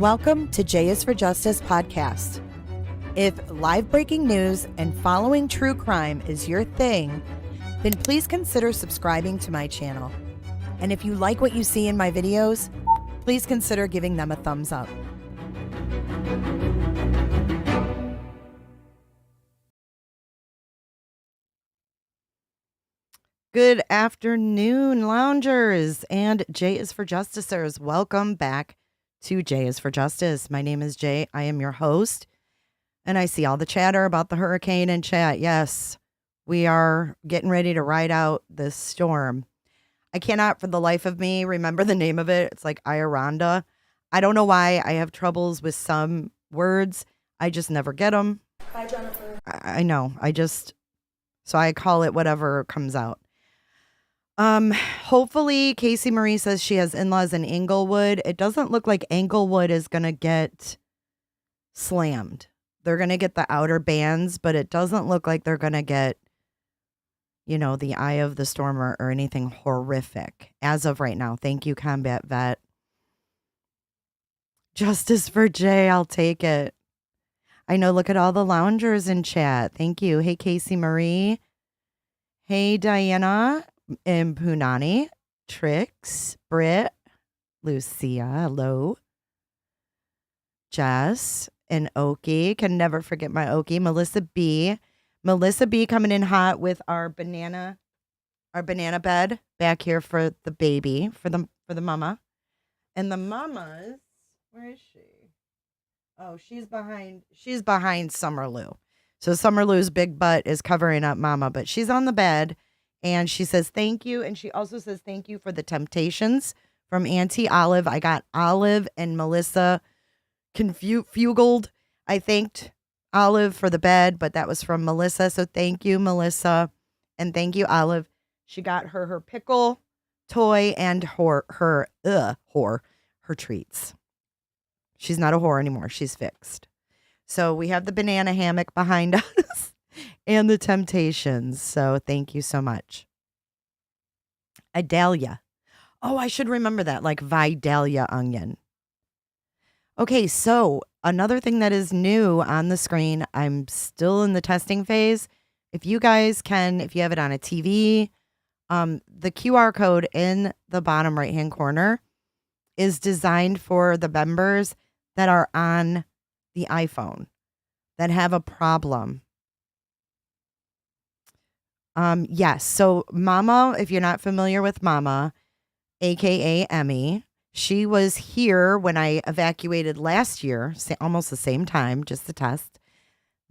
Welcome to J is for Justice podcast. If live breaking news and following true crime is your thing, then please consider subscribing to my channel. And if you like what you see in my videos, please consider giving them a thumbs up. Good afternoon, loungers and J is for Justicers. Welcome back to J is for Justice. My name is Jay. I am your host, and I see all the chatter about the hurricane in chat. Yes, we are getting ready to ride out this storm. I cannot for the life of me remember the name of it. It's like Ioranda. I don't know why I have troubles with some words. I just never get them. Hi, Jennifer. I know. So I call it whatever comes out. Hopefully Casey Marie says she has in-laws in Inglewood. It doesn't look like Inglewood is going to get slammed. They're going to get the outer bands, but it doesn't look like they're going to get, the eye of the storm or anything horrific as of right now. Thank you, Combat Vet. Justice for Jay, I'll take it. I know, look at all the loungers in chat. Thank you. Hey, Casey Marie. Hey, Diana. Punani, Trix, Britt, Lucia, hello, Jess, and Okie. Can never forget my Okie. Melissa B coming in hot with our banana bed back here for the baby, for the mama. And the mama's, where is she? Oh, she's behind Summer Lou. So Summer Lou's big butt is covering up mama, but she's on the bed. And she says thank you. And she also says thank you for the temptations from Auntie Olive. I got Olive and Melissa fugled. I thanked Olive for the bed, but that was from Melissa. So thank you, Melissa. And thank you, Olive. She got her pickle toy and her treats. She's not a whore anymore. She's fixed. So we have the banana hammock behind us. And the temptations. So thank you so much. Idalia. Oh, I should remember that. Like Vidalia onion. Okay, so another thing that is new on the screen. I'm still in the testing phase. If you guys can, if you have it on a TV, the QR code in the bottom right-hand corner is designed for the members that are on the iPhone that have a problem. Yes. So Mama, if you're not familiar with Mama, AKA Emmy, she was here when I evacuated last year, almost the same time, just the test,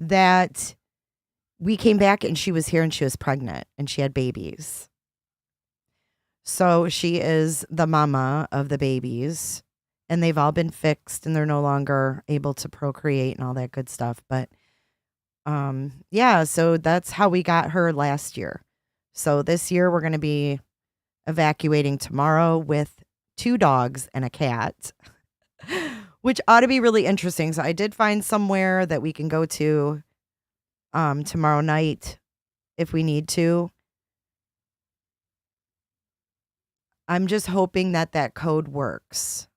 that we came back and she was here and she was pregnant and she had babies. So she is the mama of the babies and they've all been fixed and they're no longer able to procreate and all that good stuff. But so that's how we got her last year. So this year we're going to be evacuating tomorrow with 2 dogs and a cat, which ought to be really interesting. So I did find somewhere that we can go to tomorrow night if we need to. I'm just hoping that code works.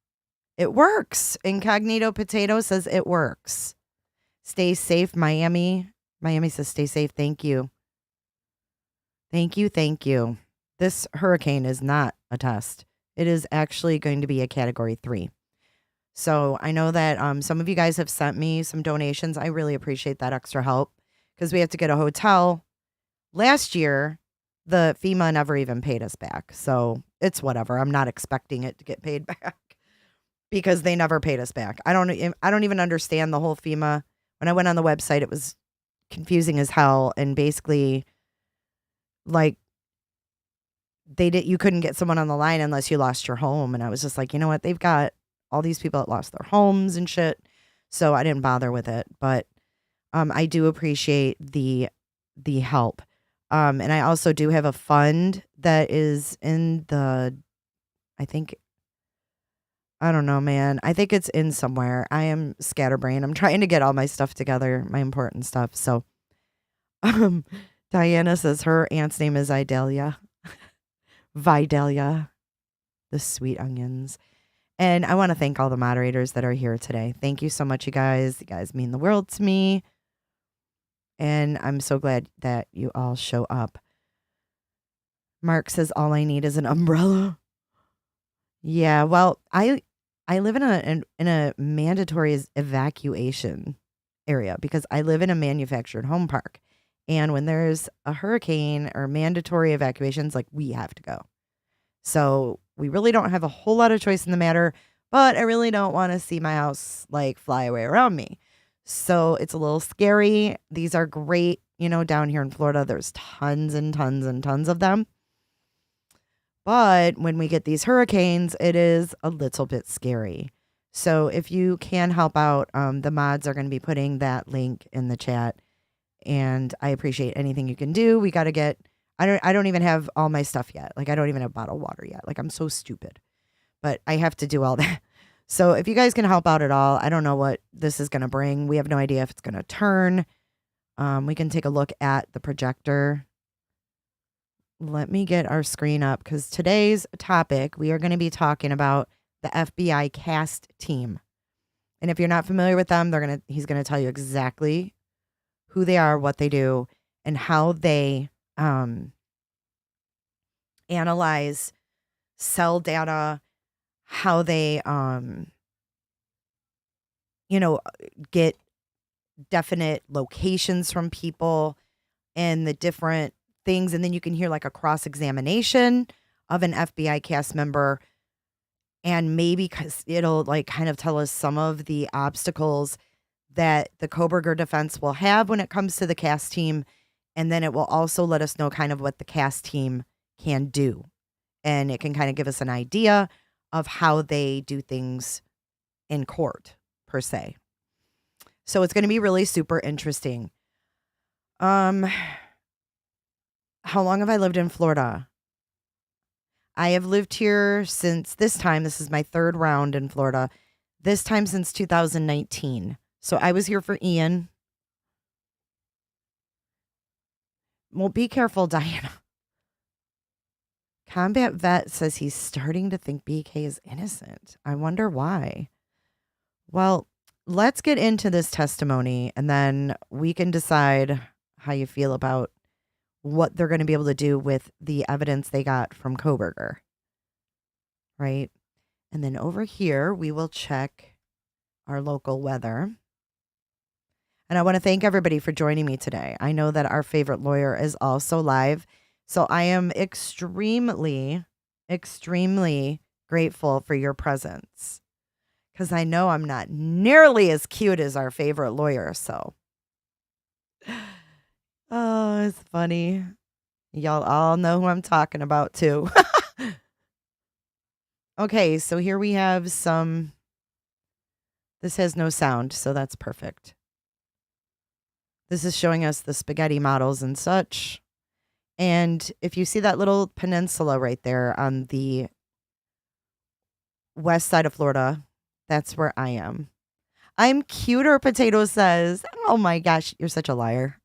It works. Incognito Potato says it works. Stay safe, Miami. Miami says stay safe. Thank you. Thank you. Thank you. This hurricane is not a test. It is actually going to be a category 3. So I know that some of you guys have sent me some donations. I really appreciate that extra help because we have to get a hotel. Last year, the FEMA never even paid us back. So it's whatever. I'm not expecting it to get paid back because they never paid us back. I don't even understand the whole FEMA. When I went on the website, it was confusing as hell. And basically, like, you couldn't get someone on the line unless you lost your home. And I was just like, you know what? They've got all these people that lost their homes and shit. So I didn't bother with it. But I do appreciate the help. And I also do have a fund that is in I don't know, man. I think it's in somewhere. I am scatterbrained. I'm trying to get all my stuff together, my important stuff. So Diana says her aunt's name is Idalia. Vidalia. The sweet onions. And I want to thank all the moderators that are here today. Thank you so much, you guys. You guys mean the world to me. And I'm so glad that you all show up. Mark says, all I need is an umbrella. Yeah, well, I live in a mandatory evacuation area because I live in a manufactured home park. And when there's a hurricane or mandatory evacuations, like, we have to go. So we really don't have a whole lot of choice in the matter, but I really don't want to see my house like fly away around me. So it's a little scary. These are great, down here in Florida, there's tons and tons and tons of them. But when we get these hurricanes, it is a little bit scary. So if you can help out, the mods are going to be putting that link in the chat. And I appreciate anything you can do. We got to get, I don't even have all my stuff yet. Like, I don't even have bottled water yet. Like, I'm so stupid. But I have to do all that. So if you guys can help out at all, I don't know what this is going to bring. We have no idea if it's going to turn. We can take a look at the projector. Let me get our screen up because today's topic, we are going to be talking about the FBI cast team. And if you're not familiar with them, he's going to tell you exactly who they are, what they do, and how they analyze cell data, how they get definite locations from people and the different things. And then you can hear like a cross-examination of an FBI cast member, and maybe because it'll like kind of tell us some of the obstacles that the Kohberger defense will have when it comes to the cast team. And then it will also let us know kind of what the cast team can do. And it can kind of give us an idea of how they do things in court, per se. So it's going to be really super interesting. How long have I lived in Florida? I have lived here since this time. This is my third round in Florida. This time since 2019. So I was here for Ian. Well, be careful, Diana. Combat Vet says he's starting to think BK is innocent. I wonder why. Well, let's get into this testimony and then we can decide how you feel about what they're going to be able to do with the evidence they got from Kohberger. Right? And then over here, we will check our local weather. And I want to thank everybody for joining me today. I know that our favorite lawyer is also live. So I am extremely, extremely grateful for your presence. Because I know I'm not nearly as cute as our favorite lawyer. So, oh, it's funny. Y'all all know who I'm talking about too. Okay, so here we have some. This has no sound, so that's perfect. This is showing us the spaghetti models and such. And if you see that little peninsula right there on the west side of Florida, that's where I am. I'm cuter, Potato says. Oh my gosh, you're such a liar.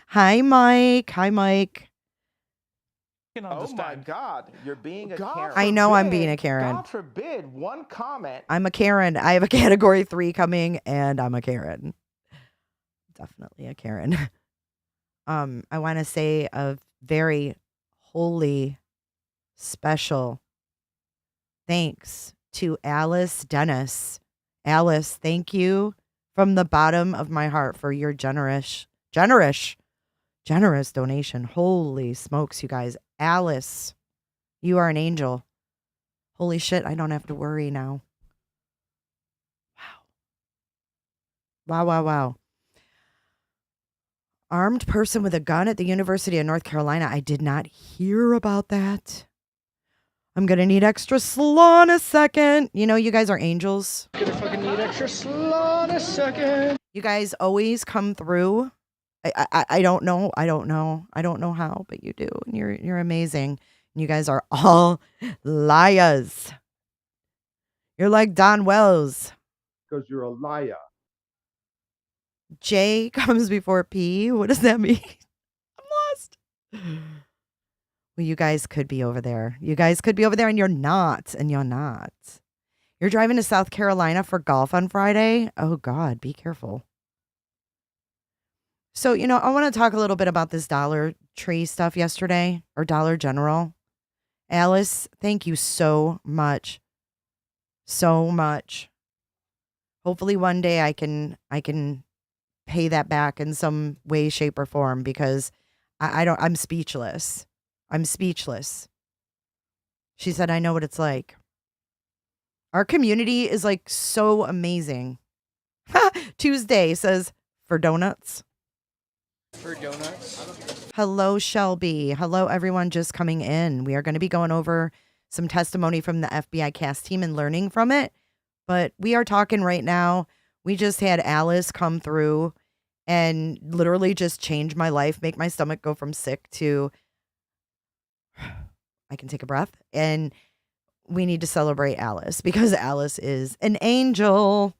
Hi, Mike. Hi, Mike. Oh my God, you're being a Karen. I know I'm being a Karen. God forbid one comment. I'm a Karen. I have a category 3 coming, and I'm a Karen. Definitely a Karen. I want to say a very holy, special thanks to Alice Dennis. Alice, thank you from the bottom of my heart for your generous donation. Holy smokes, you guys. Alice, you are an angel. Holy shit, I don't have to worry now. Wow. Wow. Armed person with a gun at the University of North Carolina. I did not hear about that. I'm going to need extra slaw in a second. You know, you guys are angels. Gonna fucking need extra slaw in a second. You guys always come through. I don't know. I don't know how, but you do. And you're amazing. And you guys are all liars. You're like Don Wells. Because you're a liar. J comes before P. What does that mean? I'm lost. Well, you guys could be over there. You guys could be over there and you're not. And you're not. You're driving to South Carolina for golf on Friday? Oh, God, be careful. So, I want to talk a little bit about this Dollar Tree stuff yesterday, or Dollar General. Alice, thank you so much. So much. Hopefully one day I can pay that back in some way, shape, or form, because I'm speechless. I'm speechless. She said, I know what it's like. Our community is like so amazing. Tuesday says, for donuts. For donuts. Hello, Shelby. Hello, everyone just coming in. We are going to be going over some testimony from the FBI cast team and learning from it. But we are talking right now. We just had Alice come through and literally just change my life, make my stomach go from sick to I can take a breath. And we need to celebrate Alice because Alice is an angel.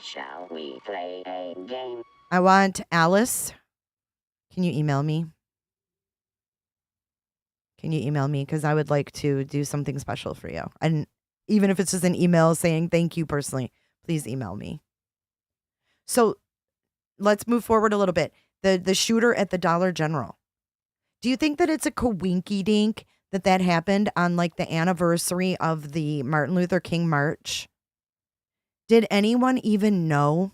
Shall we play a game? I want Alice. Can you email me? Can you email me? Because I would like to do something special for you. And even if it's just an email saying thank you personally, please email me. So let's move forward a little bit. The shooter at the Dollar General. Do you think that it's a coinky-dink that happened on like the anniversary of the Martin Luther King March? Did anyone even know?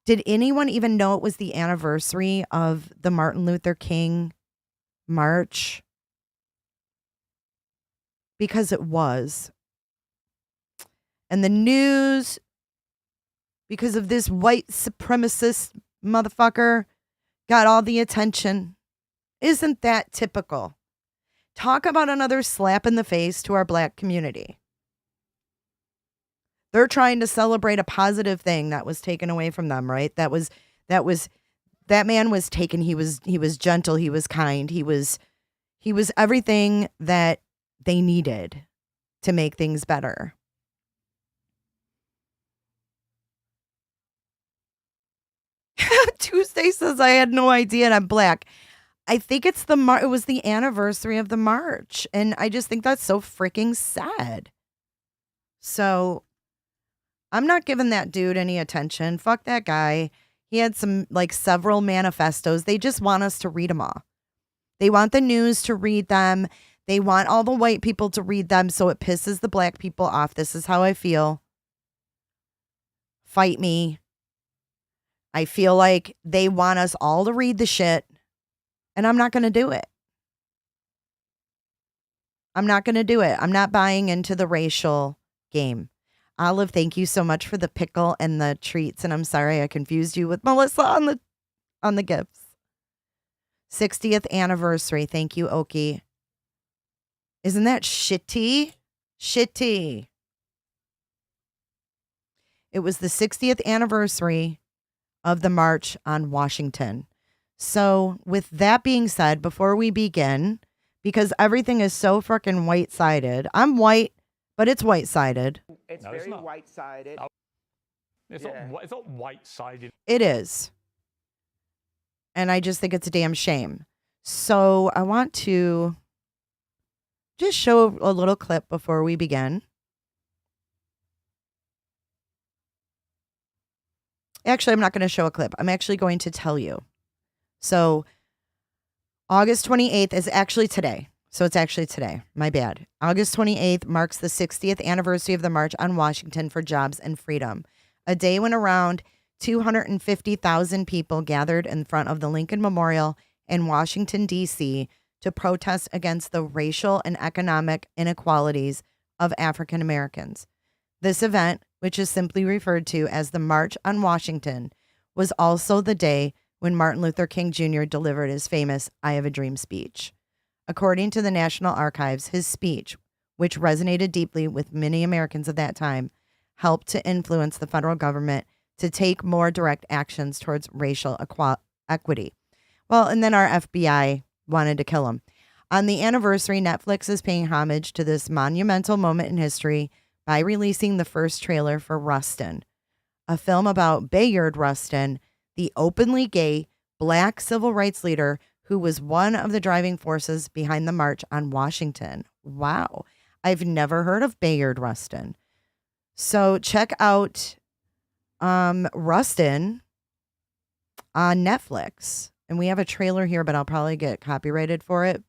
Did anyone even know it was the anniversary of the Martin Luther King March? Because it was. And the news, because of this white supremacist motherfucker, got all the attention. Isn't that typical? Talk about another slap in the face to our black community. They're trying to celebrate a positive thing that was taken away from them, right? That man was taken. He was gentle. He was kind. He was everything that they needed to make things better. Tuesday says I had no idea and I'm black. I think it was the anniversary of the march, and I just think that's so freaking sad. So I'm not giving that dude any attention. Fuck that guy. He had several manifestos. They just want us to read them all. They want the news to read them. They want all the white people to read them, so it pisses the black people off. This is how I feel. Fight me. I feel like they want us all to read the shit, and I'm not going to do it. I'm not going to do it. I'm not buying into the racial game. Olive, thank you so much for the pickle and the treats, and I'm sorry I confused you with Melissa on the gifts. 60th anniversary. Thank you, Oki. Isn't that shitty? Shitty. It was the 60th anniversary of the March on Washington. So with that being said, before we begin, because everything is so freaking white-sided, I'm white, but it's white-sided. It's very white-sided. It's not white-sided. It is. And I just think it's a damn shame. So I want to just show a little clip before we begin. Actually, I'm not going to show a clip. I'm actually going to tell you. So August 28th is actually today. So it's actually today. My bad. August 28th marks the 60th anniversary of the March on Washington for Jobs and Freedom, a day when around 250,000 people gathered in front of the Lincoln Memorial in Washington, D.C. to protest against the racial and economic inequalities of African Americans. This event, which is simply referred to as the March on Washington, was also the day when Martin Luther King Jr. delivered his famous I Have a Dream speech. According to the National Archives, his speech, which resonated deeply with many Americans of that time, helped to influence the federal government to take more direct actions towards racial equity. Well, and then our FBI wanted to kill him. On the anniversary, Netflix is paying homage to this monumental moment in history by releasing the first trailer for Rustin, a film about Bayard Rustin, the openly gay black civil rights leader who was one of the driving forces behind the March on Washington. wow, I've never heard of Bayard Rustin. So check out Rustin on Netflix. And we have a trailer here, but I'll probably get copyrighted for it.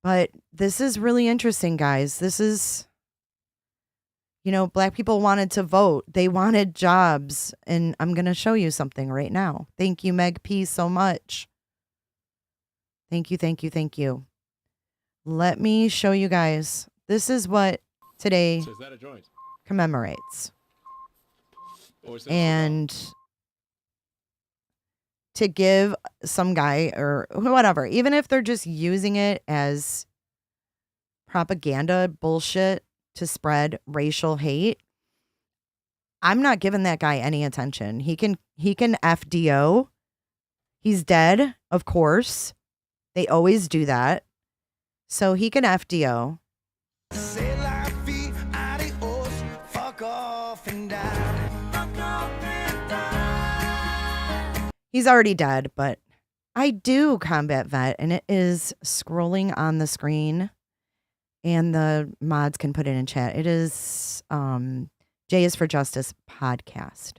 But this is really interesting, guys. This is, Black people wanted to vote. They wanted jobs. And I'm going to show you something right now. Thank you, Meg P, so much. Thank you, thank you, thank you. Let me show you guys. This is what today commemorates. And to give some guy or whatever, even if they're just using it as propaganda bullshit to spread racial hate, I'm not giving that guy any attention. He can FDO. He's dead, of course. They always do that. So he can FDO. He's already dead, but I do combat vet, and it is scrolling on the screen, and the mods can put it in chat. It is J is for Justice podcast.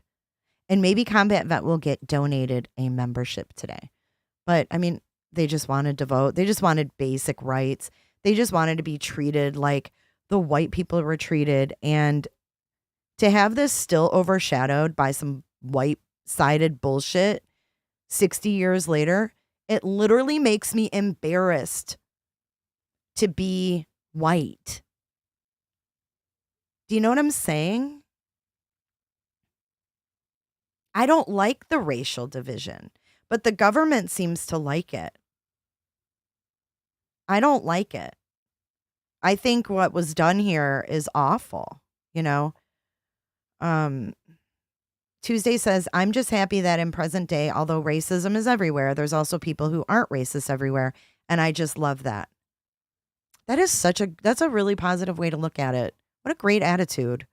And maybe combat vet will get donated a membership today. But I mean, they just wanted to vote. They just wanted basic rights. They just wanted to be treated like the white people were treated. And to have this still overshadowed by some white-sided bullshit 60 years later, it literally makes me embarrassed to be white. Do you know what I'm saying? I don't like the racial division, but the government seems to like it. I don't like it. I think what was done here is awful, Tuesday says, I'm just happy that in present day, although racism is everywhere, there's also people who aren't racist everywhere. And I just love that. That's a really positive way to look at it. What a great attitude.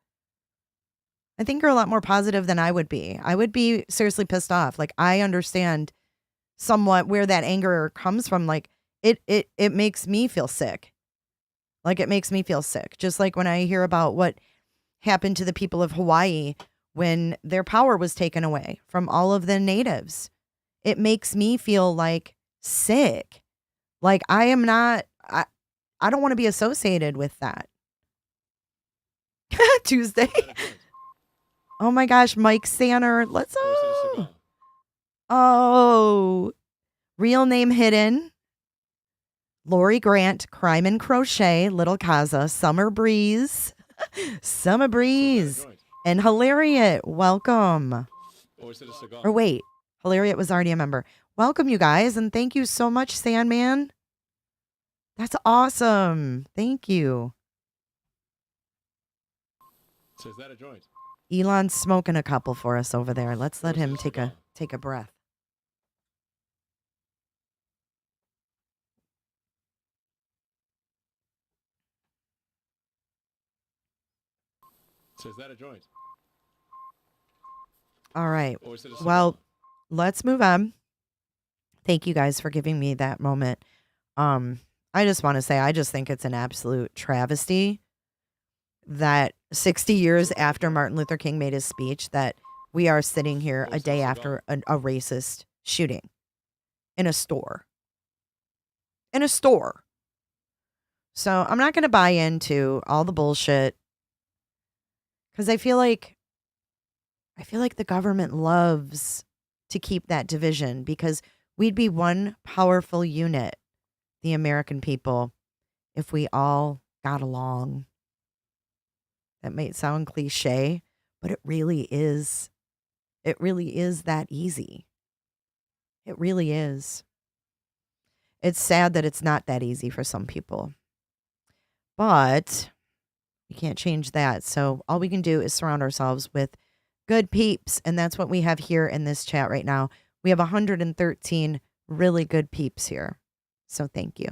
I think you're a lot more positive than I would be. I would be seriously pissed off. Like, I understand somewhat where that anger comes from. Like, it makes me feel sick. Like, it makes me feel sick. Just like when I hear about what happened to the people of Hawaii when their power was taken away from all of the natives. It makes me feel like sick. Like, I don't want to be associated with that. Tuesday. Oh my gosh, Mike Sanner. Let's Oh. Real name hidden. Lori Grant, Crime and Crochet, Little Kaza, Summer Breeze. Summer Breeze. And Hilariat, welcome. Or wait, Hilariat was already a member. Welcome, you guys, and thank you so much, Sandman. That's awesome. Thank you. Says that a joint? Elon's smoking a couple for us over there. Let's let him take a breath. Says that a joint? All right. Well, let's move on. Thank you guys for giving me that moment. I just want to say, I just think it's an absolute travesty that 60 years after Martin Luther King made his speech, that we are sitting here a day after a racist shooting in a store. In a store. So I'm not going to buy into all the bullshit because I feel like the government loves to keep that division because we'd be one powerful unit, the American people, if we all got along. That might sound cliche, but it really is. It really is that easy. It really is. It's sad that it's not that easy for some people. But we can't change that. So all we can do is surround ourselves with good peeps. And that's what we have here in this chat right now. We have 113 really good peeps here. So thank you.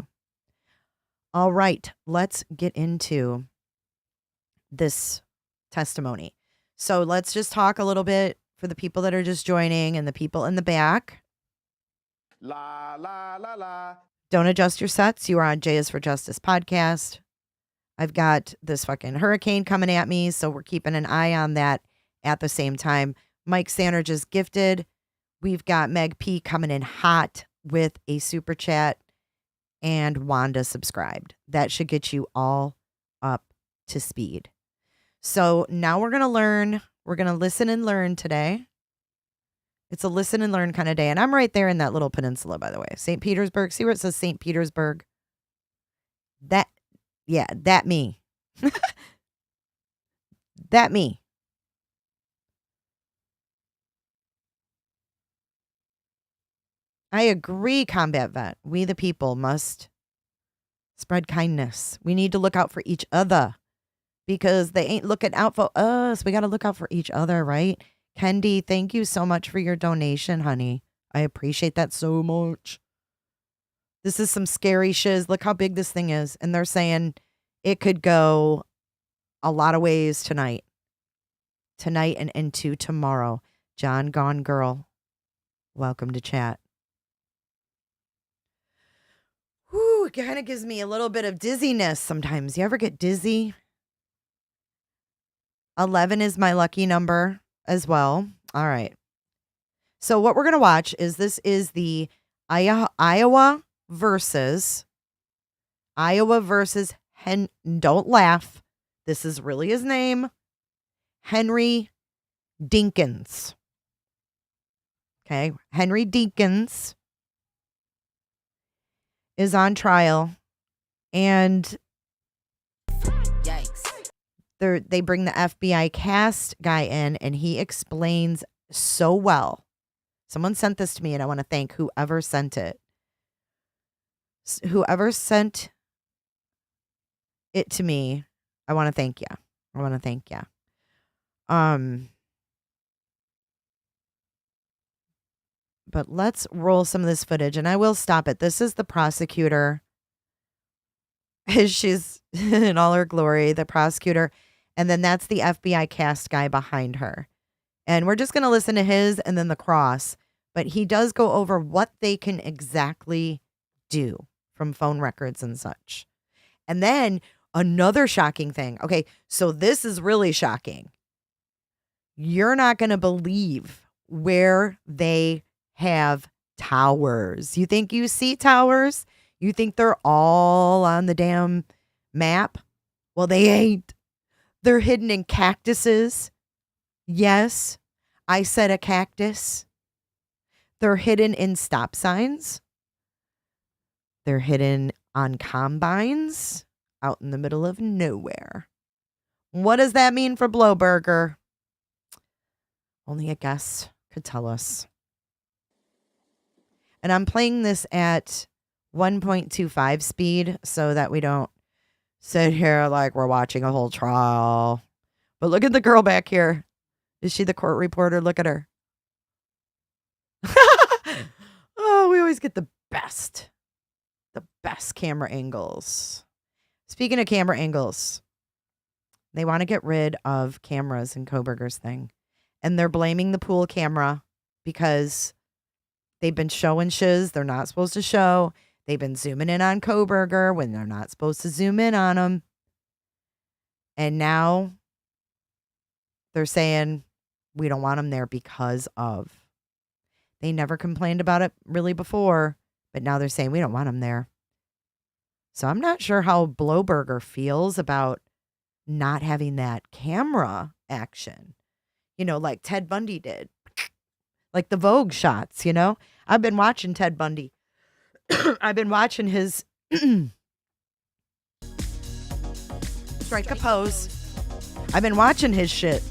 All right, let's get into this testimony. So let's just talk a little bit for the people that are just joining and the people in the back. La, la, la, la. Don't adjust your sets. You are on Jay is for Justice podcast. I've got this fucking hurricane coming at me, so we're keeping an eye on that at the same time. Mike Sander just gifted. We've got Meg P coming in hot with a super chat, and Wanda subscribed. That should get you all up to speed. So now we're going to learn. We're going to listen and learn today. It's a listen and learn kind of day. And I'm right there in that little peninsula, by the way. St. Petersburg. See where it says St. Petersburg? That me. That me. I agree, combat vet. We the people must spread kindness. We need to look out for each other because they ain't looking out for us. We got to look out for each other, right? Kendi, thank you so much for your donation, honey. I appreciate that so much. This is some scary shiz. Look how big this thing is. And they're saying it could go a lot of ways tonight. Tonight and into tomorrow. John Gone Girl, welcome to chat. Whew, it kind of gives me a little bit of dizziness sometimes. You ever get dizzy? 11 is my lucky number as well. All right. So what we're going to watch is this is the Iowa versus don't laugh. This is really his name. Henry Dinkins. Okay. Henry Dinkins is on trial, and they bring the FBI cast guy in, and he explains so well. Someone sent this to me, and I want to thank whoever sent it. Whoever sent it to me, I want to thank you. I want to thank you. But let's roll some of this footage, and I will stop it. This is the prosecutor. She's in all her glory, the prosecutor. And then that's the FBI cast guy behind her. And we're just going to listen to his and then the cross. But he does go over what they can exactly do from phone records and such. And then another shocking thing. Okay, so this is really shocking. You're not going to believe where they have towers. You think you see towers? You think they're all on the damn map? Well, they ain't. They're hidden in cactuses. Yes, I said a cactus. They're hidden in stop signs. They're hidden on combines out in the middle of nowhere. What does that mean for Blowburger? Only a guess could tell us. And I'm playing this at 1.25 speed so that we don't sit here like we're watching a whole trial. But look at the girl back here. Is she the court reporter? Look at her. Oh, we always get the best camera angles. Speaking of camera angles, they want to get rid of cameras in Kohberger's thing. And they're blaming the pool camera because they've been showing shiz they're not supposed to show. They've been zooming in on Kohberger when they're not supposed to zoom in on him. And now they're saying we don't want him there because of. They never complained about it really before, but now they're saying we don't want him there. So I'm not sure how Blowburger feels about not having that camera action. You know, like Ted Bundy did. Like the Vogue shots, you know? I've been watching Ted Bundy. I've been watching his strike a pose. I've been watching his shit.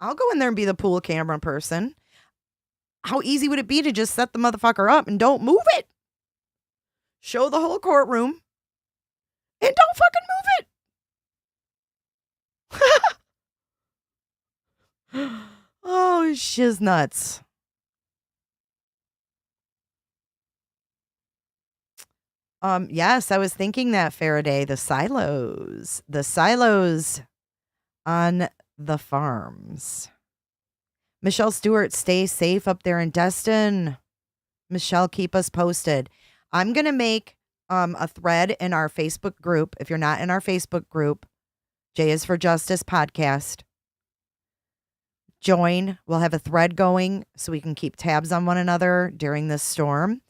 I'll go in there and be the pool camera person. How easy would it be to just set the motherfucker up and don't move it? Show the whole courtroom and don't fucking move it. Oh, shiz nuts. Yes, I was thinking that, Faraday, the silos on the farms. Michelle Stewart, stay safe up there in Destin. Michelle, keep us posted. I'm going to make a thread in our Facebook group. If you're not in our Facebook group, J is for Justice podcast. Join. We'll have a thread going so we can keep tabs on one another during this storm.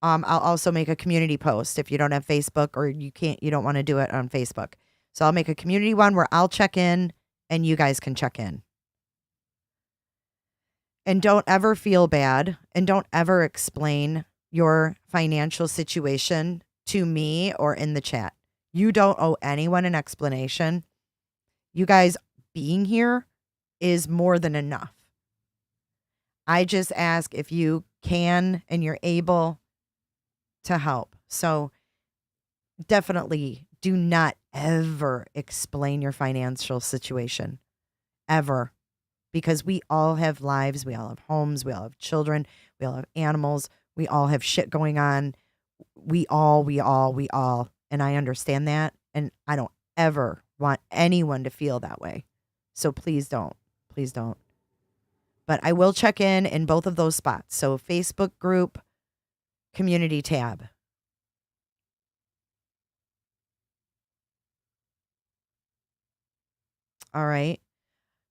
I'll also make a community post if you don't have Facebook or you don't want to do it on Facebook. So I'll make a community one where I'll check in and you guys can check in. And don't ever feel bad and don't ever explain your financial situation to me or in the chat. You don't owe anyone an explanation. You guys being here is more than enough. I just ask if you can and you're able to help. So definitely do not ever explain your financial situation. Ever. Because we all have lives. We all have homes. We all have children. We all have animals. We all have shit going on. We all. And I understand that. And I don't ever want anyone to feel that way. So please don't. Please don't. But I will check in both of those spots. So Facebook group, community tab. All right.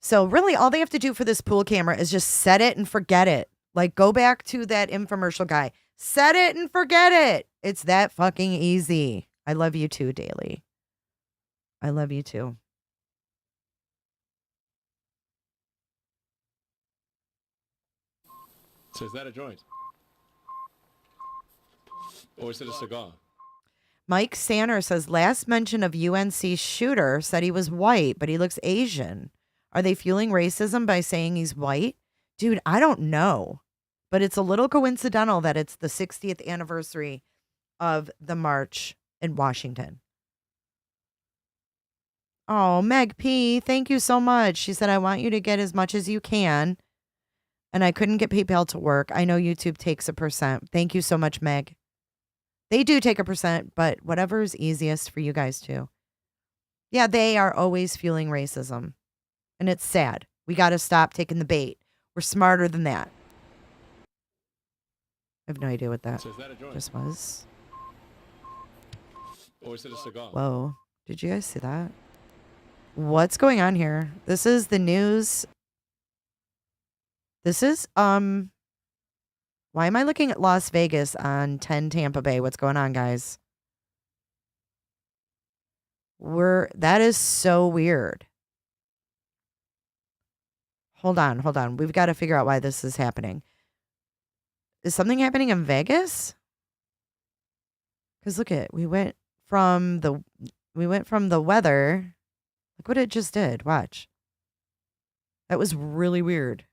So really all they have to do for this pool camera is just set it and forget it. Like go back to that infomercial guy. Set it and forget it. It's that fucking easy. I love you too, Daily. I love you too. So is that a joint? Or is it a cigar? Mike Sanner says last mention of UNC shooter said he was white, but he looks Asian. Are they fueling racism by saying he's white? Dude, I don't know. But it's a little coincidental that it's the 60th anniversary of the march in Washington. Oh, Meg P, thank you so much. She said, I want you to get as much as you can. And I couldn't get PayPal to work. I know YouTube takes 1%. Thank you so much, Meg. They do take 1%, but whatever is easiest for you guys too. Yeah, they are always fueling racism. And it's sad. We got to stop taking the bait. We're smarter than that. I have no idea what that, So is that a joint? just was. Or is it a cigar? Whoa. Did you guys see that? What's going on here? This is the news. This is, why am I looking at Las Vegas on 10 Tampa Bay? What's going on, guys? That is so weird. Hold on. We've got to figure out why this is happening. Is something happening in Vegas? Because look at, we went from the weather. Look what it just did. Watch. That was really weird.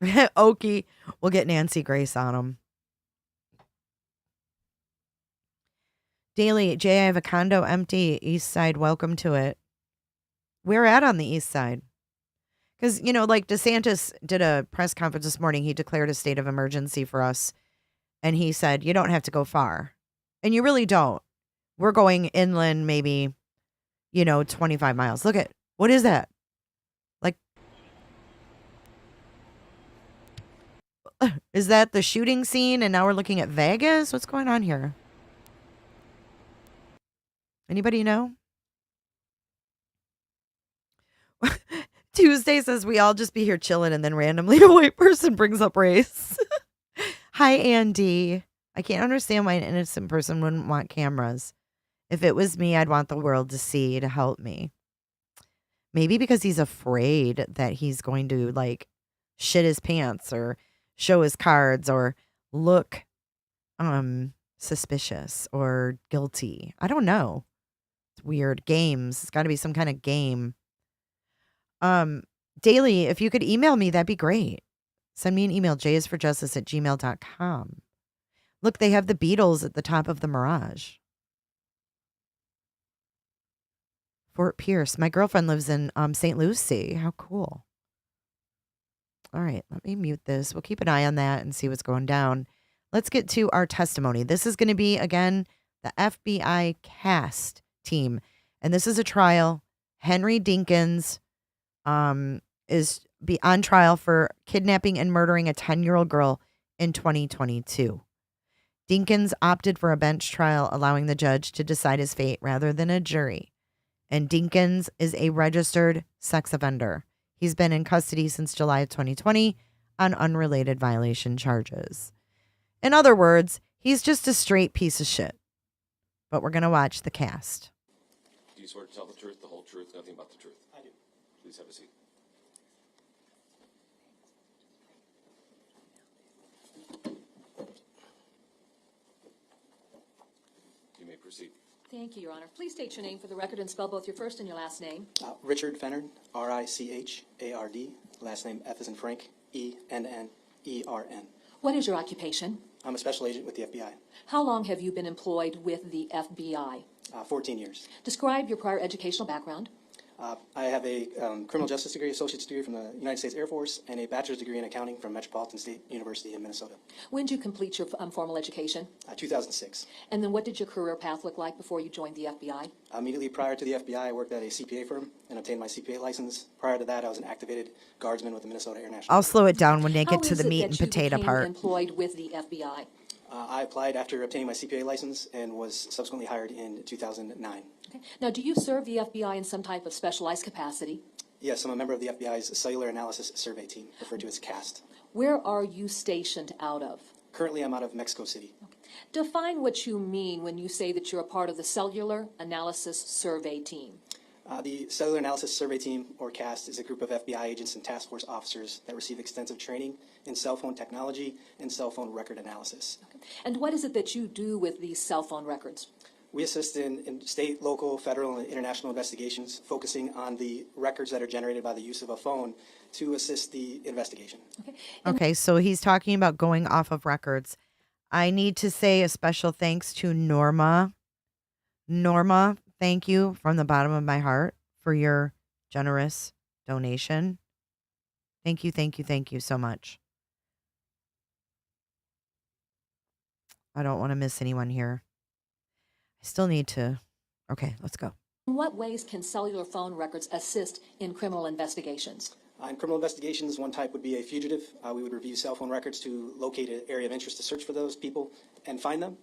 Okie, we'll get Nancy Grace on him. Daily, Jay, I have a condo empty. East Side, welcome to it. We're at on the East Side. Because, like DeSantis did a press conference this morning. He declared a state of emergency for us. And he said, you don't have to go far. And you really don't. We're going inland maybe, 25 miles. Look at, what is that? Like, is that the shooting scene? And now we're looking at Vegas? What's going on here? Anybody know? Tuesday says we all just be here chilling and then randomly a white person brings up race. Hi, Andy. I can't understand why an innocent person wouldn't want cameras. If it was me, I'd want the world to see to help me. Maybe because he's afraid that he's going to shit his pants or show his cards or look suspicious or guilty. I don't know. It's weird. Games. It's got to be some kind of game. Daily, if you could email me, that'd be great. Send me an email, jsforjustice@gmail.com. Look, they have the Beatles at the top of the Mirage. Fort Pierce. My girlfriend lives in St. Lucie. How cool. All right, let me mute this. We'll keep an eye on that and see what's going down. let's get to our testimony. This is going to be, again, the FBI cast team. And this is a trial. Henry Dinkins is on trial for kidnapping and murdering a 10-year-old girl in 2022. Dinkins opted for a bench trial, allowing the judge to decide his fate rather than a jury. And Dinkins is a registered sex offender. He's been in custody since July of 2020 on unrelated violation charges. In other words, he's just a straight piece of shit. But we're going to watch the cast. Do you swear to tell the truth, the whole truth, nothing but the truth? I do. Please have a seat. You may proceed. Thank you, Your Honor. Please state your name for the record and spell both your first and your last name. Richard Fennard, Richard. Last name F as in Frank, Ennern. What is your occupation? I'm a special agent with the FBI. How long have you been employed with the FBI? 14 years. Describe your prior educational background. I have a criminal justice degree, associate's degree from the United States Air Force, and a bachelor's degree in accounting from Metropolitan State University in Minnesota. When did you complete your formal education? 2006. And then what did your career path look like before you joined the FBI? Immediately prior to the FBI, I worked at a CPA firm and obtained my CPA license. Prior to that, I was an activated guardsman with the Minnesota Air National I'll Guard. slow it down when they get How to is the it meat that and you potato became part. employed with the FBI? I applied after obtaining my CPA license and was subsequently hired in 2009. Okay. Now, do you serve the FBI in some type of specialized capacity? Yes, I'm a member of the FBI's Cellular Analysis Survey Team, referred to as CAST. Where are you stationed out of? Currently, I'm out of Mexico City. Define what you mean when you say that you're a part of the Cellular Analysis Survey Team. The Cellular Analysis Survey Team, or CAST, is a group of FBI agents and task force officers that receive extensive training in cell phone technology and cell phone record analysis. Okay. And what is it that you do with these cell phone records? We assist in state, local, federal, and international investigations, focusing on the records that are generated by the use of a phone to assist the investigation. Okay. Okay, so he's talking about going off of records. I need to say a special thanks to Norma. Norma, thank you from the bottom of my heart for your generous donation. Thank you, thank you, thank you so much. I don't want to miss anyone here. I still need to. Okay, let's go. In what ways can cellular phone records assist in criminal investigations? In criminal investigations, one type would be a fugitive. We would review cell phone records to locate an area of interest to search for those people and find them.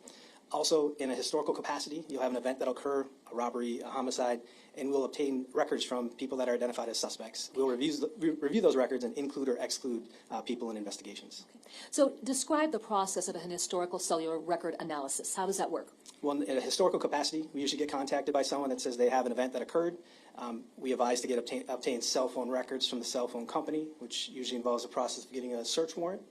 Also, in a historical capacity, you'll have an event that'll occur, a robbery, a homicide, and we'll obtain records from people that are identified as suspects. We'll review those records and include or exclude people in investigations. Okay. So describe the process of an historical cellular record analysis. How does that work? Well, in a historical capacity, we usually get contacted by someone that says they have an event that occurred. We advise to obtain cell phone records from the cell phone company, which usually involves the process of getting a search warrant.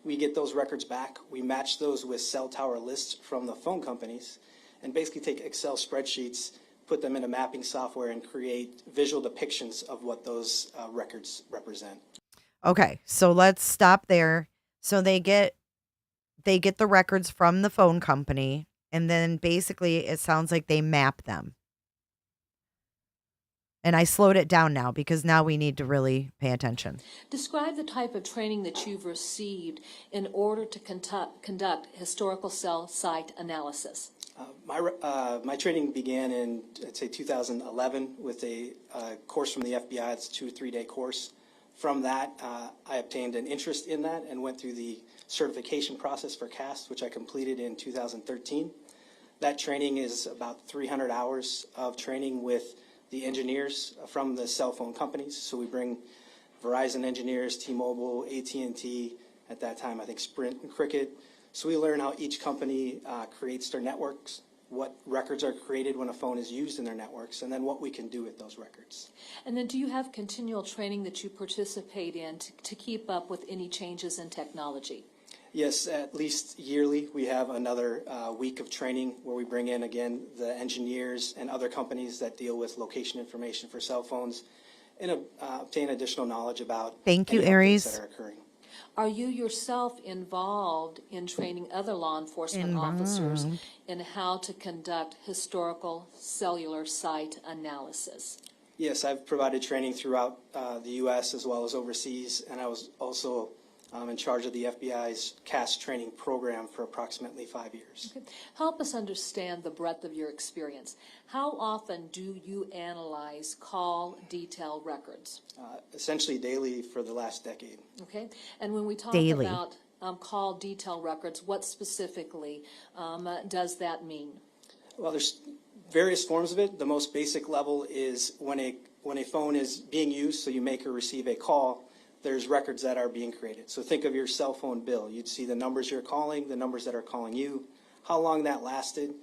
We get those records back. We match those with cell tower lists from the phone companies and basically take Excel spreadsheets, put them into mapping software, and create visual depictions of what those records represent. Okay, so let's stop there. So they get the records from the phone company, and then basically it sounds like they map them. And I slowed it down now because now we need to really pay attention. Describe the type of training that you've received in order to conduct historical cell site analysis. My training began in, I'd say, 2011 with a course from the FBI. It's a 2 or 3 day course. From that, I obtained an interest in that and went through the certification process for CAST, which I completed in 2013. That training is about 300 hours of training with the engineers from the cell phone companies. So we bring Verizon engineers, T-Mobile, AT&T, at that time I think Sprint and Cricket. So we learn how each company creates their networks, what records are created when a phone is used in their networks, and then what we can do with those records. And then do you have continual training that you participate in to keep up with any changes in technology? Yes, at least yearly we have another week of training where we bring in, again, the engineers and other companies that deal with location information for cell phones and obtain additional knowledge about Thank you, any updates Aries. that are occurring. Are you yourself involved in training other law enforcement officers in how to conduct historical cellular site analysis? Yes, I've provided training throughout the U.S. as well as overseas, and I was also I'm in charge of the FBI's CAS training program for approximately 5 years. Okay. Help us understand the breadth of your experience. How often do you analyze call detail records? Essentially daily for the last decade. Okay. And when we talk Daily. about call detail records, what specifically does that mean? Well, there's various forms of it. The most basic level is when a phone is being used, so you make or receive a call, there's records that are being created. So think of your cell phone bill. You'd see the numbers you're calling, the numbers that are calling you, how long that lasted.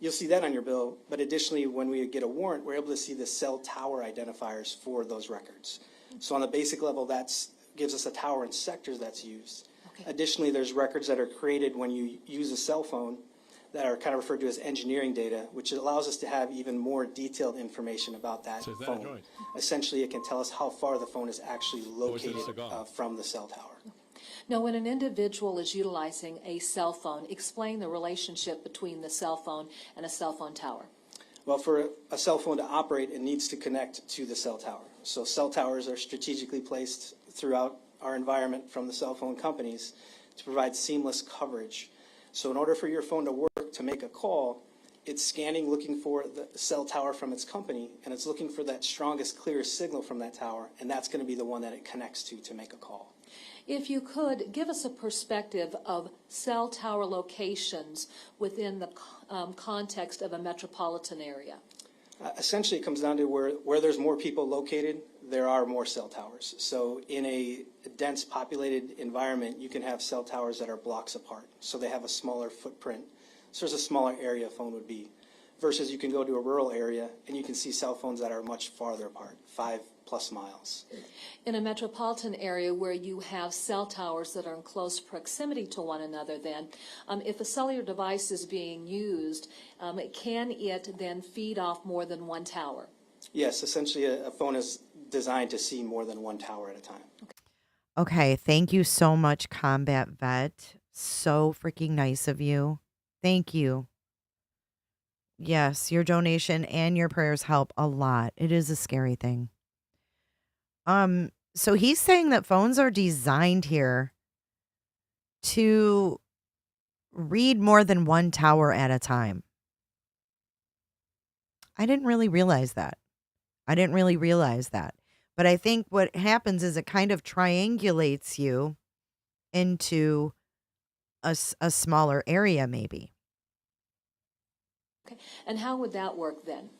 You'll see that on your bill. But additionally, when we get a warrant, we're able to see the cell tower identifiers for those records. So on the basic level, that gives us a tower and sectors that's used. Okay. Additionally, there's records that are created when you use a cell phone that are kind of referred to as engineering data, which allows us to have even more detailed information about that phone. Essentially, it can tell us how far the phone is actually located from the cell tower. Now, when an individual is utilizing a cell phone, explain the relationship between the cell phone and a cell phone tower. Well, for a cell phone to operate, it needs to connect to the cell tower. So cell towers are strategically placed throughout our environment from the cell phone companies to provide seamless coverage. So in order for your phone to work, to make a call, it's scanning, looking for the cell tower from its company, and it's looking for that strongest, clearest signal from that tower, and that's going to be the one that it connects to make a call. If you could, give us a perspective of cell tower locations within the context of a metropolitan area. Essentially, it comes down to where there's more people located, there are more cell towers. So in a dense populated environment, you can have cell towers that are blocks apart. So they have a smaller footprint. So there's a smaller area a phone would be. Versus you can go to a rural area and you can see cell phones that are much farther apart, 5+ miles. In a metropolitan area where you have cell towers that are in close proximity to one another, then, if a cellular device is being used, can it then feed off more than one tower? Yes, essentially a phone is designed to see more than one tower at a time. Okay, thank you so much, Combat Vet. So freaking nice of you. Thank you. Yes, your donation and your prayers help a lot. It is a scary thing. So he's saying that phones are designed here to read more than one tower at a time. I didn't really realize that. But I think what happens is it kind of triangulates you into a smaller area, maybe. Okay. And how would that work then?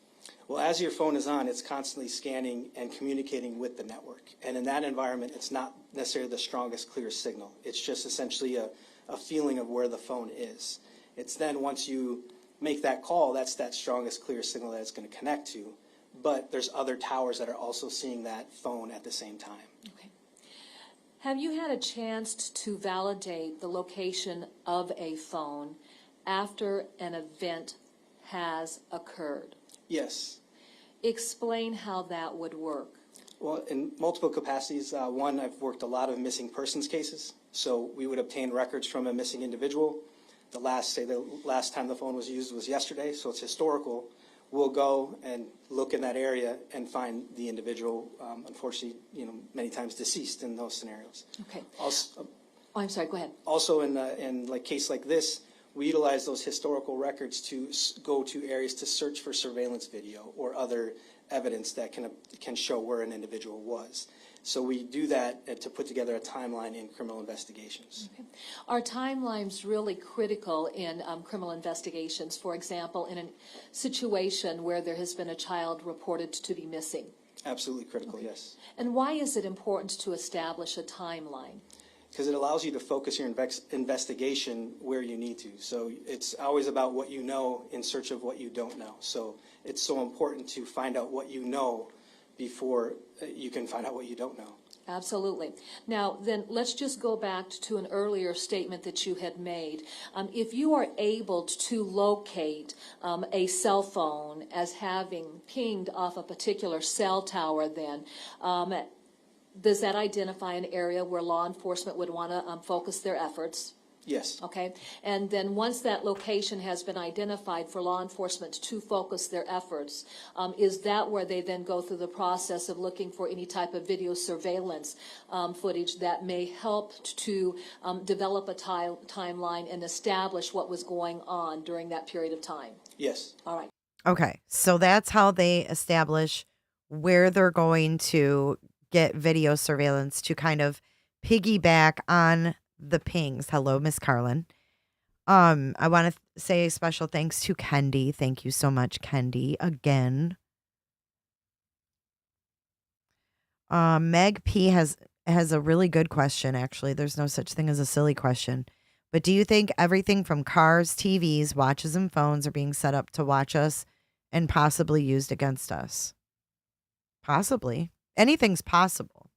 Well, as your phone is on, it's constantly scanning and communicating with the network. And in that environment, it's not necessarily the strongest, clearest signal. It's just essentially a feeling of where the phone is. It's then once you make that call, that's that strongest, clearest signal that it's going to connect to. But there's other towers that are also seeing that phone at the same time. Okay. Have you had a chance to validate the location of a phone after an event has occurred? Yes. Explain how that would work. Well, in multiple capacities. One, I've worked a lot of missing persons cases. So we would obtain records from a missing individual. The last time the phone was used was yesterday, so it's historical. We'll go and look in that area and find the individual, unfortunately, many times deceased in those scenarios. Okay. Also, I'm sorry, go ahead. Also, in a case like this, we utilize those historical records to go to areas to search for surveillance video or other evidence that can show where an individual was. So we do that to put together a timeline in criminal investigations. Okay. Are timelines really critical in criminal investigations? For example, in a situation where there has been a child reported to be missing? Absolutely critical, yes. And why is it important to establish a timeline? Because it allows you to focus your investigation where you need to. So it's always about what you know in search of what you don't know. So it's so important to find out what you know before you can find out what you don't know. Absolutely. Now, then let's just go back to an earlier statement that you had made. If you are able to locate a cell phone as having pinged off a particular cell tower, then does that identify an area where law enforcement would want to focus their efforts? Yes. Okay, and then once that location has been identified for law enforcement to focus their efforts, is that where they then go through the process of looking for any type of video surveillance footage that may help to develop a timeline and establish what was going on during that period of time? Yes. All right. Okay, so that's how they establish where they're going to get video surveillance to kind of piggyback on the pings. Hello, Miss Carlin. I want to say a special thanks to Kendi. Thank you so much, Kendi, again. Meg P has a really good question, actually. There's no such thing as a silly question. But do you think everything from cars, TVs, watches, and phones are being set up to watch us and possibly used against us? Possibly. Anything's possible.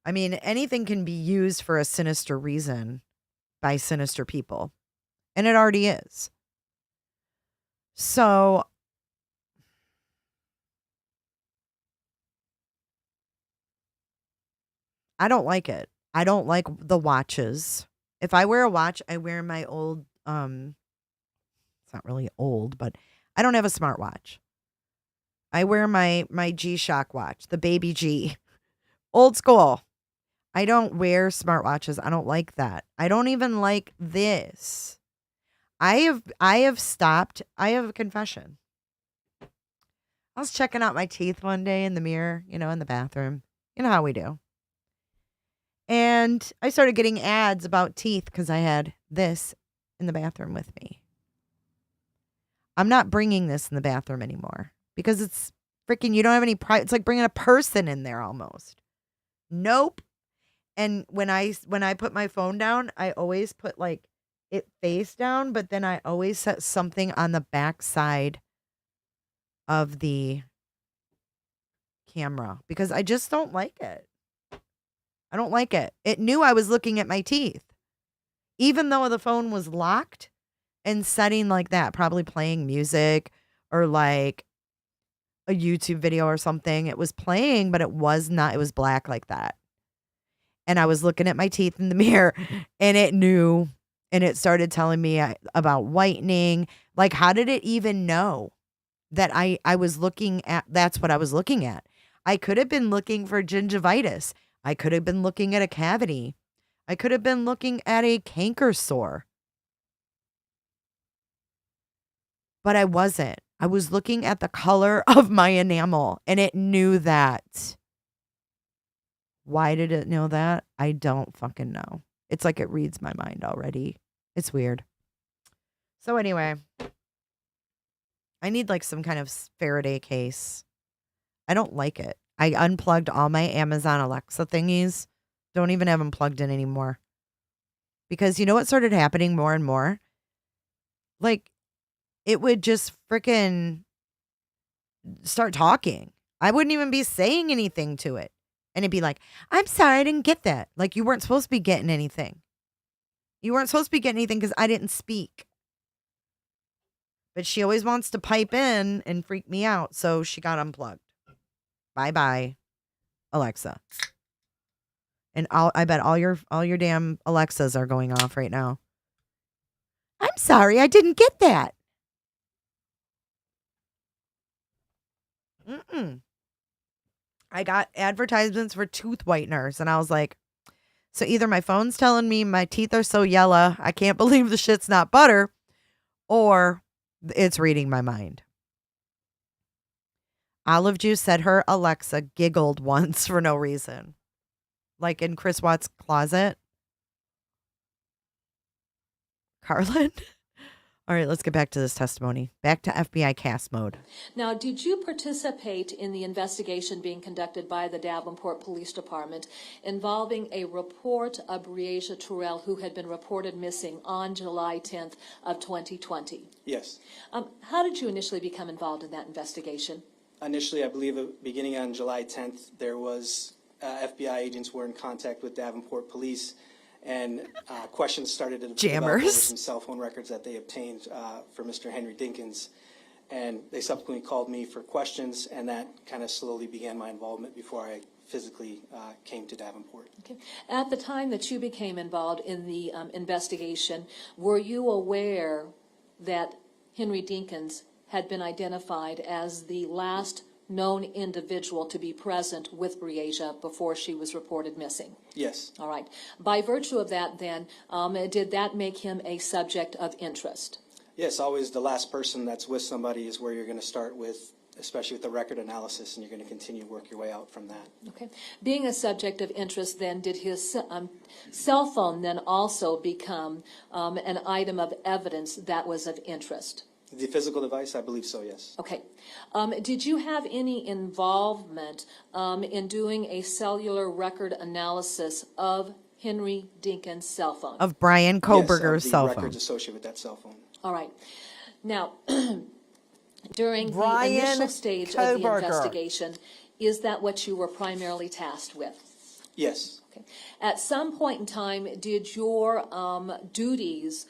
I mean, anything can be used for a sinister reason by sinister people. And it already is. So I don't like it. I don't like the watches. If I wear a watch, I wear my old, it's not really old, but I don't have a smartwatch. I wear my G-Shock watch, the Baby G. Old school. I don't wear smartwatches. I don't like that. I don't even like this. I have stopped. I have a confession. I was checking out my teeth one day in the mirror, in the bathroom. You know how we do. And I started getting ads about teeth because I had this in the bathroom with me. I'm not bringing this in the bathroom anymore because it's freaking, you don't have any pride. It's like bringing a person in there almost. Nope. And when I put my phone down, I always put like it face down, but then I always set something on the back side of the camera because I just don't like it. I don't like it. It knew I was looking at my teeth. Even though the phone was locked and setting like that, probably playing music or like a YouTube video or something. It was playing, but it was not. It was black like that. And I was looking at my teeth in the mirror and it knew and it started telling me about whitening. Like, how did it even know that I was looking at, that's what I was looking at. I could have been looking for gingivitis. I could have been looking at a cavity. I could have been looking at a canker sore. But I wasn't. I was looking at the color of my enamel and it knew that. Why did it know that? I don't fucking know. It's like it reads my mind already. It's weird. So anyway, I need like some kind of Faraday case. I don't like it. I unplugged all my Amazon Alexa thingies. Don't even have them plugged in anymore. Because you know what started happening more and more? Like, it would just freaking start talking. I wouldn't even be saying anything to it. And it'd be like, I'm sorry, I didn't get that. Like, you weren't supposed to be getting anything. You weren't supposed to be getting anything because I didn't speak. But she always wants to pipe in and freak me out. So she got unplugged. Bye-bye, Alexa. And I bet all your damn Alexas are going off right now. I'm sorry, I didn't get that. I got advertisements for tooth whiteners, and I was like, so either my phone's telling me my teeth are so yellow, I can't believe the shit's not butter, or it's reading my mind. Olive Juice said her Alexa giggled once for no reason. Like in Chris Watts' closet. Carlin? All right, let's get back to this testimony. Back to FBI cast mode. Now, did you participate in the investigation being conducted by the Davenport Police Department involving a report of Breasia Terrell, who had been reported missing on July 10th of 2020? Yes. How did you initially become involved in that investigation? Initially, I believe beginning on July 10th, there was FBI agents were in contact with Davenport Police, and questions started to develop over some cell phone records that they obtained for Mr. Henry Dinkins. And they subsequently called me for questions, and that kind of slowly began my involvement before I physically came to Davenport. Okay. At the time that you became involved in the investigation, were you aware that Henry Dinkins had been identified as the last known individual to be present with Breasia before she was reported missing? Yes. All right. By virtue of that, then, did that make him a subject of interest? Yes, always the last person that's with somebody is where you're going to start with, especially with the record analysis, and you're going to continue to work your way out from that. Okay. Being a subject of interest, then, did his cell phone then also become an item of evidence that was of interest? The physical device, I believe so, yes. Okay. Did you have any involvement in doing a cellular record analysis of Henry Dinkins' cell phone? Of Bryan Kohberger's yes, cell the phone. records associated with that cell phone. All right. Now, during Bryan the initial stage of the Kohberger. investigation, is that what you were primarily tasked with? Yes. Okay. At some point in time, did your duties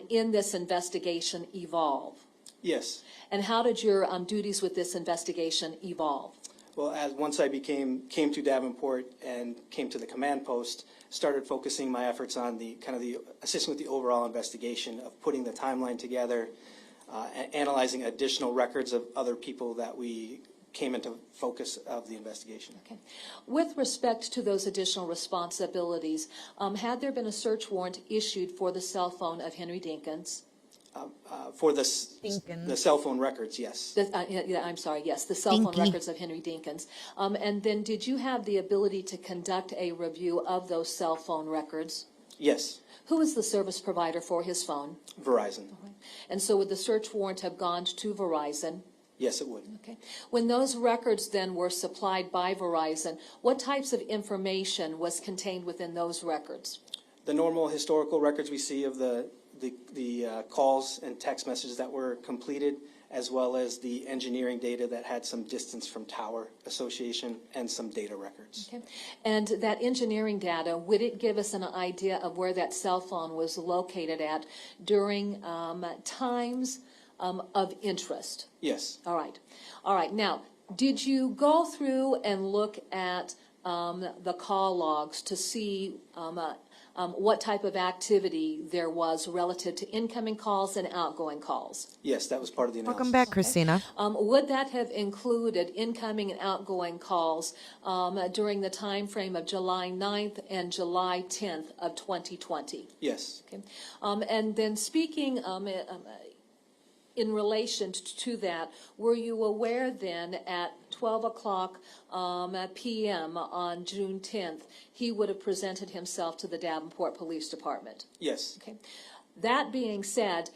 in this investigation evolve? Yes. And how did your duties with this investigation evolve? Well, once I came to Davenport and came to the command post, started focusing my efforts on the assisting with the overall investigation of putting the timeline together, analyzing additional records of other people that we came into focus of the investigation. Okay. With respect to those additional responsibilities, had there been a search warrant issued for the cell phone of Henry Dinkins? For the cell phone records, yes. I'm sorry, yes, the cell phone records of Henry Dinkins. And then did you have the ability to conduct a review of those cell phone records? Yes. Who was the service provider for his phone? Verizon. And so would the search warrant have gone to Verizon? Yes, it would. Okay. When those records then were supplied by Verizon, what types of information was contained within those records? The normal historical records we see of the calls and text messages that were completed, as well as the engineering data that had some distance from tower association and some data records. Okay. And that engineering data, would it give us an idea of where that cell phone was located at during times of interest? Yes. All right. All right. Now, did you go through and look at the call logs to see what type of activity there was relative to incoming calls and outgoing calls? Yes, that was part of the analysis. Welcome back, Christina. Would that have included incoming and outgoing calls during the time frame of July 9th and July 10th of 2020? Yes. Okay. And then speaking in relation to that, were you aware then at 12 o'clock p.m. on June 10th, he would have presented himself to the Davenport Police Department? Yes. Okay. That being said,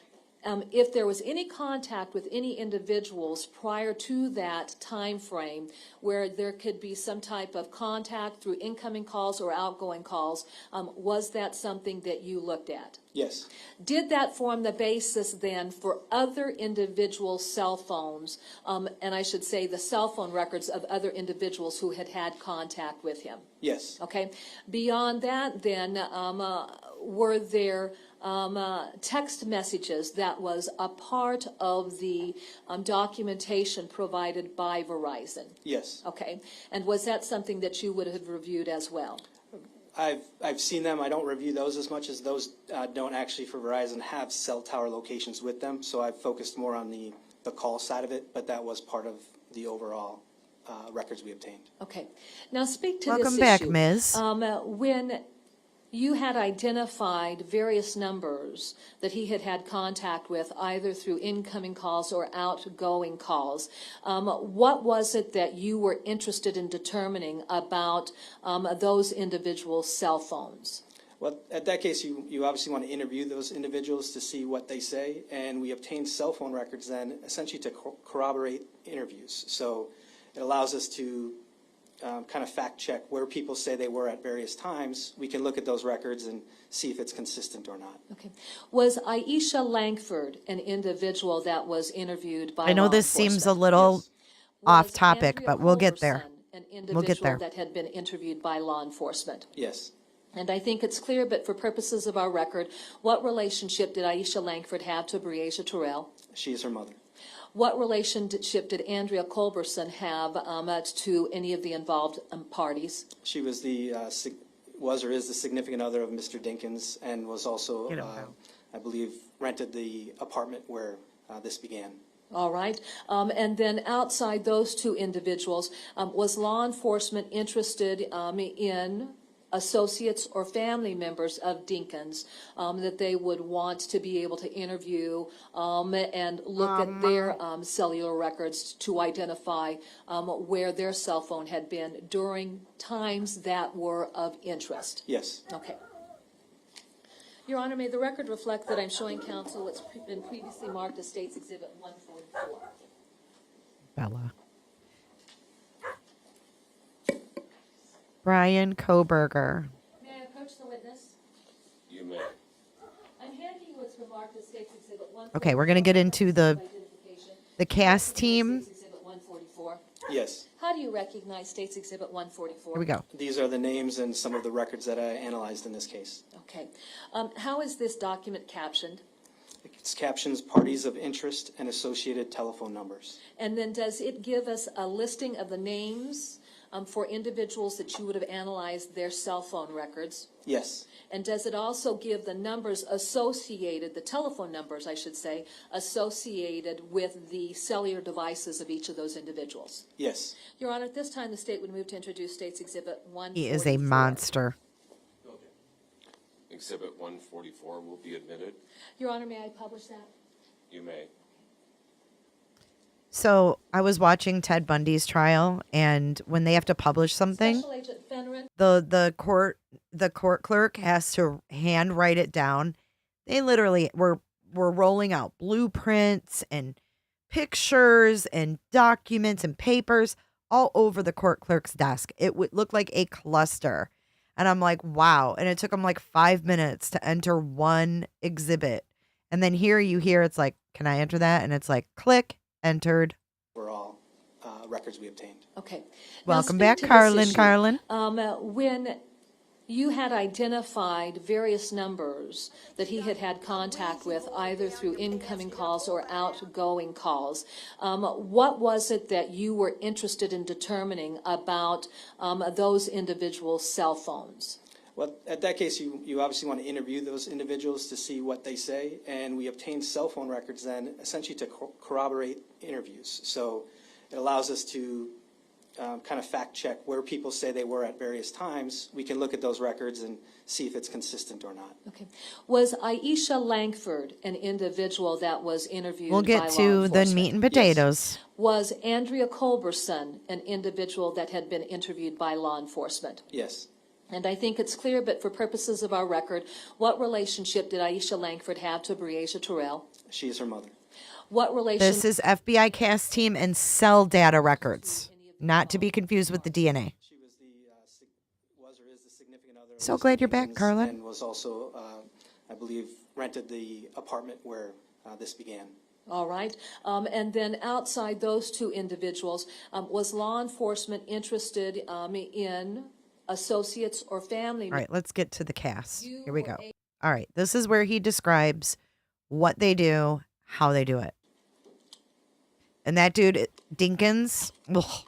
if there was any contact with any individuals prior to that time frame where there could be some type of contact through incoming calls or outgoing calls, was that something that you looked at? Yes. Did that form the basis then for other individual cell phones, and I should say the cell phone records of other individuals who had had contact with him? Yes. Okay. Beyond that, then, were there text messages that was a part of the documentation provided by Verizon? Yes. Okay. And was that something that you would have reviewed as well? I've seen them. I don't review those as much as those don't actually, for Verizon, have cell tower locations with them. So I've focused more on the call side of it, but that was part of the overall records we obtained. Okay. Now speak to Welcome this back, issue. Ms. When you had identified various numbers that he had had contact with, either through incoming calls or outgoing calls, what was it that you were interested in determining about those individual cell phones? Well, at that case, you obviously want to interview those individuals to see what they say, and we obtained cell phone records then essentially to corroborate interviews. So it allows us to kind of fact check where people say they were at various times. We can look at those records and see if it's consistent or not. Okay. Was Aisha Langford an individual that was interviewed by I know law this seems a enforcement? little Yes. off Was topic, Andrea but we'll get there. Culberson an We'll get there. individual that had been interviewed by law enforcement? Yes. And I think it's clear, but for purposes of our record, what relationship did Aisha Langford have to Breasia Terrell? She is her mother. What relationship did Andrea Culberson have to any of the involved parties? She was was or is the significant other of Mr. Dinkins, and was also, I believe, rented the apartment where this began. All right. And then outside those two individuals, was law enforcement interested in associates or family members of Dinkins that they would want to be able to interview and look at their cellular records to identify where their cell phone had been during times that were of interest? Yes. Okay. Your Honor, may the record reflect that I'm showing counsel what's been previously marked as State's Exhibit 144. Bella. Bryan Kohberger. May I approach the witness? You may. I'm handing you what's been marked as State's Exhibit 144. Okay, we're going to get into the cast team. State's Exhibit 144. Yes. How do you recognize State's Exhibit 144? Here we go. These are the names and some of the records that I analyzed in this case. Okay. How is this document captioned? It's captions parties of interest and associated telephone numbers. And then does it give us a listing of the names for individuals that you would have analyzed their cell phone records? Yes. And does it also give the numbers associated, the telephone numbers, I should say, associated with the cellular devices of each of those individuals? Yes. Your Honor, at this time, the state would move to introduce State's Exhibit 144. He is a monster. Exhibit 144 will be admitted. Your Honor, may I publish that? You may. So I was watching Ted Bundy's trial, and when they have to publish something, Special Agent Fennerin. the court clerk has to handwrite it down. They literally were rolling out blueprints and pictures and documents and papers all over the court clerk's desk. It would look like a cluster. And I'm like, wow. And it took them like 5 minutes to enter one exhibit. And then here you hear it's like, can I enter that? And it's like, click, entered. Were all records we obtained. Okay. Welcome Now, back, speak to this Carlin. issue. When you had identified various numbers that he had contact with, either through incoming calls or outgoing calls, what was it that you were interested in determining about those individuals' cell phones? Well, at that case, you obviously want to interview those individuals to see what they say, and we obtained cell phone records then essentially to corroborate interviews. So it allows us to kind of fact check where people say they were at various times. We can look at those records and see if it's consistent or not. Okay. Was Aisha Langford an individual that was interviewed We'll by get law to the enforcement? meat and potatoes. Was Andrea Culberson an individual that had been interviewed by law enforcement? Yes. And I think it's clear, but for purposes of our record, what relationship did Aisha Langford have to Breasia Terrell? She is her mother. What relation? This is FBI cast team and cell data records, not to be confused with the DNA. She was was or is the significant other. So glad you're back, Carla. And was also, I believe, rented the apartment where this began. All right. And then outside those two individuals, was law enforcement interested in associates or family? All right, let's get to the cast. Here we go. All right, this is where he describes what they do, how they do it. And that dude, Dinkins, ugh,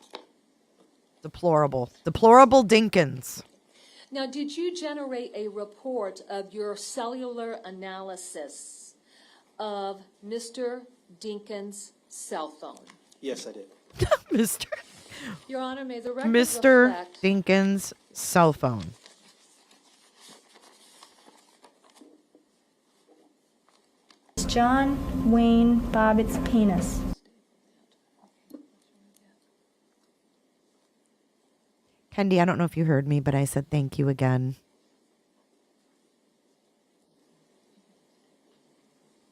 deplorable. Deplorable Dinkins. Now, did you generate a report of your cellular analysis of Mr. Dinkins' cell phone? Yes, I did. Mr. Your Honor, may the record Mr. reflect Dinkins' cell phone. John Wayne Bobbitt's penis. Kendi, I don't know if you heard me, but I said thank you again.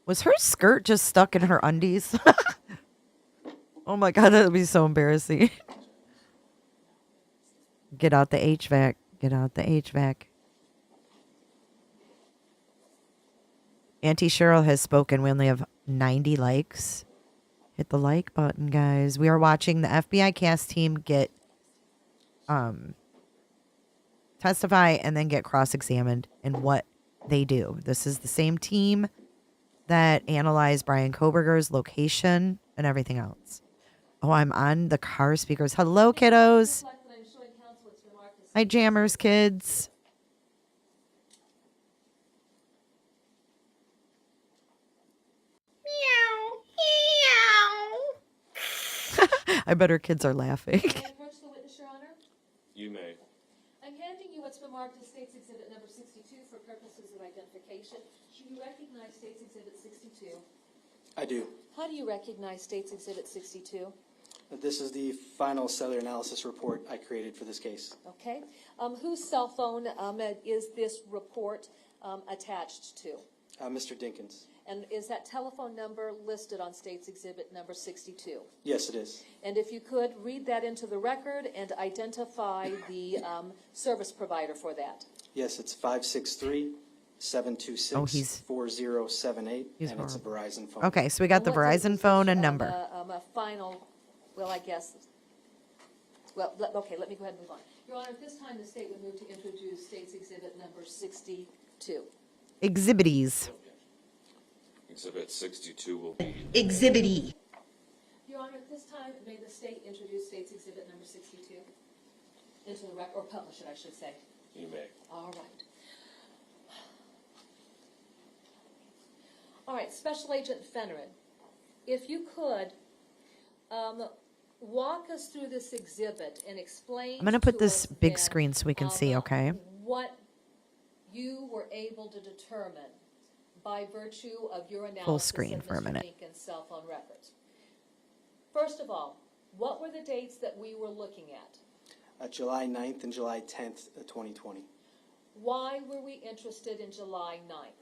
Was her skirt just stuck in her undies? Oh my God, that would be so embarrassing. Get out the HVAC. Get out the HVAC. Auntie Cheryl has spoken. We only have 90 likes. Hit the like button, guys. We are watching the FBI cast team get testify and then get cross-examined in what they do. This is the same team that analyze Bryan Kohberger's location and everything else. Oh, I'm on the car speakers. Hello, kiddos. Hi, Jammers, kids. I bet her kids are laughing. May I approach the witness, Your Honor? You may. I'm handing you what's been marked as State's Exhibit number 62 for purposes of identification. Do you recognize State's Exhibit 62? I do. How do you recognize State's Exhibit 62? This is the final cellular analysis report I created for this case. Okay. Whose cell phone is this report attached to? Mr. Dinkins. And is that telephone number listed on State's Exhibit number 62? Yes, it is. And if you could, read that into the record and identify the service provider for that. Yes, it's 563-726-4078, and it's a Verizon phone. Okay, so we got the Verizon phone and number. A final, well, I guess, well, okay, let me go ahead and move on. Your Honor, at this time, the state would move to introduce State's Exhibit number 62. Exhibities. Exhibit 62 will be. Exhibity. Your Honor, at this time, may the state introduce State's Exhibit number 62 into the record, or publish it, I should say. You may. All right. All right, Special Agent Fennerin, if you could walk us through this exhibit and explain. I'm going to put to this us big then, screen so we can see, okay? What you were able to determine by virtue of your analysis Full screen of for a Mr. minute. Dinkins' cell phone records. First of all, what were the dates that we were looking at? July 9th and July 10th, 2020. Why were we interested in July 9th?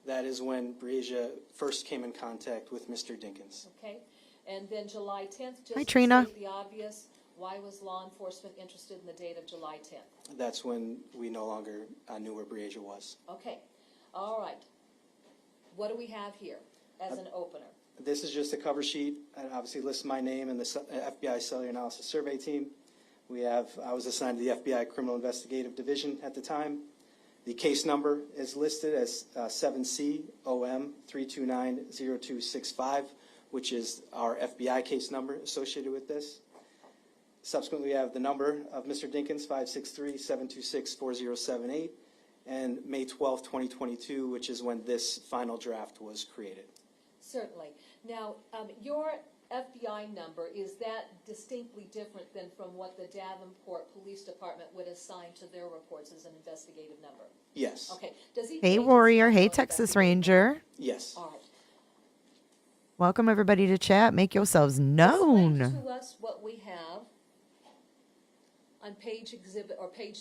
That is when Breasia first came in contact with Mr. Dinkins. Okay, and then July 10th, just Hi, to Trina. state the obvious, why was law enforcement interested in the date of July 10th? That's when we no longer knew where Breasia was. Okay, all right. What do we have here as an opener? This is just a cover sheet. It obviously lists my name and the FBI Cellular Analysis Survey Team. I was assigned to the FBI Criminal Investigative Division at the time. The case number is listed as 7C-OM-329-0265, which is our FBI case number associated with this. Subsequently, we have the number of Mr. Dinkins, 563-726-4078, and May 12, 2022, which is when this final draft was created. Certainly. Now, your FBI number, is that distinctly different than from what the Davenport Police Department would assign to their reports as an investigative number? Yes. Okay. Does he? Hey, Warrior. Hey, Texas Ranger. Yes. All right. Welcome, everybody, to chat. Make yourselves known. Explain to us what we have on page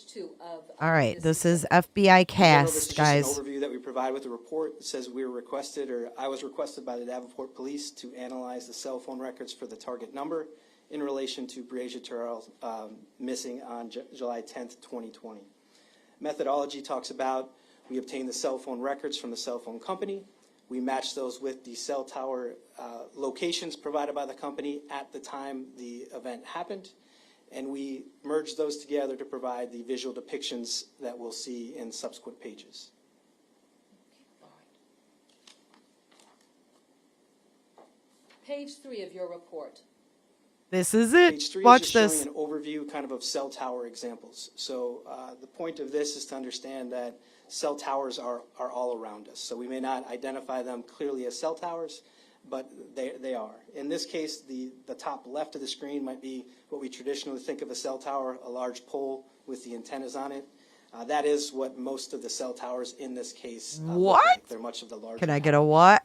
2 of. All right, this is exhibit. FBI This cast, is just guys. an overview that we provide with the report. It says I was requested by the Davenport Police to analyze the cell phone records for the target number in relation to Breasia Terrell missing on July 10th, 2020. Methodology talks about we obtained the cell phone records from the cell phone company. We matched those with the cell tower locations provided by the company at the time the event happened. And we merged those together to provide the visual depictions that we'll see in subsequent pages. All right. Page 3 of your report. This is it. Page 3 Watch is just this. showing an overview kind of cell tower examples. So the point of this is to understand that cell towers are all around us. So we may not identify them clearly as cell towers, but they are. In this case, the top left of the screen might be what we traditionally think of a cell tower, a large pole with the antennas on it. That is what most of the cell towers in this case look What? like. They're much of the larger. Can I get a what?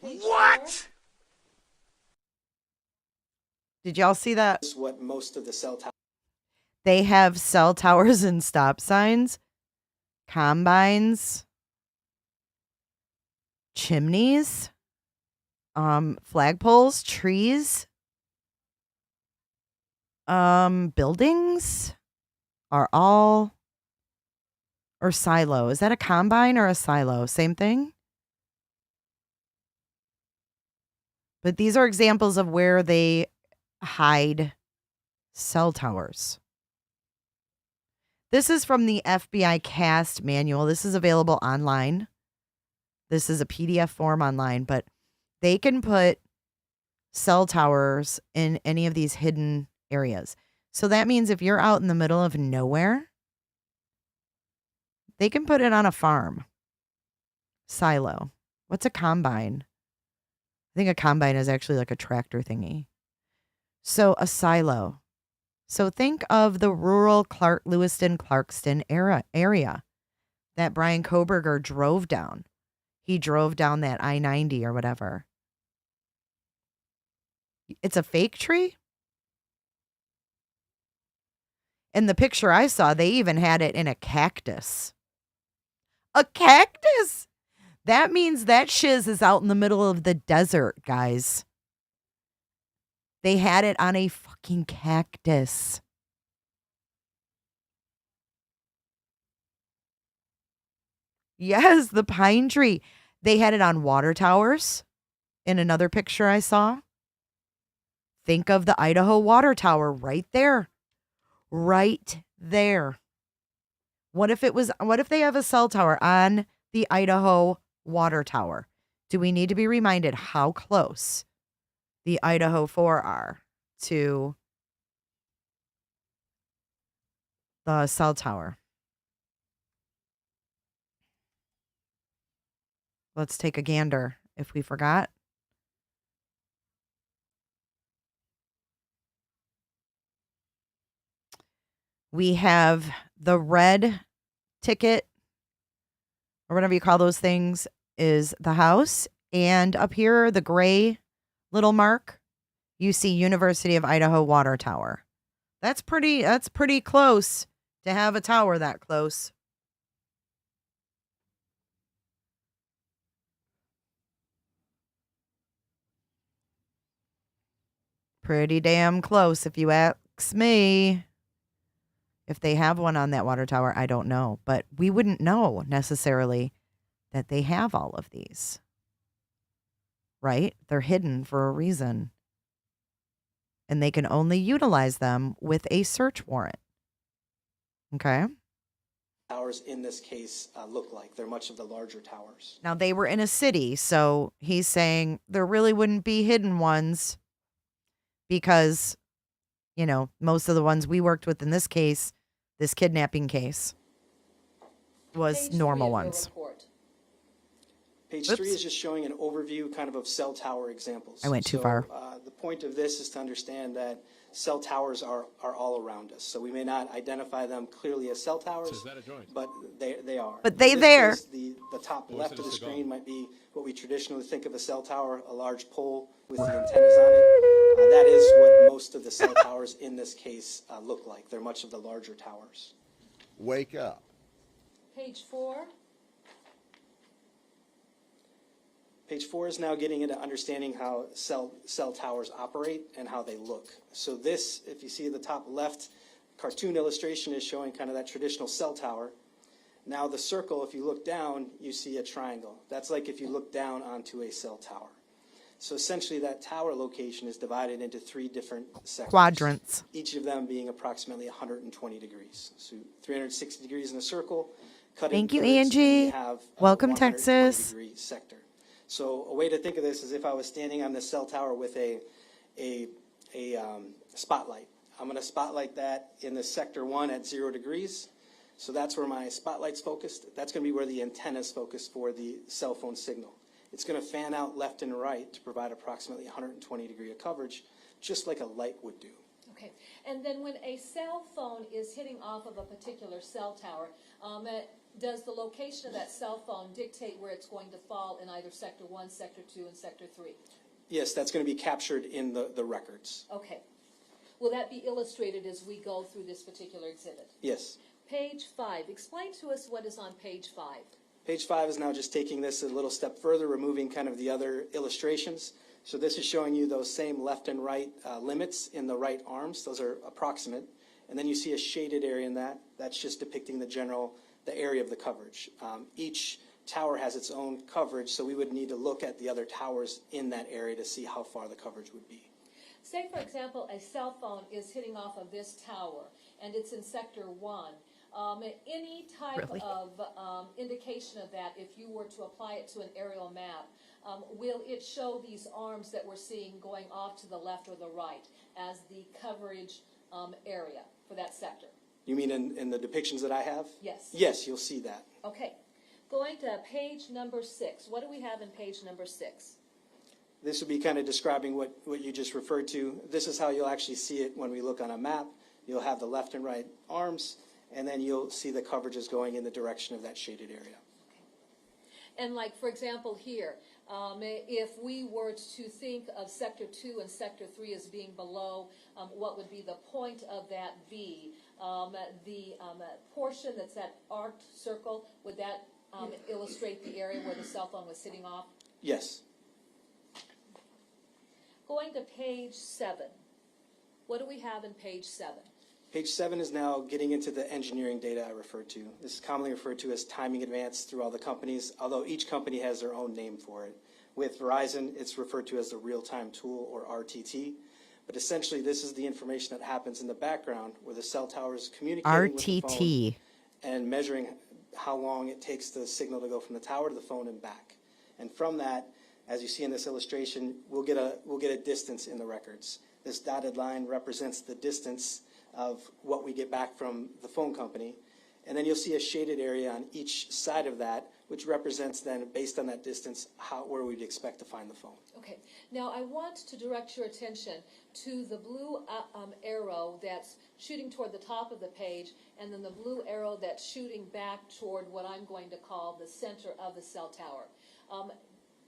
Page What? 4. Did y'all see that? This is what most of the cell towers. They have cell towers and stop signs, combines, chimneys, flagpoles, trees, buildings are all, or silo. Is that a combine or a silo? Same thing? But these are examples of where they hide cell towers. This is from the FBI cast manual. This is available online. This is a PDF form online, but they can put cell towers in any of these hidden areas. So that means if you're out in the middle of nowhere, they can put it on a farm. Silo. What's a combine? I think a combine is actually like a tractor thingy. So a silo. So think of the rural Lewiston, Clarkston area that Bryan Kohberger drove down. He drove down that I-90 or whatever. It's a fake tree? In the picture I saw, they even had it in a cactus. A cactus? That means that shiz is out in the middle of the desert, guys. They had it on a fucking cactus. Yes, the pine tree. They had it on water towers in another picture I saw. Think of the Idaho water tower right there. Right there. What if they have a cell tower on the Idaho water tower? Do we need to be reminded how close the Idaho 4 are to the cell tower? Let's take a gander if we forgot. We have the red ticket, or whatever you call those things, is the house. And up here, the gray little mark, you see University of Idaho Water Tower. That's pretty close to have a tower that close. Pretty damn close, if you ask me. If they have one on that water tower, I don't know. But we wouldn't know necessarily that they have all of these. Right? They're hidden for a reason. And they can only utilize them with a search warrant. Okay? Towers in this case look like. They're much of the larger towers. Now, they were in a city, so he's saying there really wouldn't be hidden ones because, you know, most of the ones we worked with in this case, this kidnapping case, was normal ones. Page 3 is just showing an overview kind of cell tower examples. I went too far. The point of this is to understand that cell towers are all around us. So we may not identify them clearly as cell towers, but they are. But they there. Case, the top left of the screen might be what we traditionally think of a cell tower, a large pole with the antennas on it. That is what most of the cell towers in this case look like. They're much of the larger towers. Wake up. Page 4. Page 4 is now getting into understanding how cell towers operate and how they look. So this, if you see the top left cartoon illustration, is showing kind of that traditional cell tower. Now the circle, if you look down, you see a triangle. That's like if you look down onto a cell tower. So essentially that tower location is divided into 3 different sectors. Quadrants. Each of them being approximately 120 degrees. So 360 degrees in a circle. Cut Thank you, thirds, Angie. you have Welcome, Texas. 120-degree sector. So a way to think of this is if I was standing on this cell tower with a spotlight. I'm going to spotlight that in the sector 1 at 0 degrees. So that's where my spotlight's focused. That's going to be where the antenna's focused for the cell phone signal. It's going to fan out left and right to provide approximately 120 degree of coverage, just like a light would do. Okay, and then when a cell phone is hitting off of a particular cell tower, does the location of that cell phone dictate where it's going to fall in either Sector 1, Sector 2, and Sector 3? Yes, that's going to be captured in the records. Okay. Will that be illustrated as we go through this particular exhibit? Yes. Page 5. Explain to us what is on page 5. Page 5 is now just taking this a little step further, removing kind of the other illustrations. So this is showing you those same left and right limits in the right arms. Those are approximate. And then you see a shaded area in that. That's just depicting the area of the coverage. Each tower has its own coverage, so we would need to look at the other towers in that area to see how far the coverage would be. Say, for example, a cell phone is hitting off of this tower, and it's in Sector 1. Any type of indication of that, if you were to apply it to an aerial map, will it show these arms that we're seeing going off to the left or the right as the coverage area for that sector? You mean in the depictions that I have? Yes. Yes, you'll see that. Okay. Going to page number 6. What do we have in page number 6? This would be kind of describing what you just referred to. This is how you'll actually see it when we look on a map. You'll have the left and right arms, and then you'll see the coverages going in the direction of that shaded area. And like, for example, here, if we were to think of Sector 2 and Sector 3 as being below, what would be the point of that V? The portion that's that arced circle, would that illustrate the area where the cell phone was sitting off? Yes. Going to page 7. What do we have in page 7? Page 7 is now getting into the engineering data I referred to. This is commonly referred to as timing advance through all the companies, although each company has their own name for it. With Verizon, it's referred to as the real-time tool, or RTT. But essentially, this is the information that happens in the background where the cell tower is communicating with the phone and measuring how long it takes the signal to go from the tower to the phone and back. And from that, as you see in this illustration, we'll get a distance in the records. This dotted line represents the distance of what we get back from the phone company. And then you'll see a shaded area on each side of that, which represents then, based on that distance, where we'd expect to find the phone. Okay. Now, I want to direct your attention to the blue arrow that's shooting toward the top of the page, and then the blue arrow that's shooting back toward what I'm going to call the center of the cell tower.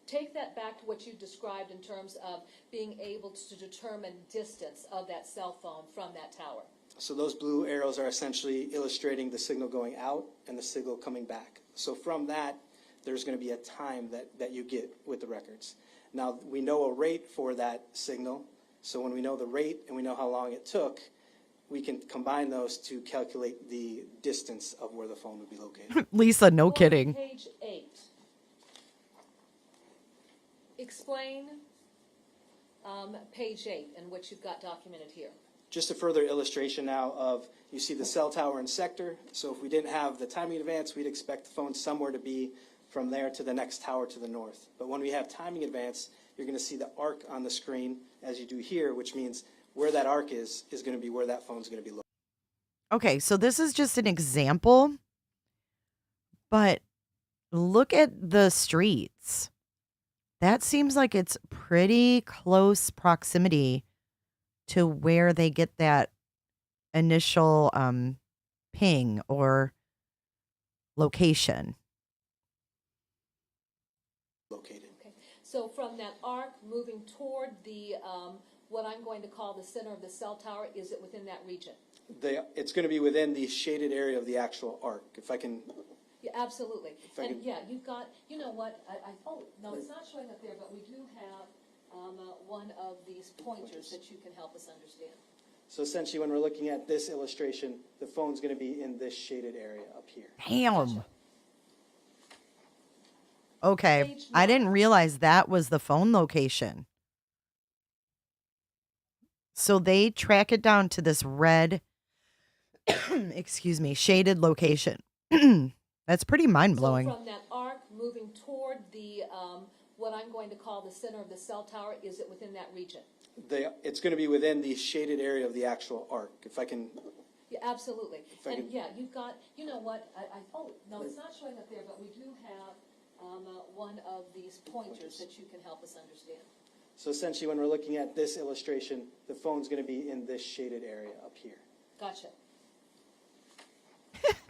Take that back to what you described in terms of being able to determine distance of that cell phone from that tower. So those blue arrows are essentially illustrating the signal going out and the signal coming back. So from that, there's going to be a time that you get with the records. Now, we know a rate for that signal. So when we know the rate and we know how long it took, we can combine those to calculate the distance of where the phone would be located. Lisa, no kidding. Page 8. Explain page 8 and what you've got documented here. Just a further illustration now of, you see the cell tower and sector. So if we didn't have the timing advance, we'd expect the phone somewhere to be from there to the next tower to the north. But when we have timing advance, you're going to see the arc on the screen as you do here, which means where that arc is going to be where that phone's going to be located. Okay, so this is just an example, but look at the streets. That seems like it's pretty close proximity to where they get that initial ping or location. Located. Okay. So from that arc moving toward the what I'm going to call the center of the cell tower, is it within that region? It's going to be within the shaded area of the actual arc. If I can. Yeah, absolutely. And yeah, you've got, you know what, oh, no, it's not showing up there, but we do have one of these pointers that you can help us understand. So essentially, when we're looking at this illustration, the phone's going to be in this shaded area up here. Damn. Gotcha. Okay, I didn't realize that was the phone location. So they track it down to this red, excuse me, shaded location. That's pretty mind-blowing. So from that arc moving toward the what I'm going to call the center of the cell tower, is it within that region? It's going to be within the shaded area of the actual arc. If I can. Yeah, absolutely. And yeah, you've got, you know what, oh, no, it's not showing up there, but we do have one of these pointers that you can help us understand. So essentially, when we're looking at this illustration, the phone's going to be in this shaded area up here. Gotcha.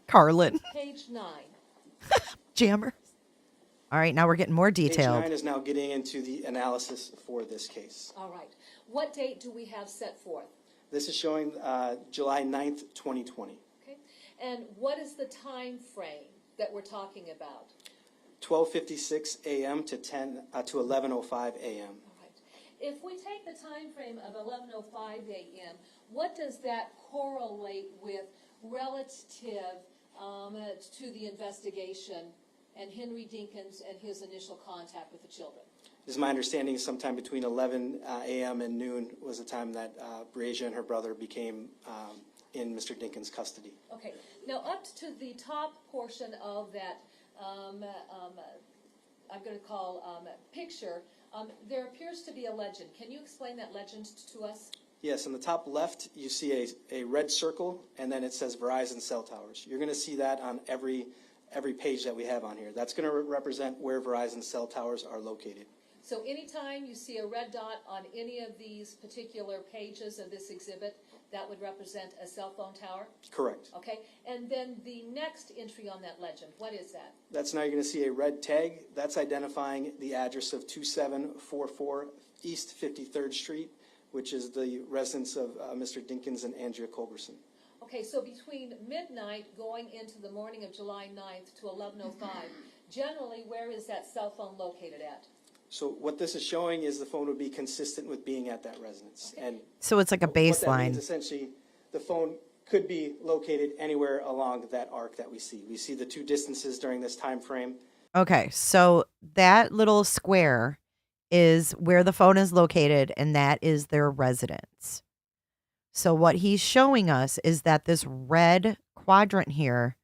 Carlin. Page 9. Jammer. All right, now we're getting more detailed. Page 9 is now getting into the analysis for this case. All right. What date do we have set forth? This is showing July 9th, 2020. Okay. And what is the time frame that we're talking about? 12:56 a.m. to 11:05 a.m. All right. If we take the time frame of 11:05 a.m., what does that correlate with relative to the investigation and Henry Dinkins and his initial contact with the children? It is my understanding sometime between 11 a.m. and noon was the time that Breasia and her brother became in Mr. Dinkins' custody. Okay, now up to the top portion of that, I'm going to call picture, there appears to be a legend. Can you explain that legend to us? Yes, on the top left, you see a red circle, and then it says Verizon cell towers. You're going to see that on every page that we have on here. That's going to represent where Verizon cell towers are located. So anytime you see a red dot on any of these particular pages of this exhibit, that would represent a cell phone tower? Correct. Okay, and then the next entry on that legend, what is that? That's now you're going to see a red tag. That's identifying the address of 2744 East 53rd Street, which is the residence of Mr. Dinkins and Andrea Culberson. Okay, so between midnight going into the morning of July 9th to 11:05, generally where is that cell phone located at? So what this is showing is the phone would be consistent with being at that residence. Okay. And So it's like a what that means, baseline. essentially, the phone could be located anywhere along that arc that we see. We see the two distances during this time frame. Okay, so that little square is where the phone is located, and that is their residence. So what he's showing us is that this red quadrant here,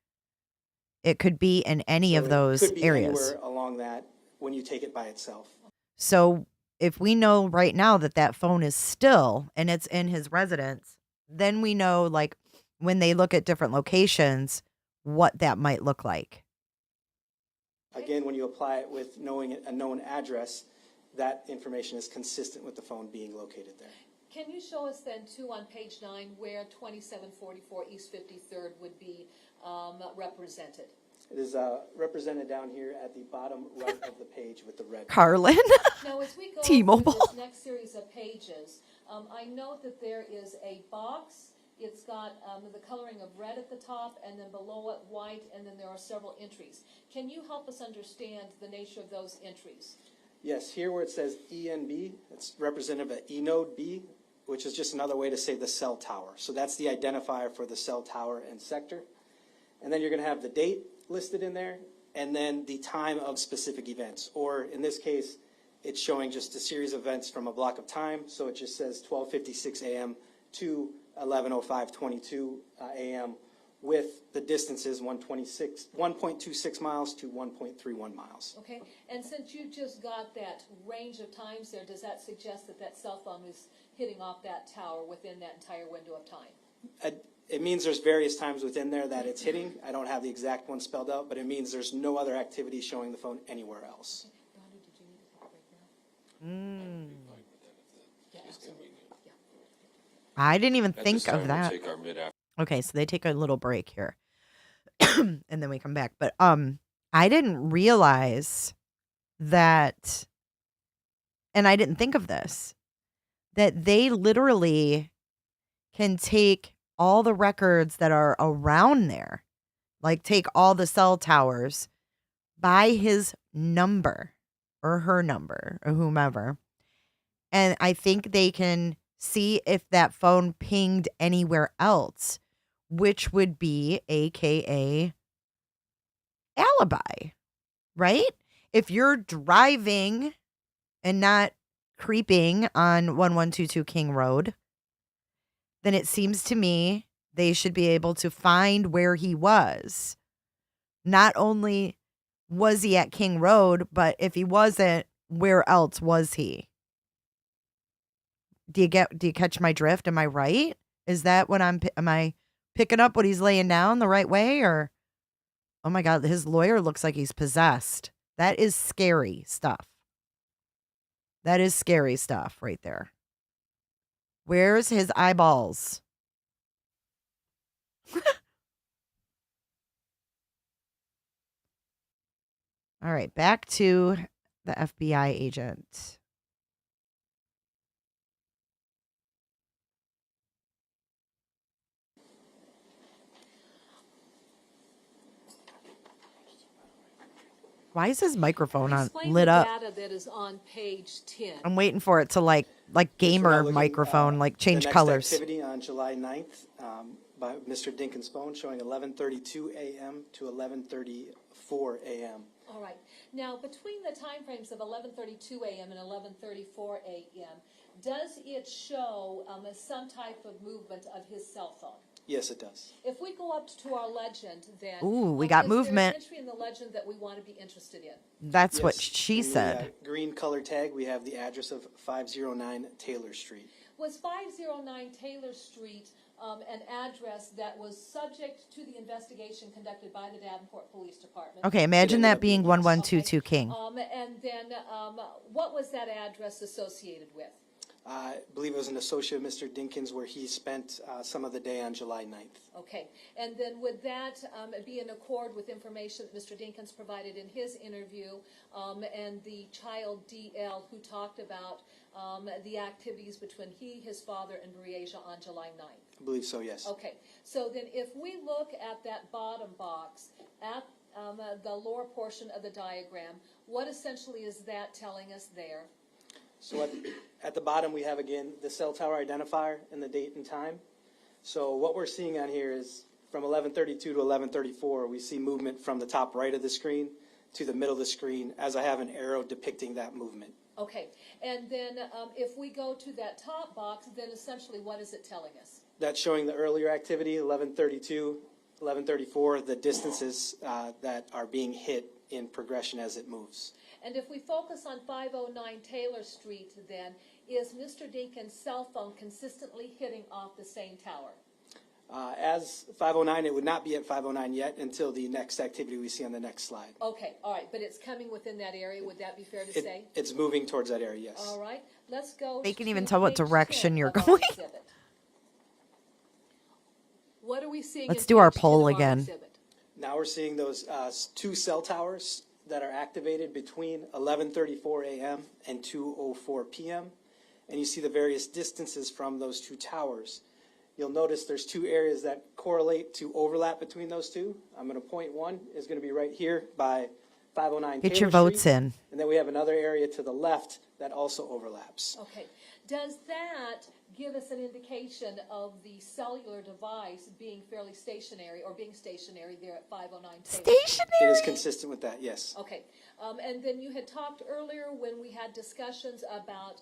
it could be in any of those It could be areas. anywhere along that when you take it by itself. So if we know right now that that phone is still and it's in his residence, then we know, like, when they look at different locations, what that might look like. Again, when you apply it with knowing a known address, that information is consistent with the phone being located there. Can you show us then, too, on page 9, where 2744 East 53rd would be represented? It is represented down here at the bottom right of the page with the red. Carlin. Now, as we go T-Mobile. through this next series of pages, I note that there is a box. It's got the coloring of red at the top, and then below it white, and then there are several entries. Can you help us understand the nature of those entries? Yes, here where it says ENB, it's representative of eNode B, which is just another way to say the cell tower. So that's the identifier for the cell tower and sector. And then you're going to have the date listed in there, and then the time of specific events. Or in this case, it's showing just a series of events from a block of time. So it just says 12:56 a.m. to 11:05:22 a.m. with the distances 1.26 miles to 1.31 miles. Okay, and since you just got that range of times there, does that suggest that that cell phone is hitting off that tower within that entire window of time? It means there's various times within there that it's hitting. I don't have the exact one spelled out, but it means there's no other activity showing the phone anywhere else. Rhonda, did you need to take a break now? Yeah, absolutely. Yeah. I didn't even At think this time, of we'll that. take our mid-afternoon Okay, so they take a little break here. And then we come back. But I didn't realize that, and I didn't think of this, that they literally can take all the records that are around there, like take all the cell towers by his number or her number or whomever. And I think they can see if that phone pinged anywhere else, which would be AKA alibi, right? If you're driving and not creeping on 1122 King Road, then it seems to me they should be able to find where he was. Not only was he at King Road, but if he wasn't, where else was he? Do you catch my drift? Am I right? Is that what am I picking up what he's laying down the right way? Or, oh my God, his lawyer looks like he's possessed. That is scary stuff. That is scary stuff right there. Where's his eyeballs? All right, back to the FBI agent. Why is his microphone on Explain lit the up? data that is on page 10. I'm waiting for it to like gamer microphone, like change the colors. Next activity on July 9th by Mr. Dinkins' phone showing 11:32 a.m. to 11:34 a.m. All right. Now, between the time frames of 11:32 a.m. and 11:34 a.m., does it show some type of movement of his cell phone? Yes, it does. If we go up to our legend, then Ooh, we got is there an movement. entry in the legend that we want to be interested in? That's what Yes, she in the, said. green color tag, we have the address of 509 Taylor Street. Was 509 Taylor Street an address that was subject to the investigation conducted by the Davenport Police Department? Okay, imagine that being 1122 King. And then what was that address associated with? I believe it was an associate of Mr. Dinkins where he spent some of the day on July 9th. Okay, and then would that be in accord with information that Mr. Dinkins provided in his interview and the child DL who talked about the activities between he, his father, and Briasia on July 9th? I believe so, yes. Okay, so then if we look at that bottom box, at the lower portion of the diagram, what essentially is that telling us there? So at the bottom, we have, again, the cell tower identifier and the date and time. So what we're seeing on here is from 1132 to 1134, we see movement from the top right of the screen to the middle of the screen as I have an arrow depicting that movement. Okay, and then if we go to that top box, then essentially what is it telling us? That's showing the earlier activity, 1132, 1134, the distances that are being hit in progression as it moves. And if we focus on 509 Taylor Street, then, is Mr. Dinkins' cell phone consistently hitting off the same tower? As 509, it would not be at 509 yet until the next activity we see on the next slide. Okay, all right, but it's coming within that area, would that be fair to say? It's moving towards that area, yes. All right, let's go They can to even tell what page direction 10 you're of our going. exhibit. What are we seeing? Let's in do our page 10 poll of our again. exhibit? Now we're seeing those two cell towers that are activated between 11:34 a.m. and 2:04 p.m. And you see the various distances from those two towers. You'll notice there's two areas that correlate to overlap between those two. I'm going to point one is going to be right here by 509 Get Taylor your votes Street. in. And then we have another area to the left that also overlaps. Okay, does that give us an indication of the cellular device being fairly stationary or being stationary there at 509 Taylor? It is Stationary. consistent with that, yes. Okay, and then you had talked earlier when we had discussions about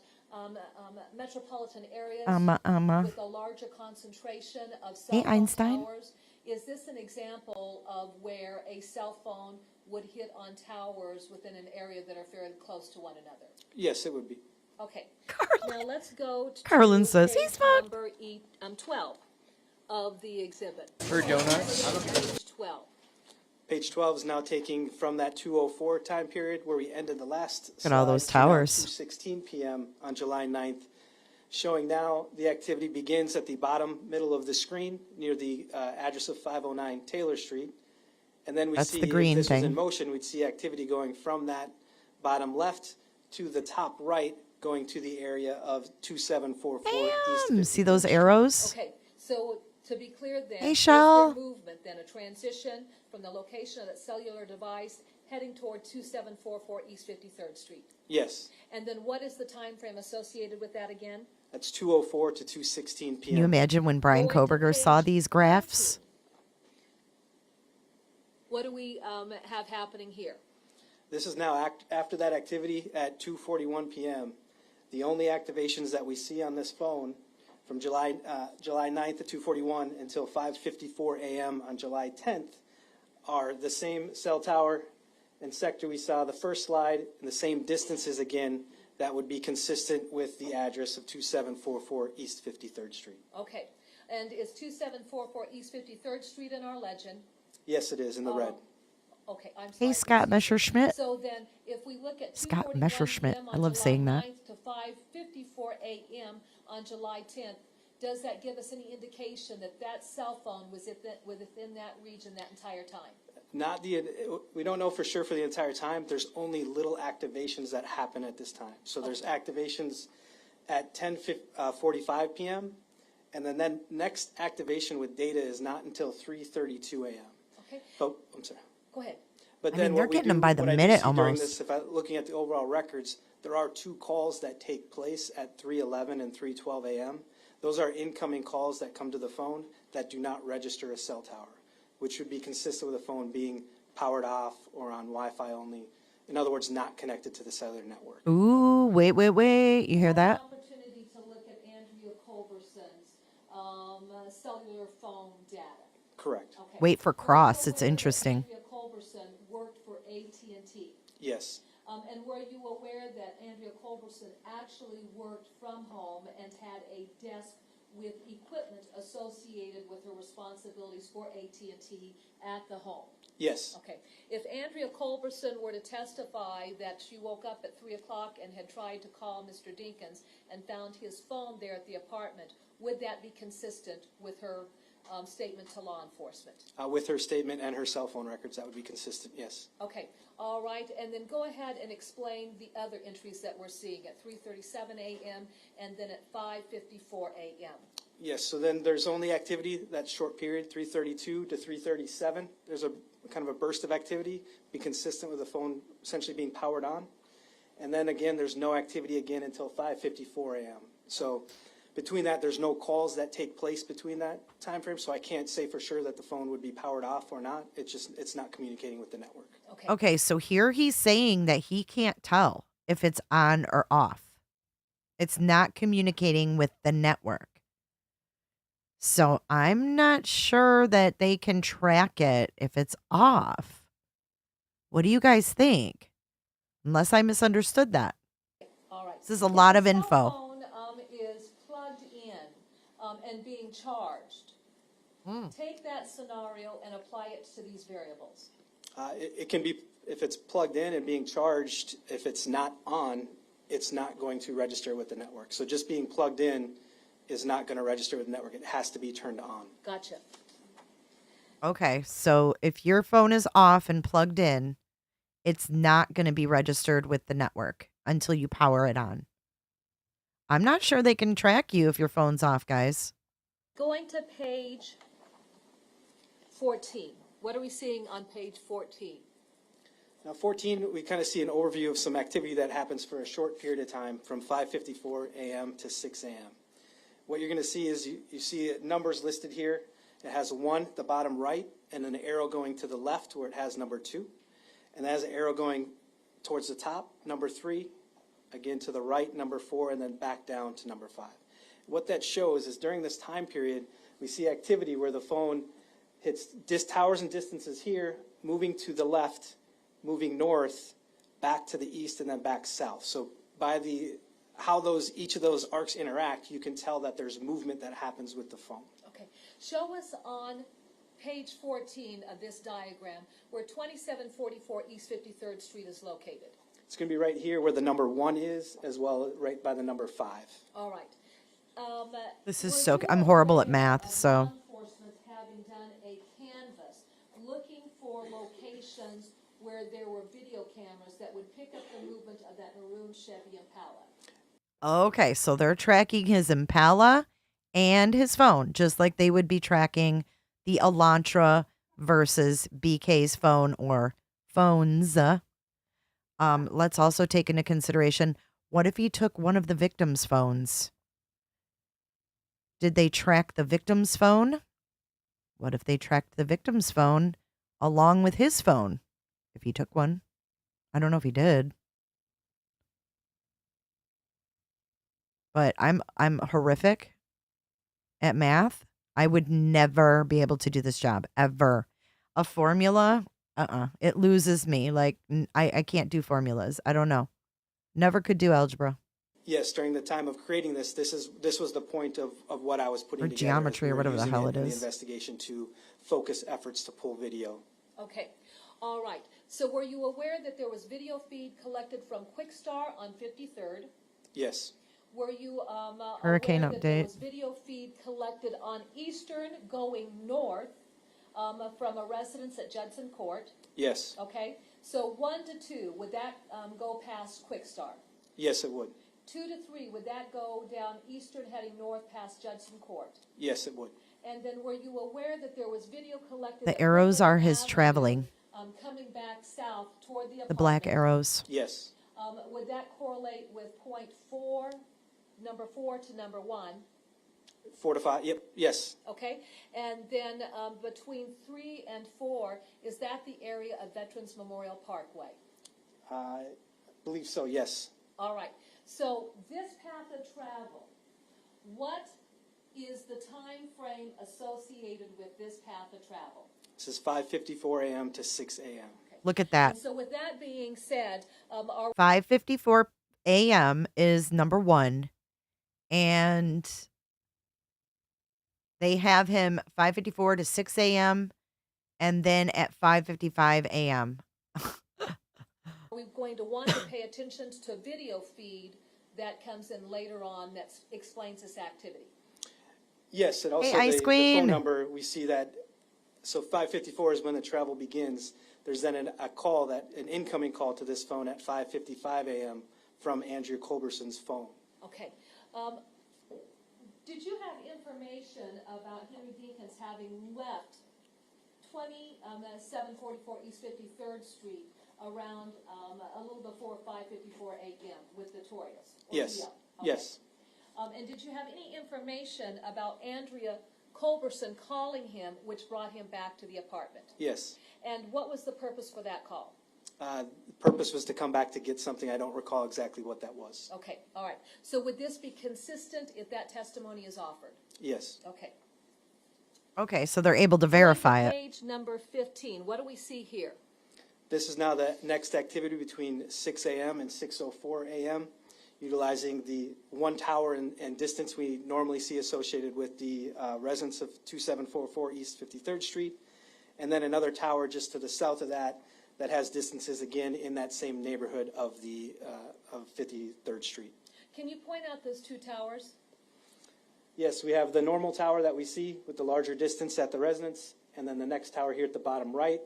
metropolitan areas with a larger concentration of cell Hey, phone Einstein. towers. Is this an example of where a cell phone would hit on towers within an area that are fairly close to one another? Yes, it would be. Okay. Now let's go to Carlin says page he's fucked. number 12 of the exhibit. For donuts. Page 12. Page 12 is now taking from that 2:04 time period where we ended the last Look at all those slide to now towers. 2:16 p.m. on July 9th, showing now the activity begins at the bottom middle of the screen near the address of 509 Taylor Street. And then we That's see the green if this was thing. in motion, we'd see activity going from that bottom left to the top right, going to the area of 2744 East Damn. 50th See those Street. arrows? Okay, so to be clear then, Hey, is Shell. there movement then, a transition from the location of that cellular device heading toward 2744 East 53rd Street? Yes, And then what is the time frame associated with that again? that's 2:04 to 2:16 p.m. Can you imagine when Bryan Going to Kohberger saw page these graphs? 13. What do we have happening here? This is now after that activity at 2:41 p.m. The only activations that we see on this phone from July 9th at 2:41 until 5:54 a.m. on July 10th are the same cell tower and sector we saw the first slide and the same distances again that would be consistent with the address of 2744 East 53rd Street. Okay, and is 2744 East 53rd Street in our legend? Yes, it is in the red. Okay, I'm sorry. Hey, Scott Messerschmidt. So then, if we look at Scott 2:41 Messerschmidt. p.m. I on love July saying that. 9th to 5:54 a.m. on July 10th, does that give us any indication that that cell phone was within that region that entire time? We don't know for sure for the entire time. There's only little activations that happen at this time. So there's activations at 10:45 p.m. and then next activation with data is not until 3:32 a.m. Okay, But I'm sorry. go ahead. But I then mean, they're what we getting them do- by the what I do minute see during almost. this, if I'm looking at the overall records, there are two calls that take place at 3:11 and 3:12 a.m. Those are incoming calls that come to the phone that do not register as cell tower, which would be consistent with the phone being powered off or on Wi-Fi only. In other words, not connected to the cellular network. Ooh, wait. You hear that? Opportunity to look at Andrea Culberson's cellular phone data. Correct. Okay. Wait for Were you cross. It's aware that interesting. Andrea Culberson worked for AT&T? Yes. And were you aware that Andrea Culberson actually worked from home and had a desk with equipment associated with her responsibilities for AT&T at the home? Yes. Okay. If Andrea Culberson were to testify that she woke up at 3 o'clock and had tried to call Mr. Dinkins and found his phone there at the apartment, would that be consistent with her statement to law enforcement? With her statement and her cell phone records, that would be consistent, yes. Okay. All right. And then go ahead and explain the other entries that we're seeing at 3:37 a.m. and then at 5:54 a.m. Yes, so then there's only activity, that short period, 3:32 to 3:37. There's a kind of a burst of activity, be consistent with the phone essentially being powered on. And then again, there's no activity again until 5:54 a.m. So between that, there's no calls that take place between that time frame, so I can't say for sure that the phone would be powered off or not. It's not communicating with the network. Okay. Okay, so here he's saying that he can't tell if it's on or off. It's not communicating with the network. So I'm not sure that they can track it if it's off. What do you guys think? Unless I misunderstood that. All right. This is a lot of If the info. cell phone is plugged in and being charged, take that scenario and apply it to these variables. It can be, if it's plugged in and being charged, if it's not on, it's not going to register with the network. So just being plugged in is not going to register with the network. It has to be turned on. Gotcha. Okay, so if your phone is off and plugged in, it's not going to be registered with the network until you power it on. I'm not sure they can track you if your phone's off, guys. Going to page 14. What are we seeing on page 14? Now 14, we kind of see an overview of some activity that happens for a short period of time from 5:54 a.m. to 6 a.m. What you're going to see is you see numbers listed here. It has 1 at the bottom right and an arrow going to the left where it has number 2. And it has an arrow going towards the top, number 3, again to the right, number 4, and then back down to number 5. What that shows is during this time period, we see activity where the phone hits towers and distances here, moving to the left, moving north, back to the east, and then back south. So by how each of those arcs interact, you can tell that there's movement that happens with the phone. Okay. Show us on page 14 of this diagram where 2744 East 53rd Street is located. It's going to be right here where the number 1 is, as well right by the number 5. All right. This is so. I'm horrible at math, so. Law enforcement having done a canvass looking for locations where there were video cameras that would pick up the movement of that maroon Chevy Impala. Okay, so they're tracking his Impala and his phone, just like they would be tracking the Elantra versus BK's phone or phones. Let's also take into consideration, what if he took one of the victim's phones? Did they track the victim's phone? What if they tracked the victim's phone along with his phone? If he took one. I don't know if he did. But I'm horrific at math. I would never be able to do this job, ever. A formula, it loses me. Like, I can't do formulas. I don't know. Never could do algebra. Yes, during the time of creating this was the point of what I was putting Or together. geometry or whatever the hell it in is. the investigation to focus efforts to pull video. Okay. All right. So were you aware that there was video feed collected from Quickstar on 53rd? Yes. Were you Hurricane aware that there update. was video feed collected on Eastern going north from a residence at Judson Court? Yes. Okay. So 1 to 2, would that go past Quickstar? Yes, it would. 2 to 3, would that go down Eastern heading north past Judson Court? Yes, it would. And then were you aware that there was video collected? The at arrows Woodland are his Avenue, traveling. Coming back south toward the apartment? The black arrows. Yes. Would that correlate with point 4, number 4 to number 1? 4 to 5. Yep. Yes. Okay. And then between 3 and 4, is that the area of Veterans Memorial Parkway? I believe so. Yes. All right. So this path of travel, what is the time frame associated with this path of travel? This is 5:54 a.m. to 6 a.m. Look at that. And so with that being said, 5:54 a.m. is number one. And they have him 5:54 to 6 a.m. and then at 5:55 a.m. are we going to want to pay attention to a video feed that comes in later on that explains this activity? Yes, and also Hey, Ice the Queen. phone number, we see that, so 5:54 is when the travel begins. There's then an incoming call to this phone at 5:55 a.m. from Andrea Culberson's phone. Okay. Did you have information about Henry Dinkins having left 744 East 53rd Street around a little before 5:54 a.m. with the Torias? Yes, Okay. yes. And did you have any information about Andrea Culberson calling him, which brought him back to the apartment? Yes. And what was the purpose for that call? The purpose was to come back to get something. I don't recall exactly what that was. Okay, all right. So would this be consistent if that testimony is offered? Yes. Okay. Okay, so they're able to verify it. Page number 15, what do we see here? This is now the next activity between 6 a.m. and 6:04 a.m., utilizing the one tower and distance we normally see associated with the residents of 2744 East 53rd Street, and then another tower just to the south of that has distances again in that same neighborhood of the of 53rd Street. Can you point out those two towers? Yes, we have the normal tower that we see with the larger distance at the residence, and then the next tower here at the bottom right.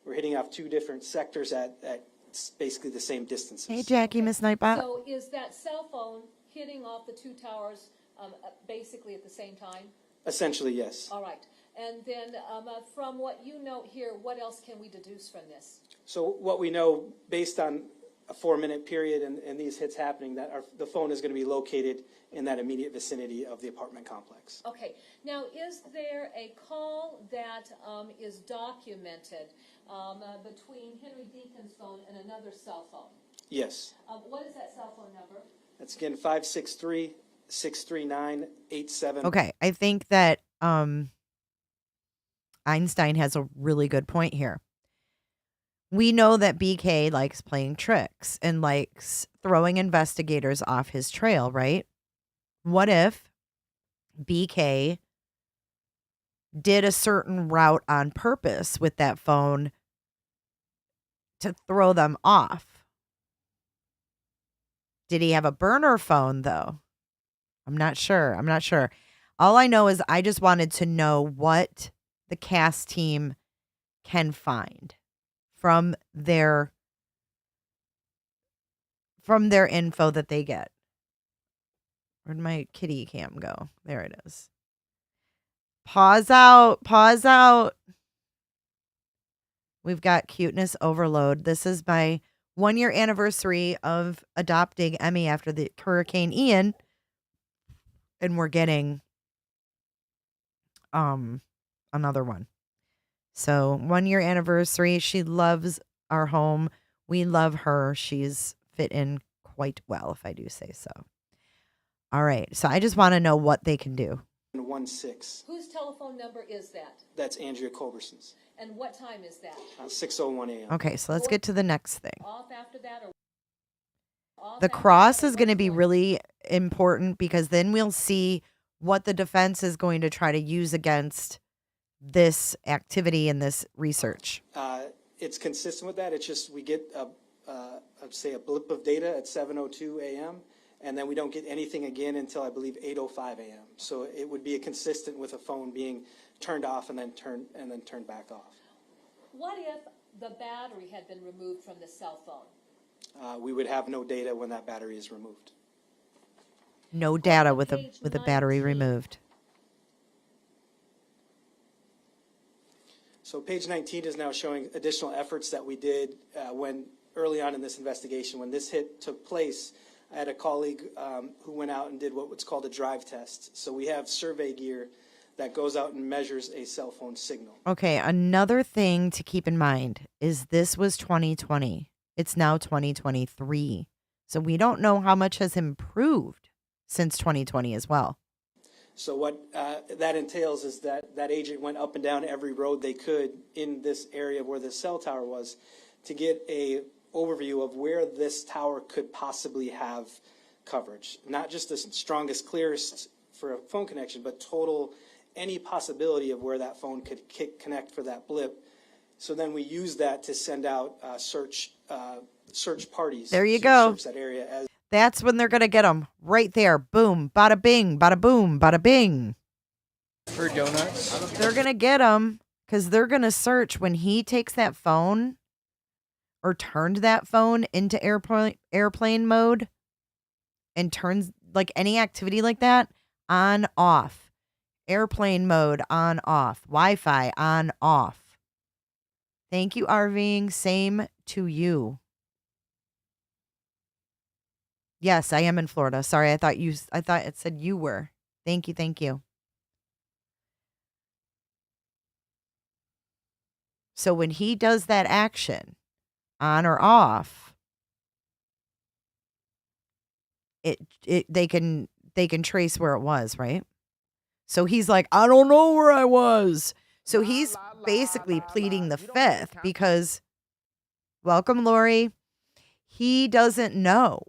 We're hitting off two different sectors at basically the same distances. Hey, Jackie, Miss Nightbot. So is that cell phone hitting off the two towers basically at the same time? Essentially, yes. All right. And then from what you note here, what else can we deduce from this? So what we know, based on a 4-minute period and these hits happening, that the phone is going to be located in that immediate vicinity of the apartment complex. Okay. Now, is there a call that is documented between Henry Dinkins' phone and another cell phone? Yes. What is that cell phone number? That's again 563-639-87. Okay, I think that Einstein has a really good point here. We know that BK likes playing tricks and likes throwing investigators off his trail, right? What if BK did a certain route on purpose with that phone to throw them off? Did he have a burner phone, though? I'm not sure. All I know is I just wanted to know what the cast team can find from their info that they get. Where'd my kitty cam go? There it is. Pause out. We've got cuteness overload. This is my 1-year anniversary of adopting Emmy after the Hurricane Ian. And we're getting another one. So 1-year anniversary. She loves our home. We love her. She's fit in quite well, if I do say so. All right. So I just want to know what they can do. 16. Whose telephone number is that? That's Andrea Culberson's. And what time is that? 6:01 a.m. Okay. So let's get to the next thing. Off after that or off The after cross that, or is going to what's be going- really important because then we'll see what the defense is going to try to use against this activity and this research. It's consistent with that. It's just we get I'd say a blip of data at 7:02 a.m. and then we don't get anything again until I believe 8:05 a.m. So it would be consistent with a phone being turned off and then turned back off. What if the battery had been removed from the cell phone? We would have no data when that battery is removed. No data with Page a battery 19. removed. So page 19 is now showing additional efforts that we did when early on in this investigation. When this hit took place, I had a colleague who went out and did what's called a drive test. So we have survey gear that goes out and measures a cell phone signal. Okay, another thing to keep in mind is this was 2020. It's now 2023. So we don't know how much has improved since 2020 as well. So what that entails is that that agent went up and down every road they could in this area where the cell tower was to get a overview of where this tower could possibly have coverage. Not just the strongest, clearest for a phone connection, but total, any possibility of where that phone could connect for that blip. So then we use that to send out search parties. There you to go. Search that area as That's when they're going to get them. Right there. Boom. Bada bing. Bada boom. Bada bing. For donuts. They're going to get them because they're going to search when he takes that phone or turned that phone into airplane mode and turns like any activity like that on, off. Airplane mode on, off. Wi-Fi on, off. Thank you, Arving. Same to you. Yes, I am in Florida. Sorry, I thought it said you were. Thank you, thank you. So when he does that action, on or off, they can trace where it was, right? So he's like, I don't know where I was. So he's basically pleading the fifth because, welcome, Lori. He doesn't know.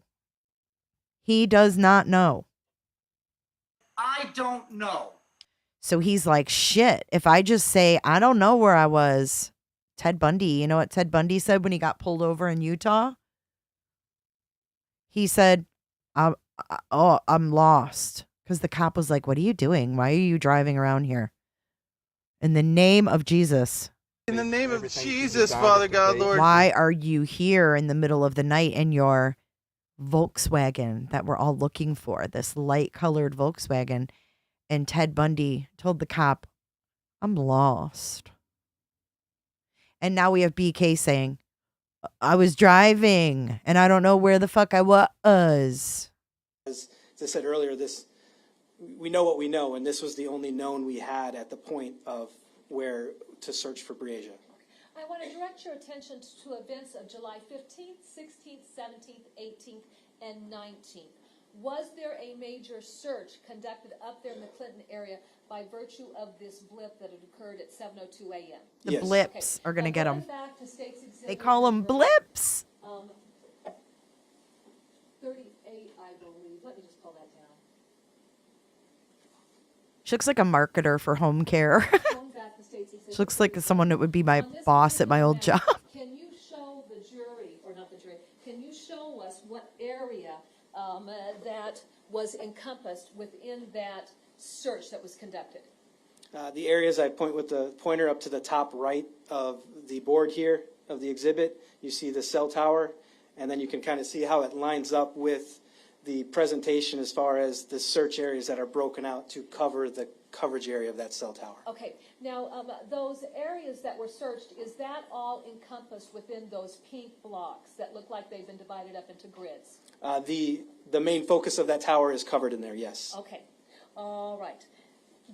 He does not know. I don't know. So he's like, shit, if I just say, I don't know where I was. Ted Bundy, you know what Ted Bundy said when he got pulled over in Utah? He said, I'm lost. Because the cop was like, what are you doing? Why are you driving around here? In the name of Jesus. In the name of Jesus, Father God, Lord. Why are you here in the middle of the night in your Volkswagen that we're all looking for, this light-colored Volkswagen? And Ted Bundy told the cop, I'm lost. And now we have BK saying, I was driving and I don't know where the fuck I was. As I said earlier, we know what we know, and this was the only known we had at the point of where to search for Breasia. I want to direct your attention to events of July 15th, 16th, 17th, 18th, and 19th. Was there a major search conducted up there in the Clinton area by virtue of this blip that had occurred at 7:02 a.m.? The Yes. blips are going to get them. Back to State's Exhibit They call them number, blips. 38, I believe. Let me just pull that down. She looks like a marketer for home care. Going back to State's Exhibit She looks like someone that would be my On this boss at my old particular job. map, Can you show the jury, or not the jury, can you show us what area that was encompassed within that search that was conducted? The areas I point with the pointer up to the top right of the board here of the exhibit, you see the cell tower, and then you can kind of see how it lines up with the presentation as far as the search areas that are broken out to cover the coverage area of that cell tower. Okay, now those areas that were searched, is that all encompassed within those pink blocks that look like they've been divided up into grids? The main focus of that tower is covered in there, yes. Okay, all right.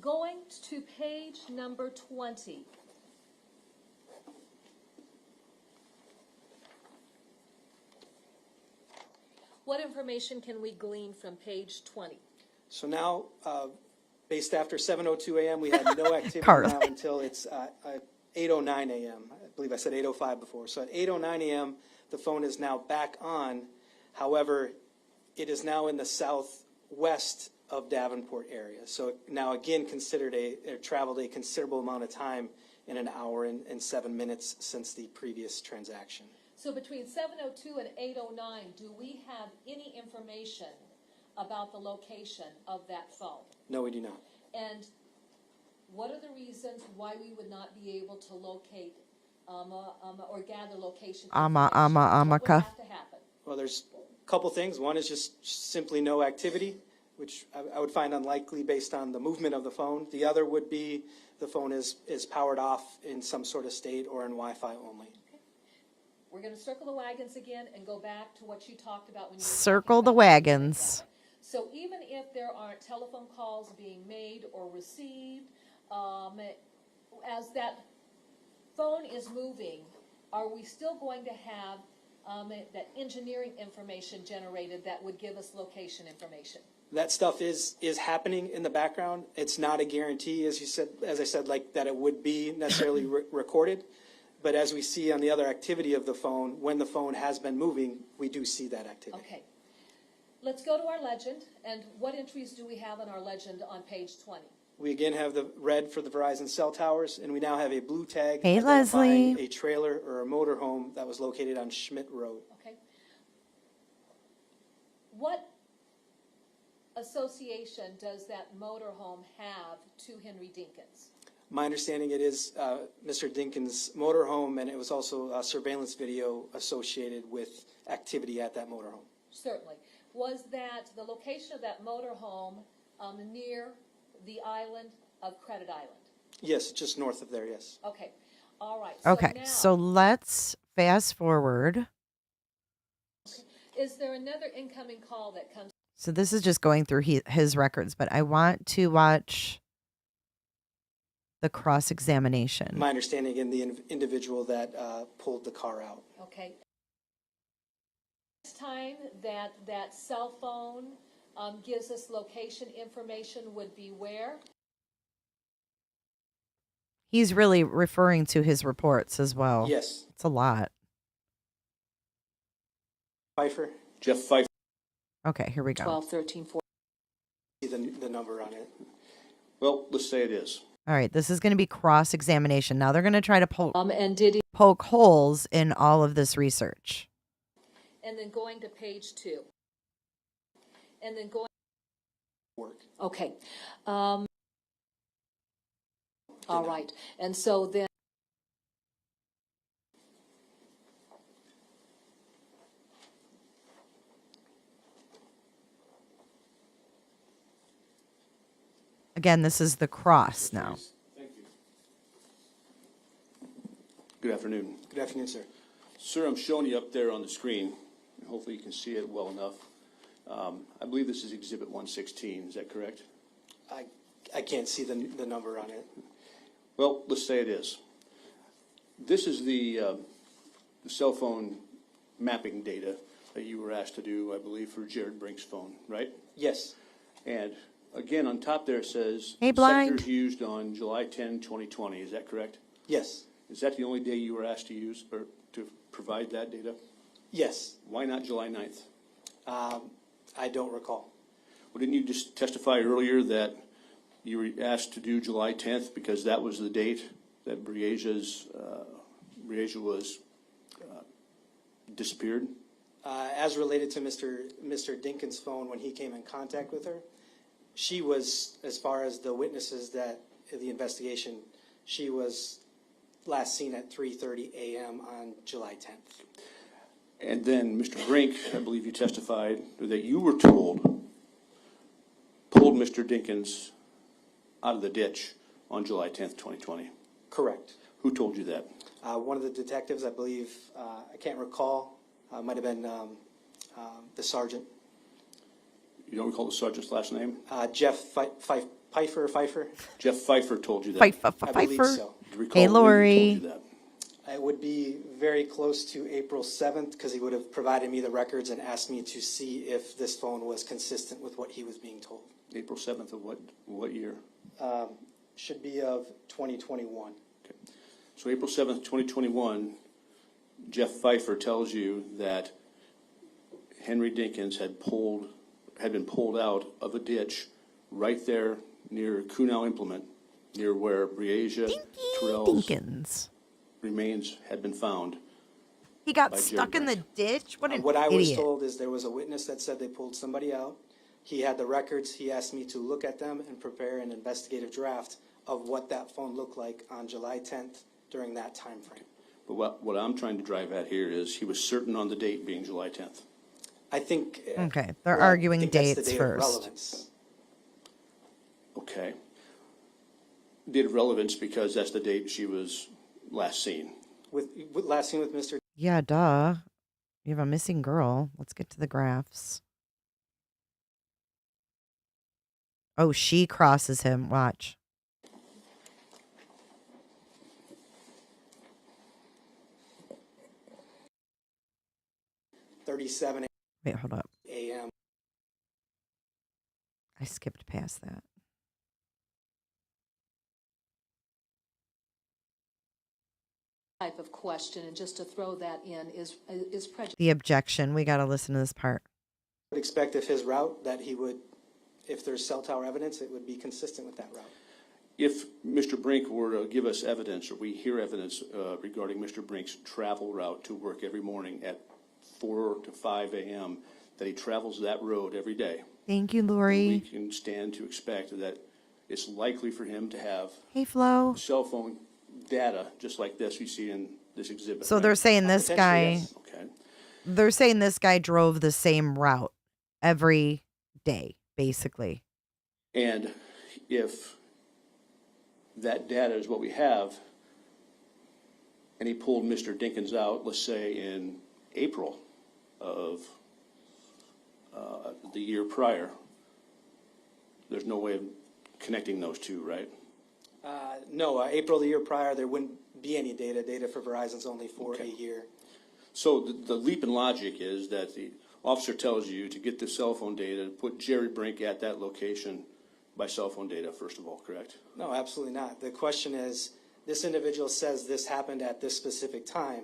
Going to page number 20. What information can we glean from page 20? So now, based after 7:02 a.m., we had no activity now until it's 8:09 a.m. I believe I said 8:05 before. So at 8:09 a.m., the phone is now back on. However, it is now in the southwest of Davenport area. So now again considered traveled a considerable amount of time in an hour and 7 minutes since the previous transaction. So between 7:02 and 8:09, do we have any information about the location of that phone? No, we do not. And what are the reasons why we would not be able to locate or gather location information? What would have to happen? Well, there's a couple things. One is just simply no activity, which I would find unlikely based on the movement of the phone. The other would be the phone is powered off in some sort of state or in Wi-Fi only. Okay. We're going to circle the wagons again and go back to what you talked about when you were Circle the wagons. So even if there aren't telephone calls being made or received, as that phone is moving, are we still going to have that engineering information generated that would give us location information? That stuff is happening in the background. It's not a guarantee, as I said, like that it would be necessarily recorded. But as we see on the other activity of the phone, when the phone has been moving, we do see that activity. Okay. Let's go to our legend. And what entries do we have in our legend on page 20? We again have the red for the Verizon cell towers, and we now have a blue tag Hey, identifying Leslie. a trailer or a motorhome that was located on Schmidt Road. Okay. What association does that motorhome have to Henry Dinkins? My understanding it is Mr. Dinkins' motorhome, and it was also a surveillance video associated with activity at that motorhome. Certainly. Was that the location of that motorhome near the island of Credit Island? Yes, just north of there, yes. Okay. All right. Okay, now, so let's fast forward. is there another incoming call that comes? So this is just going through his records, but I want to watch the cross-examination. My understanding in the individual that pulled the car out. Okay. Next time that cell phone gives us location information would be where? He's really referring to his reports as well. Yes. It's a lot. Pfeiffer? Jeff Pfeiffer. Okay, here we go. 12, 13, 14. See the number on it. Well, let's say it is. All right, this is going to be cross-examination. Now they're going to try to And did he? poke holes in all of this research. And then going to page 2. And then going. Work. Okay. All right. And so then. Again, this is the cross now. Thank you. Good afternoon. Good afternoon, sir. Sir, I'm showing you up there on the screen. Hopefully you can see it well enough. I believe this is Exhibit 116. Is that correct? I can't see the number on it. Well, let's say it is. This is the cell phone mapping data that you were asked to do, I believe, for Jared Brink's phone, right? Yes. And again, on top there it says Hey, blind. sectors used on July 10, 2020. Is that correct? Yes. Is that the only day you were asked to use or to provide that data? Yes. Why not July 9th? I don't recall. Well, didn't you just testify earlier that you were asked to do July 10th because that was the date that Briasia was disappeared? As related to Mr. Dinkins' phone, when he came in contact with her, she was, as far as the witnesses that the investigation, she was last seen at 3:30 a.m. on July 10th. And then Mr. Brink, I believe you testified that you were pulled Mr. Dinkins out of the ditch on July 10th, 2020. Correct. Who told you that? One of the detectives, I believe, I can't recall, might have been the sergeant. You don't recall the sergeant's last name? Jeff Pfeiffer. Jeff Pfeiffer told you that. I believe so. Do you recall Hey, when Lori. he told you that? It would be very close to April 7th because he would have provided me the records and asked me to see if this phone was consistent with what he was being told. April 7th of what year? Should be of 2021. Okay. So April 7th, 2021, Jeff Pfeiffer tells you that Henry Dinkins had been pulled out of a ditch right there near Kunow Implement, near where Briasia Terrell's Dinkins. remains had been found. He got by stuck Jared in the ditch? What an What I was idiot. told is there was a witness that said they pulled somebody out. He had the records. He asked me to look at them and prepare an investigative draft of what that phone looked like on July 10th during that time frame. But what I'm trying to drive at here is he was certain on the date being July 10th. I think. Okay, they're well, I arguing think that's the dates date of first. relevance. Okay. Date of relevance because that's the date she was last seen. With last seen with Mr. Yeah, duh. You have a missing girl. Let's get to the graphs. Oh, she crosses him. Watch. $37 Wait, hold up. a.m. I skipped past that. Type of question, and just to throw that in is prejudice. The objection. We got to listen to this part. I would expect if his route that he would, if there's cell tower evidence, it would be consistent with that route. If Mr. Brink were to give us evidence, or we hear evidence regarding Mr. Brink's travel route to work every morning at 4 to 5 a.m., that he travels that road every day. Thank you, Lori. We can stand to expect that it's likely for him to have Hey, Flo. cell phone data just like this you see in this exhibit. So right? they're saying this guy, Yes. Okay. they're saying this guy drove the same route every day, basically. And if that data is what we have, and he pulled Mr. Dinkins out, let's say in April of the year prior, there's no way of connecting those two, right? No, April the year prior, there wouldn't be any data. Data for Verizon's only for a year. So the leap in logic is that the officer tells you to get the cell phone data, put Jerry Brink at that location by cell phone data, first of all, correct? No, absolutely not. The question is, this individual says this happened at this specific time.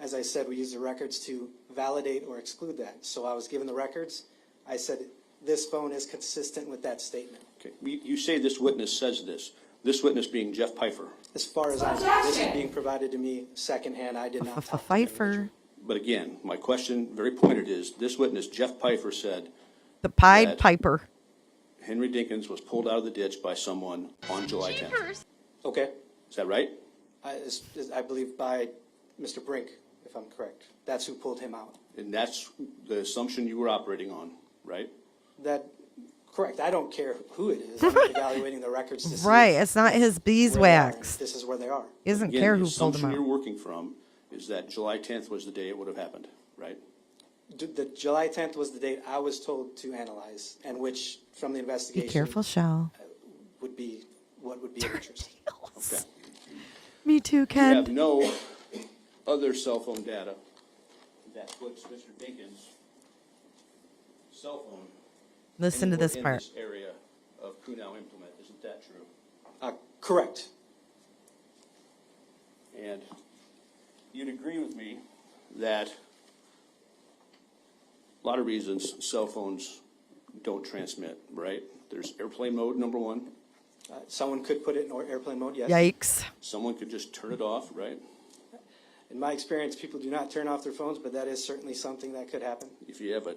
As I said, we use the records to validate or exclude that. So I was given the records. I said, this phone is consistent with that statement. Okay. You say this witness says this. This witness being Jeff Pfeiffer. As far as I know, this is being provided to me secondhand. I did not talk to the Pfeiffer. individual. But again, my question, very pointed, is this witness, Jeff Pfeiffer, said The Pied that Piper. Henry Dinkins was pulled out of the ditch by someone on July 10th. Okay. Is that right? I believe by Mr. Brink, if I'm correct. That's who pulled him out. And that's the assumption you were operating on, right? Correct. I don't care who it is. I'm evaluating the records to see Right. It's not his where beeswax. this is where they are. He doesn't Again, care the who pulled him assumption you're out. working from is that July 10th was the day it would have happened, right? The July 10th was the date I was told to analyze, and which, from the Be investigation, careful, Shell. would be what would be of interest. Okay. Me too, You Ken. have no other cell phone data that puts Mr. Dinkins' cell phone Listen to anywhere this in part. this area of Kunow implement. Isn't that true? Correct. And you'd agree with me that a lot of reasons cell phones don't transmit, right? There's airplane mode, number one. Someone could put it in airplane mode, yes. Yikes. Someone could just turn it off, right? In my experience, people do not turn off their phones, but that is certainly something that could happen. If you have a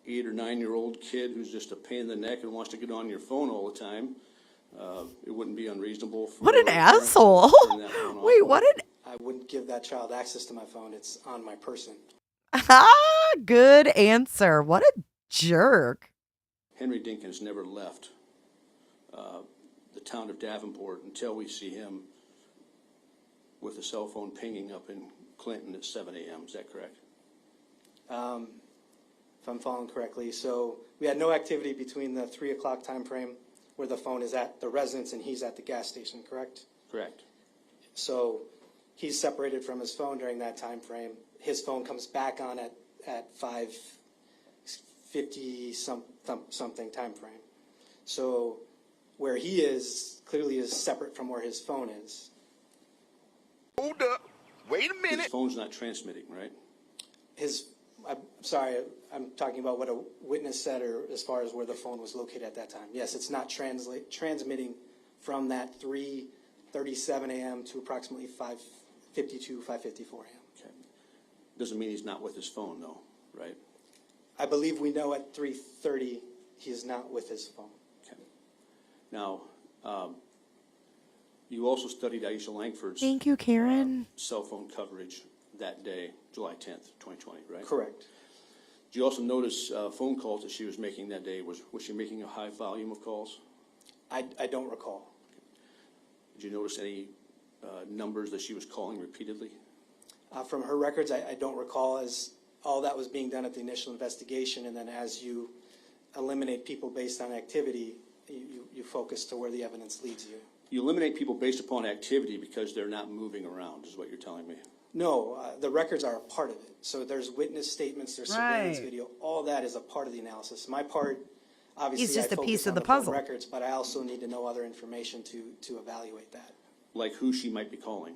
8 or 9-year-old kid who's just a pain in the neck and wants to get on your phone all the time, it wouldn't be unreasonable for What an parents to asshole. turn that phone off. Wait, what an... I wouldn't give that child access to my phone. It's on my person. Good answer. What a jerk. Henry Dinkins never left the town of Davenport until we see him with a cell phone pinging up in Clinton at 7 a.m. Is that correct? If I'm following correctly. So we had no activity between the 3 o'clock time frame where the phone is at the residence and he's at the gas station, correct? Correct. So he's separated from his phone during that time frame. His phone comes back on at 5:50 something time frame. So where he is clearly is separate from where his phone is. Hold up. Wait a His minute. phone's not transmitting, right? I'm sorry, I'm talking about what a witness said, or as far as where the phone was located at that time. Yes, it's not transmitting from that 3:37 a.m. to approximately 5:52, 5:54 a.m. Okay. Doesn't mean he's not with his phone, though, right? I believe we know at 3:30 he is not with his phone. Okay. Now, you also studied Aisha Langford's Thank you, Karen. cell phone coverage that day, July 10th, 2020, right? Correct. Did you also notice phone calls that she was making that day? Was she making a high volume of calls? I don't recall. Did you notice any numbers that she was calling repeatedly? From her records, I don't recall, as all that was being done at the initial investigation, and then as you eliminate people based on activity, you focus to where the evidence leads you. You eliminate people based upon activity because they're not moving around, is what you're telling me. No, the records are a part of it. So there's witness statements, there's surveillance Right. video. All that is a part of the analysis. My part, Obviously, He's just I a piece focus of on the phone puzzle. records, but I also need to know other information to evaluate that. Like who she might be calling?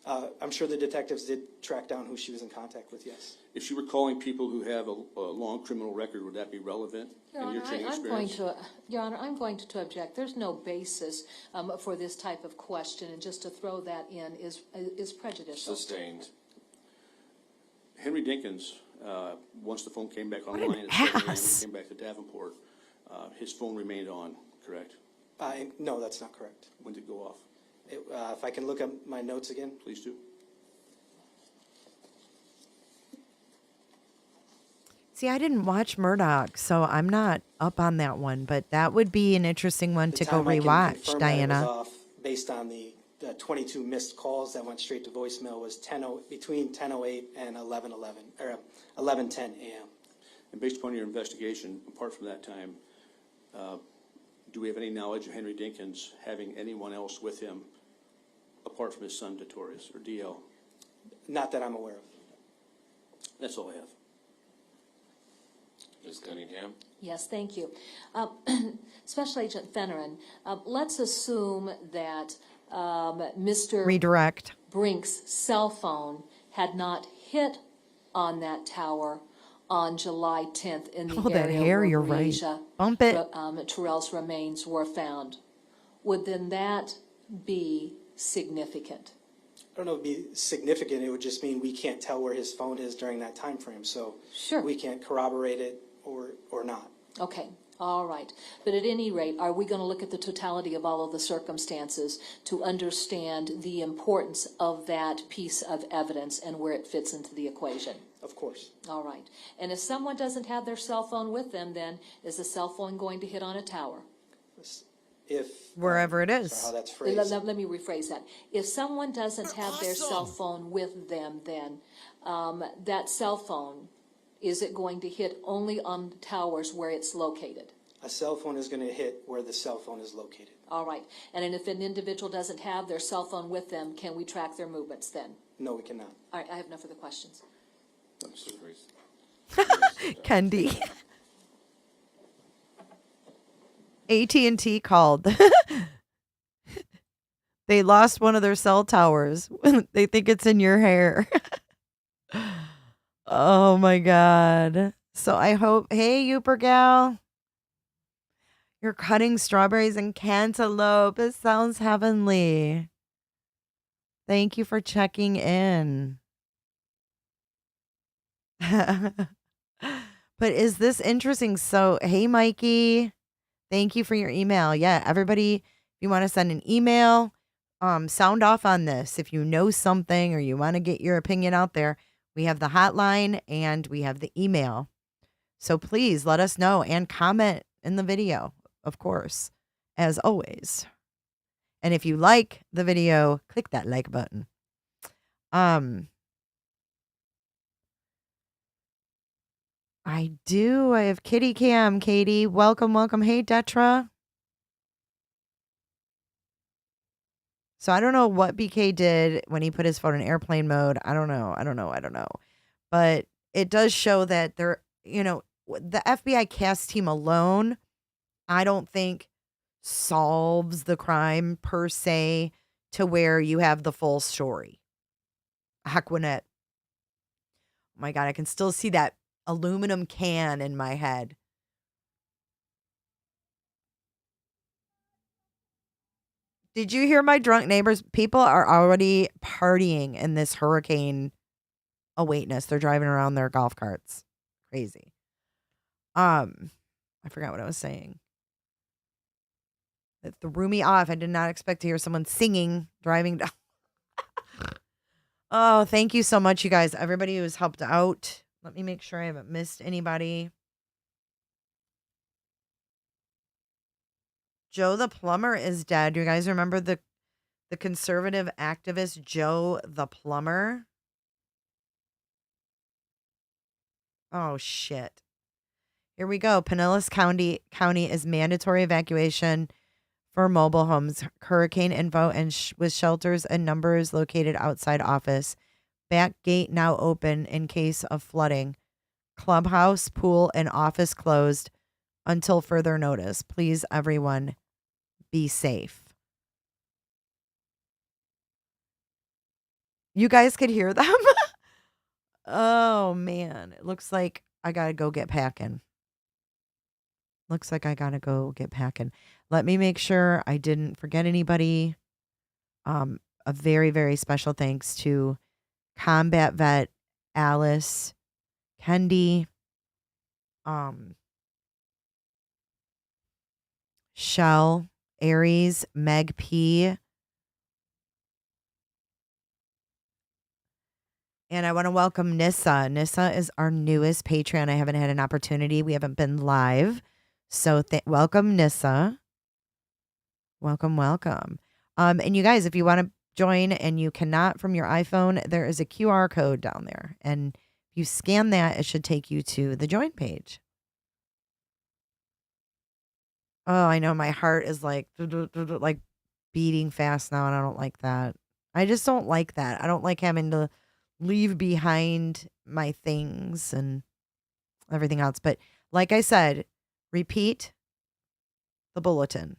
I'm sure the detectives did track down who she was in contact with, yes. If she were calling people who have a long criminal record, would that be relevant in your training experience? Your Honor, I'm going to object. There's no basis for this type of question, and just to throw that in is prejudicial. Sustained. Henry Dinkins, once the phone came back What online an at 7 a.m. ass. and came back to Davenport, his phone remained on, correct? No, that's not correct. When did it go off? If I can look at my notes again. Please do. See, I didn't watch Murdoch, so I'm not up on that one, but that would be an interesting one to go time I can rewatch, confirm that it was Diana. off based on the 22 missed calls that went straight to voicemail was between 10:08 and 11:11 or 11:10 a.m. And based upon your investigation, apart from that time, do we have any knowledge of Henry Dinkins having anyone else with him apart from his son, Detorius, or DL? Not that I'm aware of. That's all I have. Ms. Cunningham? Yes, thank you. Special Agent Fennerin, let's assume that Mr. Redirect. Brink's cell phone had not hit on that tower on July 10th in the Oh, that area hair, where you're right. Breasia Bump it. Terrell's remains were found. Would then that be significant? I don't know if it would be significant. It would just mean we can't tell where his phone is during that time frame. So Sure. we can't corroborate it or not. Okay, all right. But at any rate, are we going to look at the totality of all of the circumstances to understand the importance of that piece of evidence and where it fits into the equation? Of course. All right. And if someone doesn't have their cell phone with them, then is the cell phone going to hit on a tower? If Wherever it is. sorry, how that's phrased. Let me rephrase that. If someone doesn't have their cell phone with them, then that cell phone, is it going to hit only on towers where it's located? A cell phone is going to hit where the cell phone is located. All right. And if an individual doesn't have their cell phone with them, can we track their movements then? No, we cannot. All right. I have no further questions. Kendi. AT&T called. They lost one of their cell towers. They think it's in your hair. Oh my God. So I hope, hey, Youper gal, you're cutting strawberries and cantaloupe. It sounds heavenly. Thank you for checking in. But is this interesting? So, hey, Mikey, thank you for your email. Yeah, everybody, if you want to send an email, sound off on this. If you know something or you want to get your opinion out there, we have the hotline and we have the email. So please let us know and comment in the video, of course, as always. And if you like the video, click that like button. I do. I have Kitty Cam, Katie. Welcome, welcome. Hey, Detra. So I don't know what BK did when he put his phone in airplane mode. I don't know. But it does show that the FBI cast team alone, I don't think solves the crime per se to where you have the full story. Aquanet. Oh my God, I can still see that aluminum can in my head. Did you hear my drunk neighbors? People are already partying in this hurricane awaitness. They're driving around their golf carts. Crazy. I forgot what I was saying. It threw me off. I did not expect to hear someone singing driving down. Oh, thank you so much, you guys. Everybody who's helped out. Let me make sure I haven't missed anybody. Joe the plumber is dead. Do you guys remember the conservative activist Joe the plumber? Oh, shit. Here we go. Pinellas County is mandatory evacuation for mobile homes. Hurricane info and with shelters and numbers located outside office. Back gate now open in case of flooding. Clubhouse, pool, and office closed. until further notice. Please, everyone, be safe. You guys could hear them? Oh, man. It looks like I got to go get packing. Let me make sure I didn't forget anybody. A very, very special thanks to combat vet Alice Kendi, Shell, Aries, Meg P. And I want to welcome Nissa. Nissa is our newest Patreon. I haven't had an opportunity. We haven't been live. So welcome, Nissa. Welcome. And you guys, if you want to join and you cannot from your iPhone, there is a QR code down there. And if you scan that, it should take you to the join page. Oh, I know. My heart is like beating fast now, and I don't like that. I just don't like that. I don't like having to leave behind my things and everything else. But like I said, repeat the bulletin.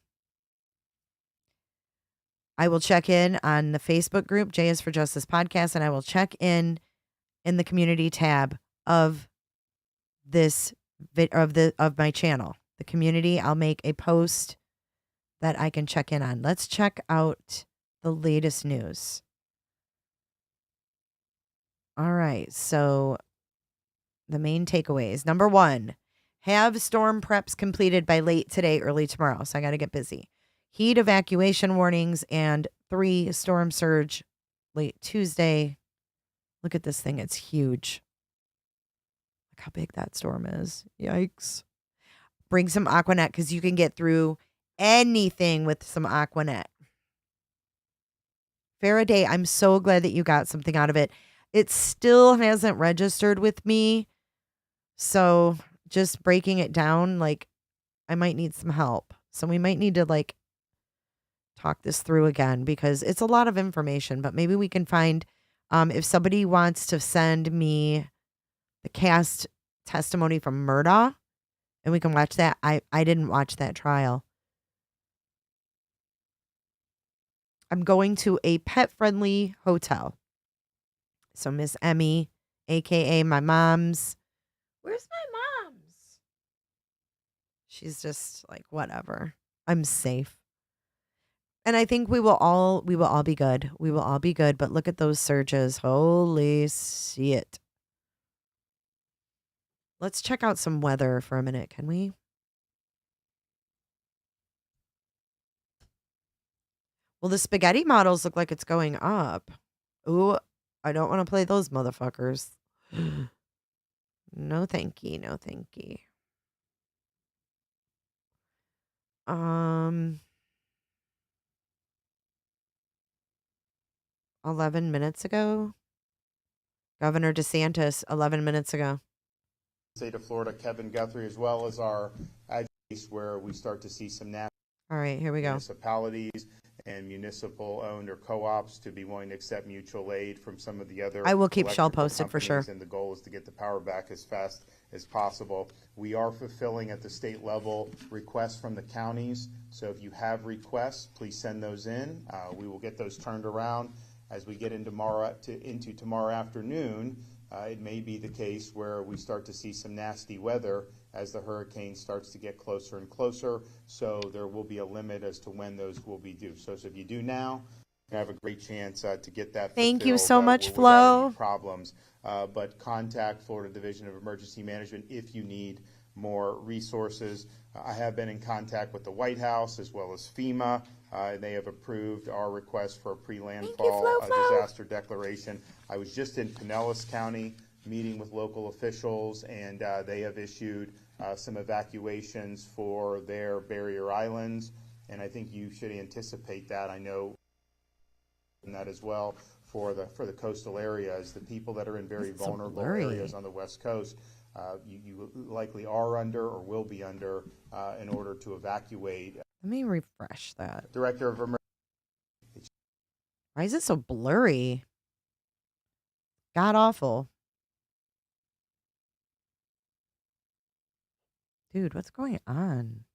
I will check in on the Facebook group, J is for Justice Podcast, and I will check in the community tab of this of my channel. The community, I'll make a post that I can check in on. Let's check out the latest news. All right, so the main takeaways. Number 1, have storm preps completed by late today, early tomorrow. So I got to get busy. Heat evacuation warnings and 3 storm surge late Tuesday. Look at this thing. It's huge. Look how big that storm is. Yikes. Bring some Aquanet because you can get through anything with some Aquanet. Faraday, I'm so glad that you got something out of it. It still hasn't registered with me. So just breaking it down, like I might need some help. So we might need to like talk this through again because it's a lot of information, but maybe we can find if somebody wants to send me the cast testimony from Murdaugh and we can watch that. I didn't watch that trial. I'm going to a pet-friendly hotel. So Miss Emmy, a.k.a. my mom's. Where's my mom's? She's just like, whatever. I'm safe. And I think we will all be good. We will all be good. But look at those surges. Holy shit. Let's check out some weather for a minute, can we? Well, the spaghetti models look like it's going up. Ooh, I don't want to play those motherfuckers. No, thank you. No, thank you. 11 minutes ago. Governor DeSantis, 11 minutes ago. State of Florida, Kevin Guthrie, as well as our case where we start to see some national All right, here we go. Municipalities and municipal-owned or co-ops to be willing to accept mutual aid from some of the other. I will keep Shell posted for sure. And the goal is to get the power back as fast as possible. We are fulfilling at the state level requests from the counties. So if you have requests, please send those in. We will get those turned around as we get into tomorrow afternoon. It may be the case where we start to see some nasty weather as the hurricane starts to get closer and closer. So there will be a limit as to when those will be due. So if you do now, you have a great chance to get that. Thank you so much, Flo. Problems, but contact Florida Division of Emergency Management if you need more resources. I have been in contact with the White House as well as FEMA. They have approved our request for a pre-landfall disaster declaration. I was just in Pinellas County meeting with local officials, and they have issued some evacuations for their barrier islands, and I think you should anticipate that. I know that as well for the coastal areas, the people that are in very vulnerable areas on the West Coast. You likely are under or will be under in order to evacuate. Let me refresh that. Director of Emergency. Why is it so blurry? God awful. Dude, what's going on?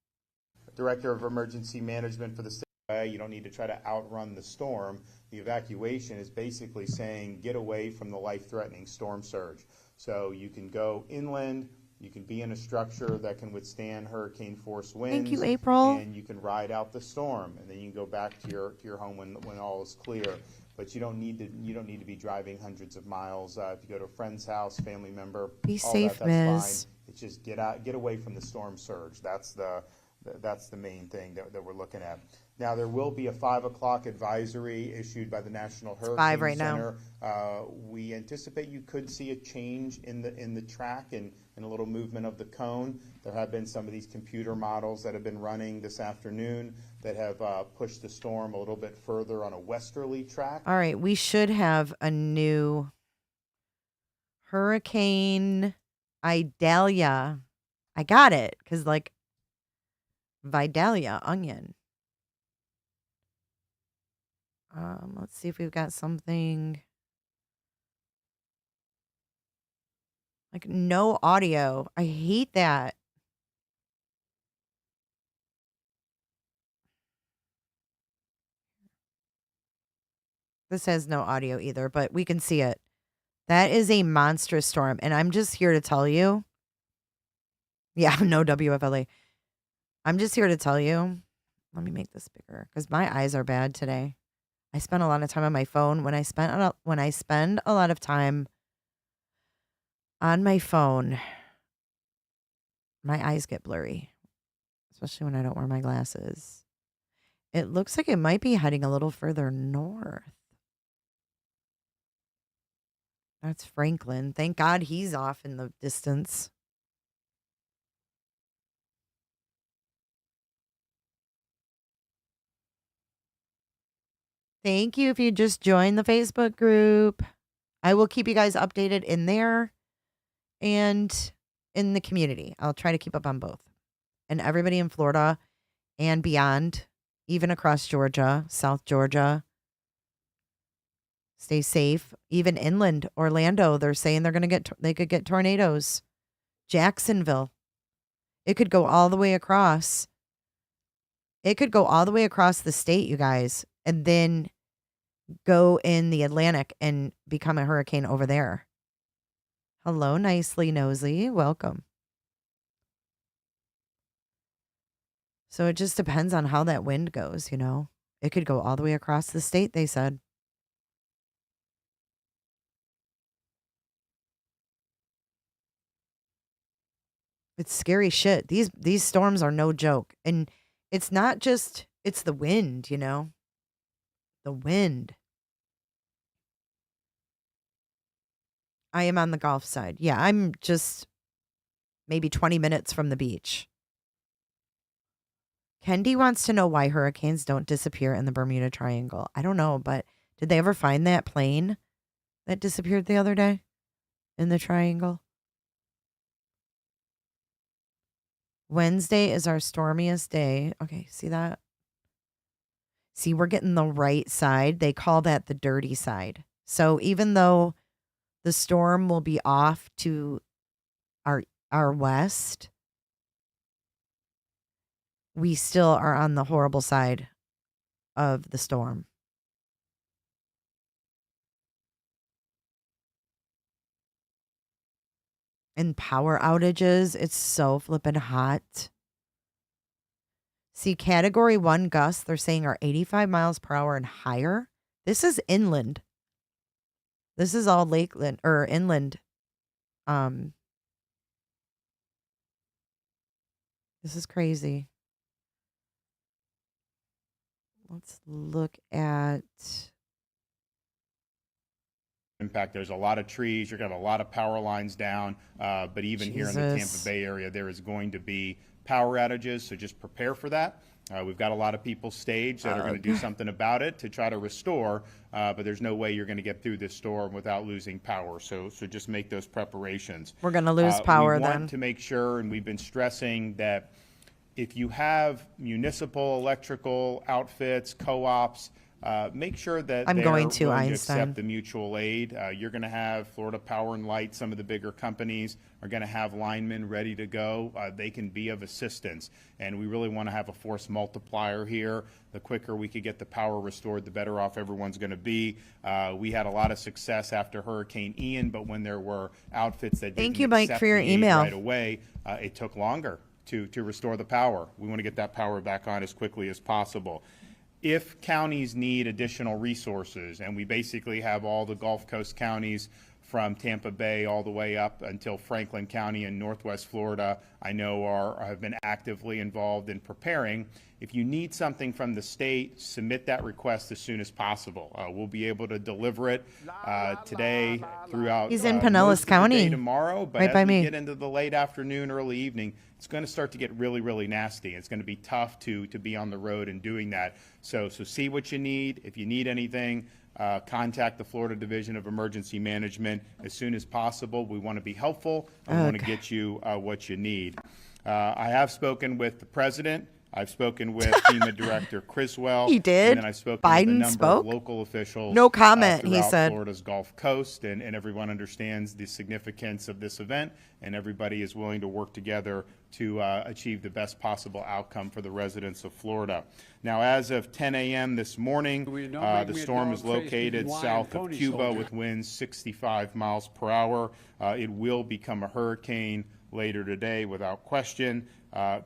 Director of Emergency Management for the state. You don't need to try to outrun the storm. The evacuation is basically saying get away from the life-threatening storm surge. So you can go inland, you can be in a structure that can withstand hurricane force winds. Thank you, April. And you can ride out the storm, and then you can go back to your home when all is clear. But you don't need to be driving hundreds of miles. If you go to a friend's house, family member, be all safe, that's Miz. fine. It's just get away from the storm surge. That's the main thing that we're looking at. Now, there will be a 5 o'clock advisory issued by the National Hurricane 5 right Center. We anticipate you could see a change in the track and a little movement of the cone. There have been some of these computer models that have been running this afternoon that have pushed the storm a little bit further on a westerly track. All right, we should have a new Hurricane Idalia. I got it, because like Vidalia, onion. Let's see if we've got something. Like no audio. I hate that. This has no audio either, but we can see it. That is a monstrous storm, and I'm just here to tell you. Yeah, no WFLA. I'm just here to tell you. Let me make this bigger because my eyes are bad today. I spent a lot of time on my phone. When I spend a lot of time on my phone, my eyes get blurry, especially when I don't wear my glasses. It looks like it might be heading a little further north. That's Franklin. Thank God he's off in the distance. Thank you if you just joined the Facebook group. I will keep you guys updated in there and in the community. I'll try to keep up on both. And everybody in Florida and beyond, even across Georgia, South Georgia, stay safe. Even inland, Orlando, they're saying they could get tornadoes. Jacksonville. It could go all the way across. It could go all the way across the state, you guys, and then go in the Atlantic and become a hurricane over there. Hello, nicely nosy. Welcome. So it just depends on how that wind goes, you know. It could go all the way across the state, they said. It's scary shit. These storms are no joke. And it's not just, it's the wind, you know. The wind. I am on the Gulf side. Yeah, I'm just maybe 20 minutes from the beach. Kendi wants to know why hurricanes don't disappear in the Bermuda Triangle. I don't know, but did they ever find that plane that disappeared the other day in the triangle? Wednesday is our stormiest day. Okay, see that? See, we're getting the right side. They call that the dirty side. So even though the storm will be off to our west, we still are on the horrible side of the storm. And power outages, it's so flippin' hot. See, category 1 gusts, they're saying are 85 miles per hour and higher. This is inland. This is all lakeland or inland. This is crazy. Let's look at impact. There's a lot of trees. You're going to have a lot of power lines down. But even here in the Tampa Bay area, there is going to be power outages. So just prepare for that. We've got a lot of people staged that are going to do something about it to try to restore. But there's no way you're going to get through this storm without losing power. So just make those preparations. We're going to lose power then. We want to make sure, and we've been stressing that if you have municipal electrical outfits, co-ops, make sure that I'm they're going to willing Einstein. to accept the mutual aid. You're going to have Florida Power and Light. Some of the bigger companies are going to have linemen ready to go. They can be of assistance, and we really want to have a force multiplier here. The quicker we could get the power restored, the better off everyone's going to be. We had a lot of success after Hurricane Ian, but when there were outfits that Thank didn't you, Mike, accept for your the aid email. right away, it took longer to restore the power. We want to get that power back on as quickly as possible. If counties need additional resources, and we basically have all the Gulf Coast counties from Tampa Bay all the way up until Franklin County in Northwest Florida, I know have been actively involved in preparing. If you need something from the state, submit that request as soon as possible. We'll be able to deliver it today throughout He's in most Pinellas of the County, day tomorrow, but right as by we me. get into the late afternoon, early evening, it's going to start to get really, really nasty. It's going to be tough to be on the road and doing that. So see what you need. If you need anything, contact the Florida Division of Emergency Management as soon as possible. We want to be helpful. And we want to get you what you need. I have spoken with the president. I've spoken with FEMA Director Criswell. He did? And then I've spoken Biden with a number spoke? of local officials. No comment, he throughout said. Florida's Gulf Coast, and everyone understands the significance of this event, and everybody is willing to work together to achieve the best possible outcome for the residents of Florida. Now, as of 10 a.m. this morning, the storm is located south of Cuba with winds 65 miles per hour. It will become a hurricane later today without question.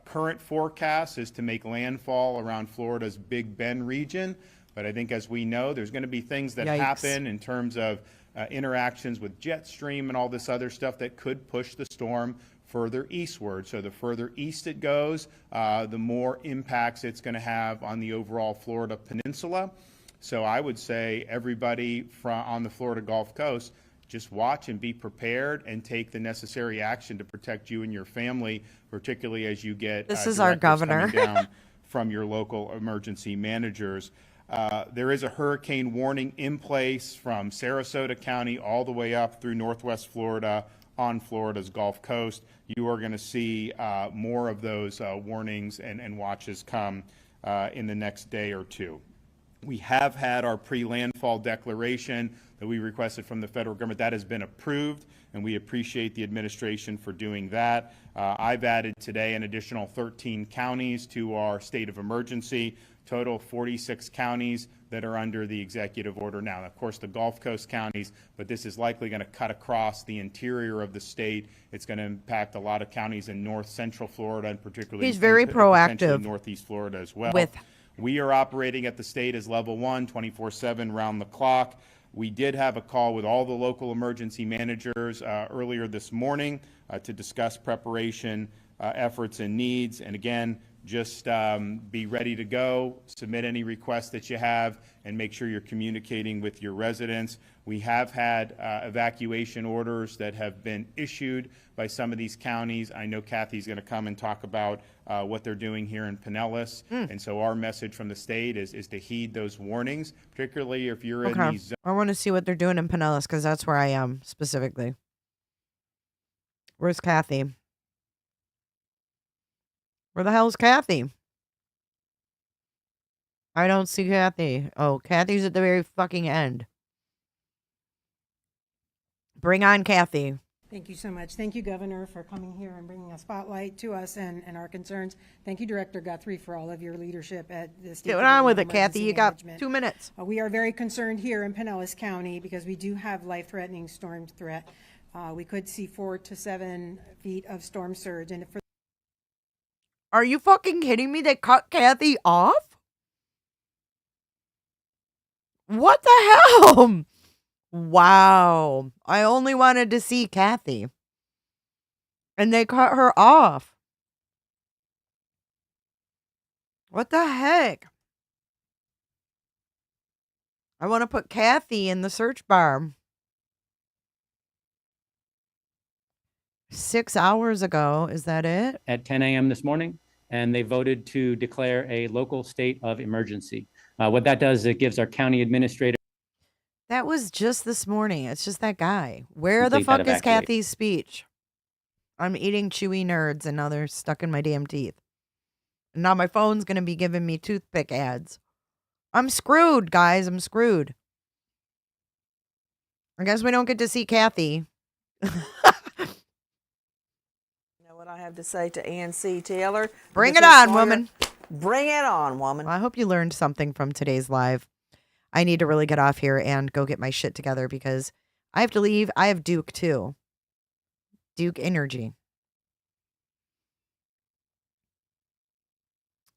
Current forecast is to make landfall around Florida's Big Bend region, but I think as we know, there's going to be things that happen in terms of interactions with jet stream and all this other stuff that could push the storm further eastward. So the further east it goes, the more impacts it's going to have on the overall Florida peninsula. So I would say everybody on the Florida Gulf Coast, just watch and be prepared and take the necessary action to protect you and your family, particularly as you get This is our governor coming down from your local emergency managers. There is a hurricane warning in place from Sarasota County all the way up through Northwest Florida on Florida's Gulf Coast. You are going to see more of those warnings and watches come in the next day or two. We have had our pre-landfall declaration that we requested from the federal government. That has been approved, and we appreciate the administration for doing that. I've added today an additional 13 counties to our state of emergency, total 46 counties that are under the executive order now. Of course, the Gulf Coast counties, but this is likely going to cut across the interior of the state. It's going to impact a lot of counties in north central Florida, and particularly He's very proactive northeast Florida as well. with We are operating at the state as level 1, 24/7, round the clock. We did have a call with all the local emergency managers earlier this morning to discuss preparation efforts and needs. And again, just be ready to go, submit any requests that you have, and make sure you're communicating with your residents. We have had evacuation orders that have been issued by some of these counties. I know Kathy's going to come and talk about what they're doing here in Pinellas. And so our message from the state is to heed those warnings, particularly if you're in these zones. I want to see what they're doing in Pinellas because that's where I am specifically. Where's Kathy? Where the hell's Kathy? I don't see Kathy. Oh, Kathy's at the very fucking end. Bring on Kathy. Thank you so much. Thank you, Governor, for coming here and bringing a spotlight to us and our concerns. Thank you, Director Guthrie, for all of your leadership at the State. Get on with it, Emergency Kathy. You got Management. 2 minutes. We are very concerned here in Pinellas County because we do have life-threatening storm threat. We could see 4 to 7 feet of storm surge. And for Are you fucking kidding me? They cut Kathy off? What the hell? Wow. I only wanted to see Kathy. And they cut her off. What the heck? I want to put Kathy in the search bar. 6 hours ago. Is that it? At 10 a.m. this morning, and they voted to declare a local state of emergency. What that does is it gives our county administrator. That was just this morning. It's just that guy. Where the Complete fuck that is evacuate. Kathy's speech? I'm eating chewy nerds and now they're stuck in my damn teeth. And now my phone's going to be giving me toothpick ads. I'm screwed, guys. I'm screwed. I guess we don't get to see Kathy. You know what I have to say to ANC Taylor? Bring it on, woman. Bring it on, woman. Well, I hope you learned something from today's live. I need to really get off here and go get my shit together because I have to leave. I have Duke too. Duke energy.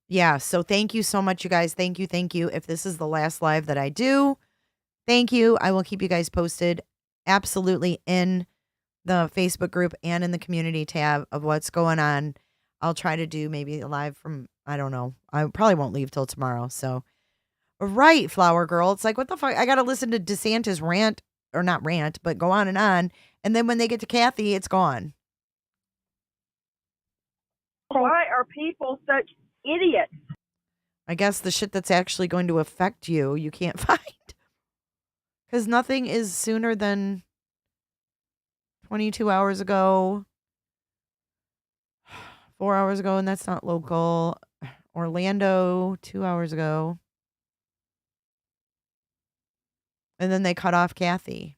Yeah, so thank you so much, you guys. Thank you, thank you. If this is the last live that I do, thank you. I will keep you guys posted absolutely in the Facebook group and in the community tab of what's going on. I'll try to do maybe a live from, I don't know. I probably won't leave till tomorrow. So, right, Flower Girl. It's like, what the fuck? I got to listen to DeSantis rant, or not rant, but go on. And then when they get to Kathy, it's gone. Why are people such idiots? I guess the shit that's actually going to affect you, you can't find. Because nothing is sooner than 22 hours ago, 4 hours ago, and that's not local. Orlando, 2 hours ago. And then they cut off Kathy.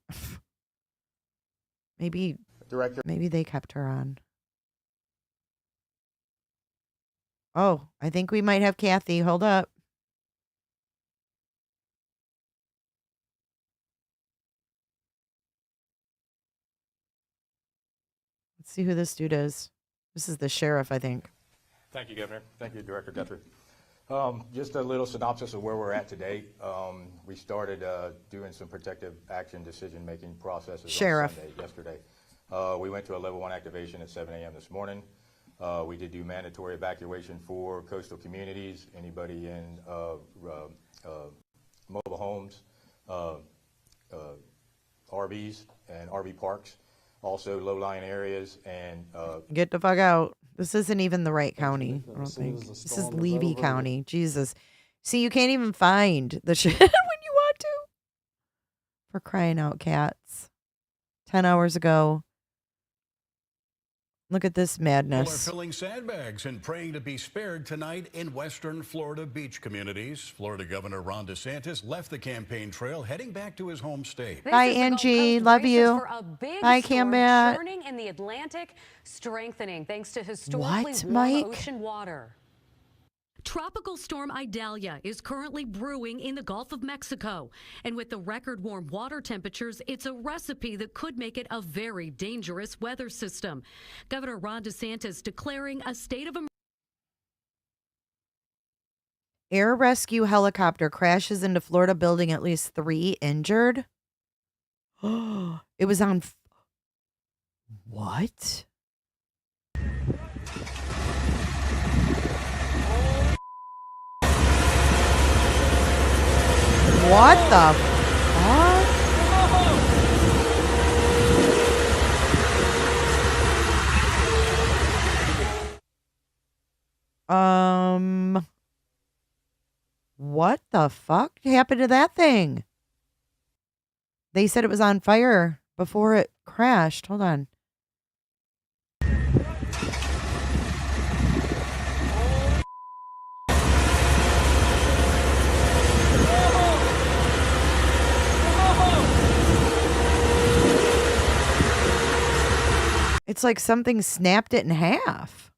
Maybe they kept her on. Oh, I think we might have Kathy. Hold up. Let's see who this dude is. This is the sheriff, I think. Thank you, Governor. Thank you, Director Guthrie. Just a little synopsis of where we're at today. We started doing some protective action decision-making processes Sheriff. on Sunday, yesterday. We went to a level 1 activation at 7 a.m. this morning. We did do mandatory evacuation for coastal communities, anybody in mobile homes, RVs and RV parks, also low-lying areas, and get the fuck out. This isn't even the right county, I don't think. This is Levy County. Jesus. See, you can't even find the shit when you want to. For crying out cats. 10 hours ago. Look at this madness. People are filling sandbags and praying to be spared tonight in western Florida beach communities. Florida Governor Ron DeSantis left the campaign trail, heading back to his home state. Bye, Angie. Love you. Bye, Cambat. Churning in the Atlantic, strengthening thanks to historically warm Mike? ocean water. Tropical storm Idalia is currently brewing in the Gulf of Mexico. And with the record warm water temperatures, it's a recipe that could make it a very dangerous weather system. Governor Ron DeSantis declaring a state of emergency. Air rescue helicopter crashes into Florida building, at least 3 injured. It was on. What? What the fuck? What the fuck happened to that thing? They said it was on fire before it crashed. Hold on. It's like something snapped it in half.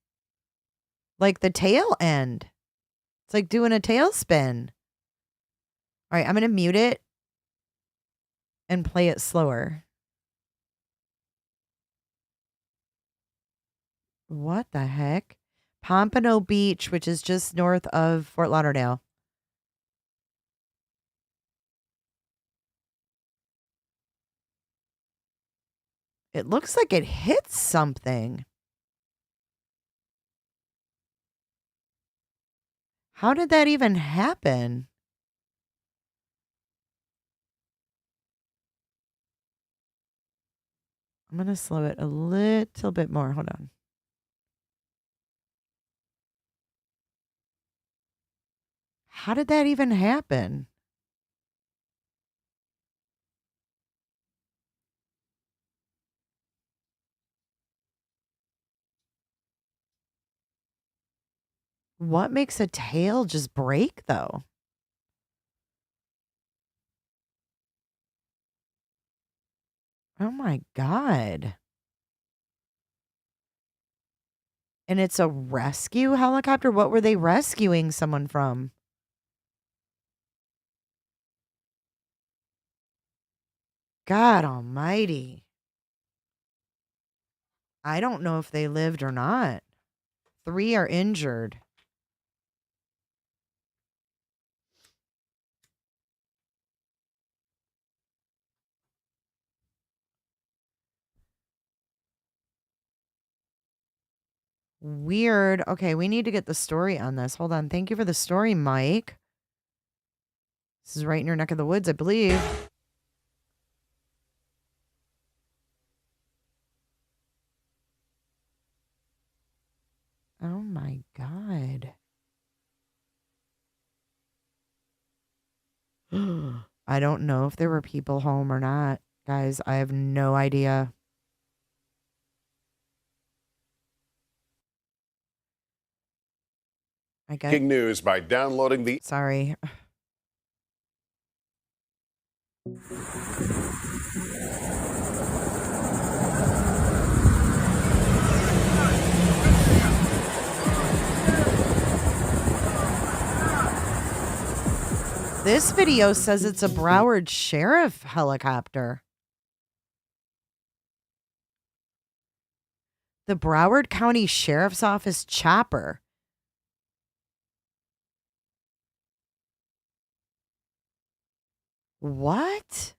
Like the tail end. It's like doing a tailspin. All right, I'm going to mute it and play it slower. What the heck? Pompano Beach, which is just north of Fort Lauderdale. It looks like it hit something. How did that even happen? I'm going to slow it a little bit more. Hold on. How did that even happen? What makes a tail just break, though? Oh my God. And it's a rescue helicopter? What were they rescuing someone from? God almighty. I don't know if they lived or not. 3 are injured. Weird. Okay, we need to get the story on this. Hold on. Thank you for the story, Mike. This is right in your neck of the woods, I believe. Oh my God. I don't know if there were people home or not. Guys, I have no idea. I got Breaking news by downloading the. Sorry. This video says it's a Broward Sheriff helicopter. The Broward County Sheriff's Office chopper. What?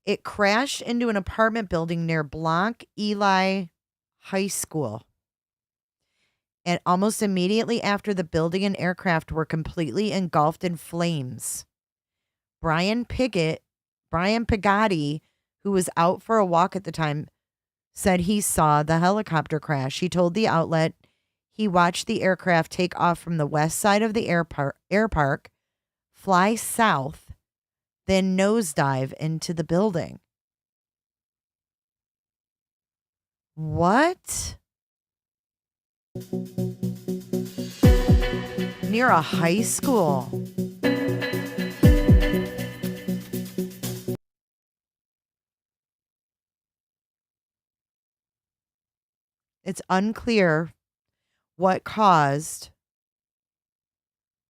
It crashed into an apartment building near Blanc Eli High School. And almost immediately after, the building and aircraft were completely engulfed in flames. Brian Pigotti, who was out for a walk at the time, said he saw the helicopter crash. He told the outlet he watched the aircraft take off from the west side of the air park, fly south, then nosedive into the building. What? Near a high school. It's unclear what caused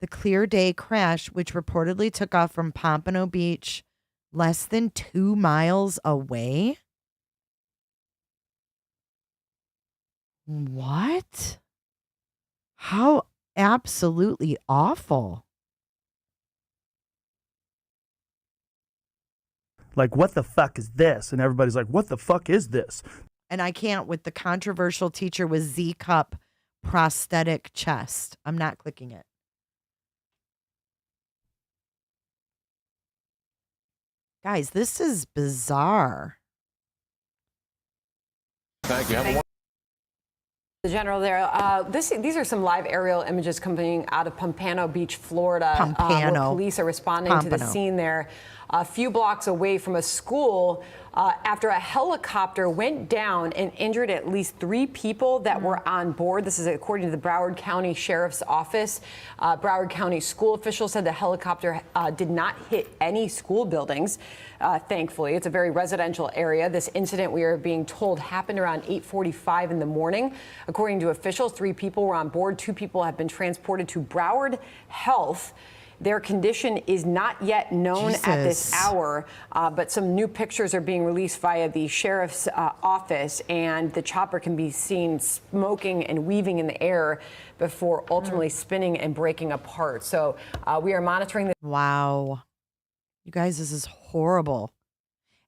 the Clear Day crash, which reportedly took off from Pompano Beach, less than 2 miles away. What? How absolutely awful. Like, what the fuck is this? And everybody's like, what the fuck is this? And I can't with the controversial teacher with Z-cup prosthetic chest. I'm not clicking it. Guys, this is bizarre. Thank you. The general there. These are some live aerial images coming out of Pompano Beach, Florida. Pompano. Where police are responding to the scene there, a few blocks away from a school, after a helicopter went down and injured at least 3 people that were on board. This is according to the Broward County Sheriff's Office. Broward County school officials said the helicopter did not hit any school buildings. Thankfully, it's a very residential area. This incident, we are being told, happened around 8:45 in the morning. According to officials, 3 people were on board. 2 people have been transported to Broward Health. Their condition is not yet known at this hour, but some new pictures are being released via the sheriff's office, and the chopper can be seen smoking and weaving in the air before ultimately spinning and breaking apart. So we are monitoring this. Wow. You guys, this is horrible.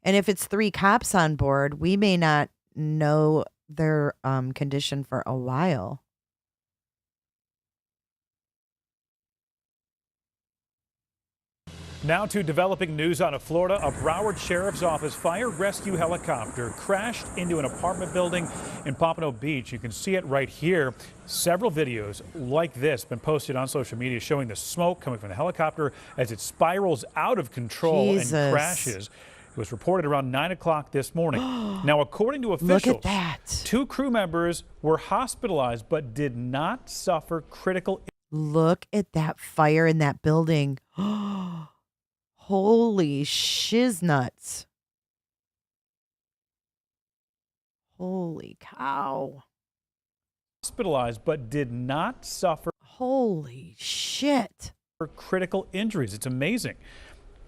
And if it's 3 cops on board, we may not know their condition for a while. Now to developing news out of Florida. A Broward Sheriff's Office fire rescue helicopter crashed into an apartment building in Pompano Beach. You can see it right here. Several videos like this been posted on social media showing the smoke coming from the helicopter as it spirals out of control and crashes. It was reported around 9 o'clock this morning. Now, according to officials, look at that. 2 crew members were hospitalized but did not suffer critical. Look at that fire in that building. Holy shiznuts. Holy cow. Hospitalized but did not suffer. Holy shit. Critical injuries. It's amazing.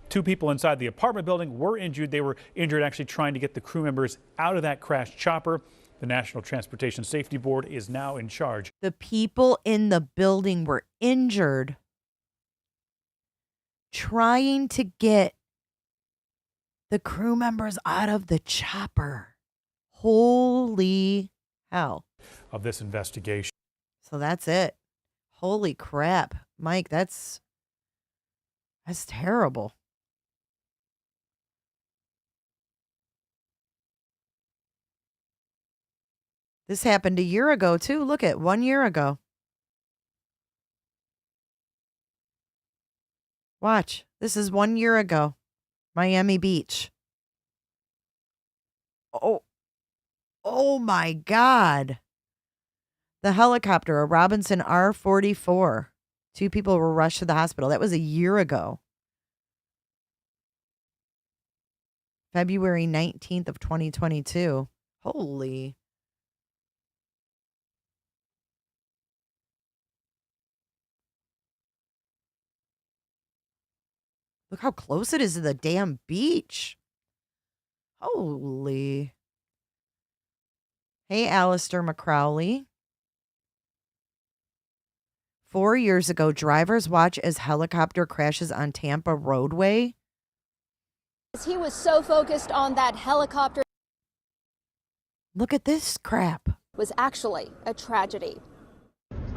2 people inside the apartment building were injured. They were injured actually trying to get the crew members out of that crashed chopper. The National Transportation Safety Board is now in charge. The people in the building were injured trying to get the crew members out of the chopper. Holy hell. Of this investigation. So that's it. Holy crap. Mike, that's terrible. This happened a year ago, too. Look at 1 year ago. Watch. This is 1 year ago. Miami Beach. Oh my God. The helicopter, a Robinson R-44. 2 people were rushed to the hospital. That was a year ago. February 19th of 2022. Holy. Look how close it is to the damn beach. Holy. Hey, Alistair McCrowley. 4 years ago, drivers watch as helicopter crashes on Tampa roadway. He was so focused on that helicopter. Look at this crap. Was actually a tragedy.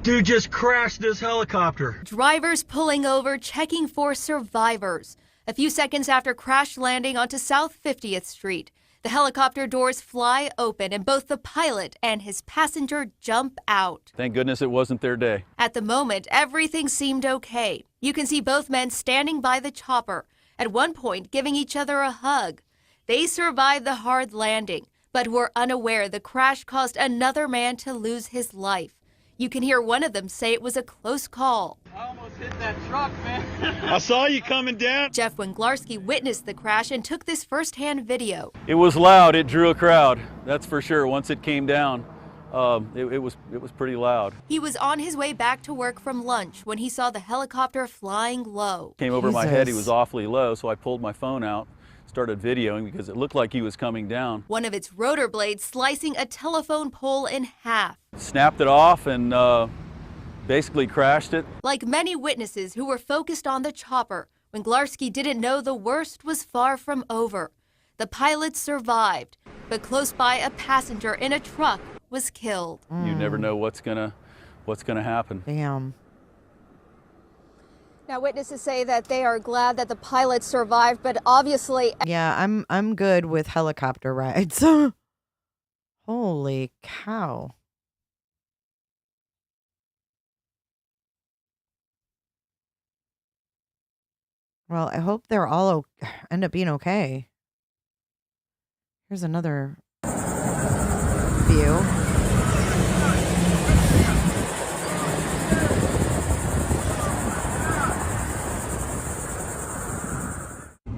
Dude just crashed this helicopter. Drivers pulling over, checking for survivors. A few seconds after crash landing onto South 50th Street, the helicopter doors fly open and both the pilot and his passenger jump out. Thank goodness it wasn't their day. At the moment, everything seemed okay. You can see both men standing by the chopper, at one point giving each other a hug. They survived the hard landing, but were unaware the crash caused another man to lose his life. You can hear one of them say it was a close call. I almost hit that truck, man. I saw you coming down. Jeff Wenglarski witnessed the crash and took this firsthand video. It was loud. It drew a crowd. That's for sure. Once it came down, it was pretty loud. He was on his way back to work from lunch when he saw the helicopter flying low. Came over my head. He was awfully low, so I pulled my phone out, started videoing because it looked like he was coming down. One of its rotor blades slicing a telephone pole in half. Snapped it off and basically crashed it. Like many witnesses who were focused on the chopper, Wenglarski didn't know the worst was far from over. The pilot survived, but close by a passenger in a truck was killed. You never know what's gonna happen. Damn. Now, witnesses say that they are glad that the pilot survived, but obviously... Yeah, I'm good with helicopter rides. Holy cow. Well, I hope they're all end up being okay. Here's another view.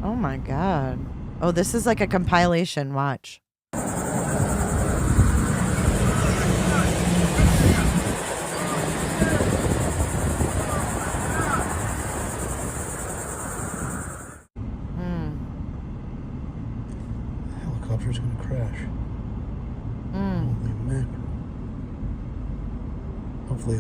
Oh my God. Oh, this is like a compilation. Watch. Helicopter's gonna crash. Holy man. Hopefully.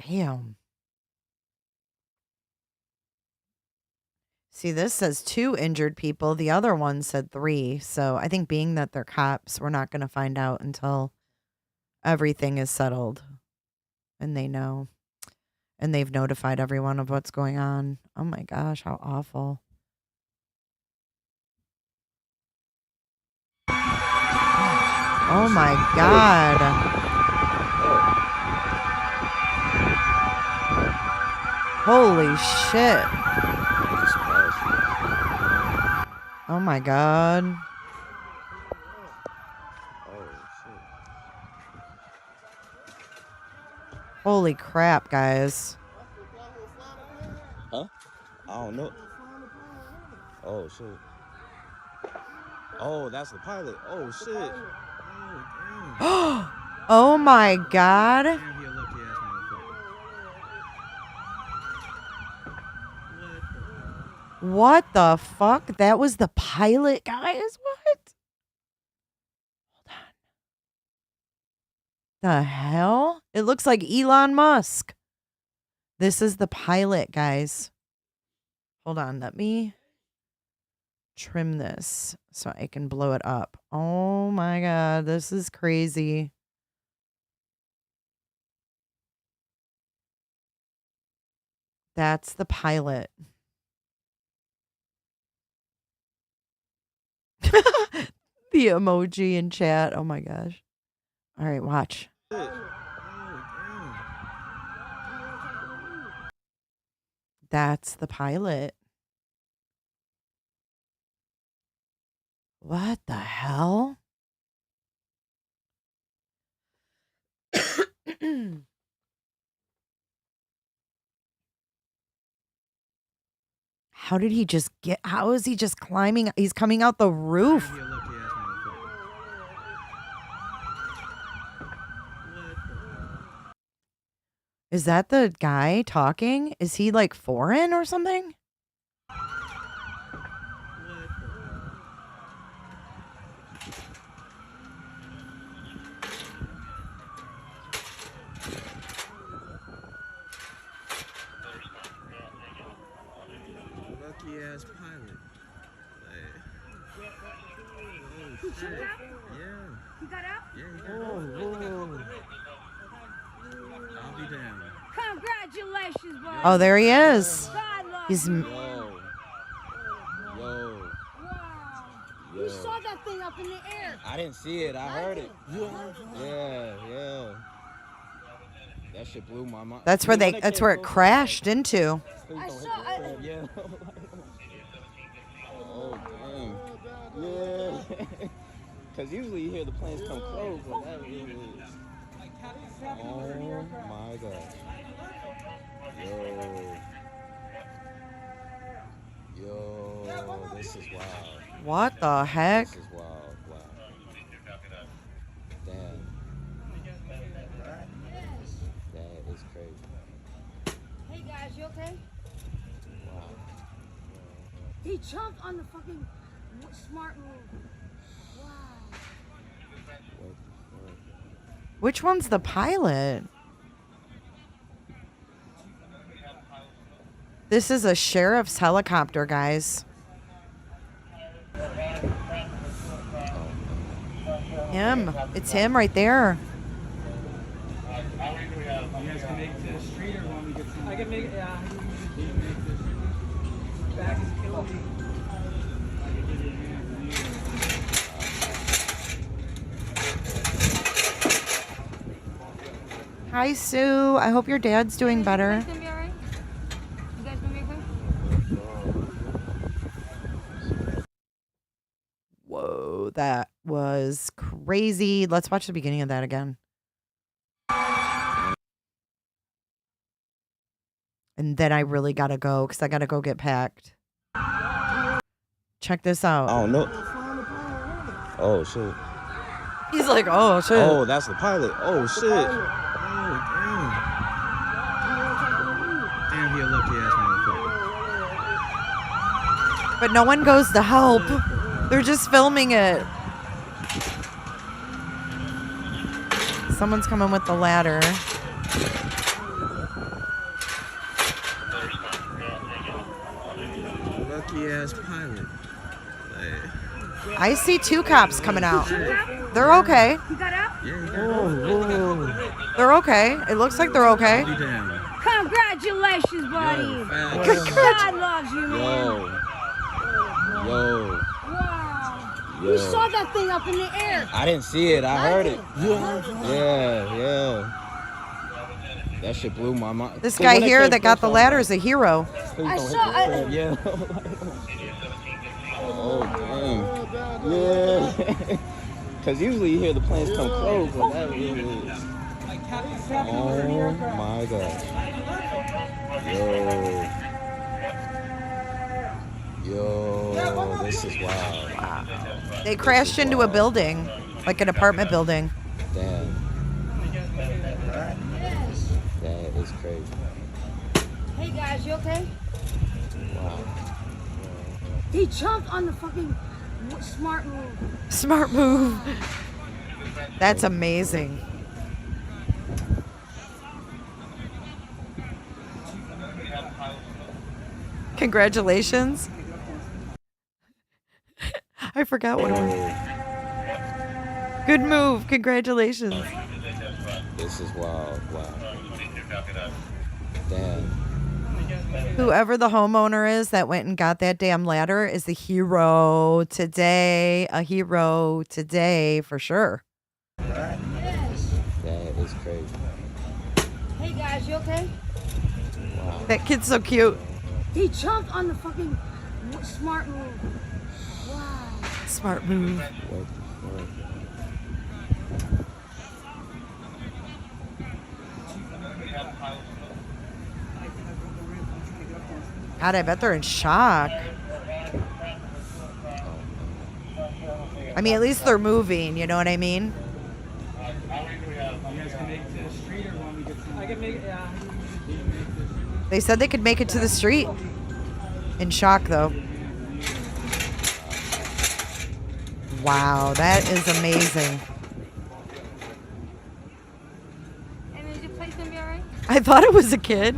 Damn. See, this says 2 injured people. The other one said 3. So I think being that they're cops, we're not going to find out until everything is settled and they know. And they've notified everyone of what's going on. Oh my gosh, how awful. Oh my God. Holy shit. Oh my God. Holy crap, guys. Huh? I don't know. Oh, shit. Oh, that's the pilot. Oh, shit. Oh my God. What the fuck? That was the pilot, guys? What? Hold on. The hell? It looks like Elon Musk. This is the pilot, guys. Hold on. Let me trim this so I can blow it up. Oh my God. This is crazy. That's the pilot. The emoji in chat. Oh my gosh. All right, watch. That's the pilot. What the hell? How did he just get? How is he just climbing? He's coming out the roof. Is that the guy talking? Is he like foreign or something? Lucky ass pilot. Oh, shit. Yeah. You got out? Yeah, he got out. I'll be damned. Congratulations, buddy. Oh, there he is. He's. Yo. You saw that thing up in the air. I didn't see it. I heard it. Yeah. That shit blew my mind. That's where they. That's where it crashed into. I saw it. Yeah. Oh, damn. Yeah. Because usually you hear the planes come close, but that really is. Oh, my gosh. Yo, this is wild. What the heck? This is wild. Wow. Damn. That is crazy. Hey guys, you okay? Wow. He jumped on the fucking smart move. Wow. Which one's the pilot? This is a sheriff's helicopter, guys. Him. It's him right there. You guys can make it to the street or want me to get some? I can make it, yeah. Back is killing me. Hi, Sue. I hope your dad's doing better. Whoa, that was crazy. Let's watch the beginning of that again. And then I really gotta go because I gotta go get packed. Check this out. I don't know. Oh, shit. He's like, oh, shit. Oh, that's the pilot. Oh, shit. Damn, he a lucky ass motherfucker. But no one goes to help. They're just filming it. Someone's coming with the ladder. Lucky ass pilot. I see two cops coming out. They're okay. You got out? Yeah, They're okay. It looks like they're okay. Congratulations, buddy. God loves you, man. Yo. Wow. You saw that thing up in the air. I didn't see it. I heard it. Yeah. That shit blew my mind. This guy here that got the ladder is a hero. I saw it. Yeah. Oh, damn. Yeah. Because usually you hear the planes come close, but that really is. Oh my gosh. Yo, this is wild. Wow. They crashed into a building, like an apartment building. Damn. That is crazy. Hey guys, you okay? Wow. He jumped on the fucking smart move. Smart move. That's amazing. Congratulations. I forgot what it was. Good move. Congratulations. This is wild. Wow. Damn. Whoever the homeowner is that went and got that damn ladder is the hero today. A hero today for sure. That is crazy. Hey guys, you okay? Wow. That kid's so cute. He jumped on the fucking smart move. Wow. Smart move. What the fuck? God, I bet they're in shock. I mean, at least they're moving, you know what I mean? You guys can make it to the street or when we get some... I can make it, yeah. They said they could make it to the street. In shock, though. Wow, that is amazing. And is your place gonna be alright? I thought it was a kid.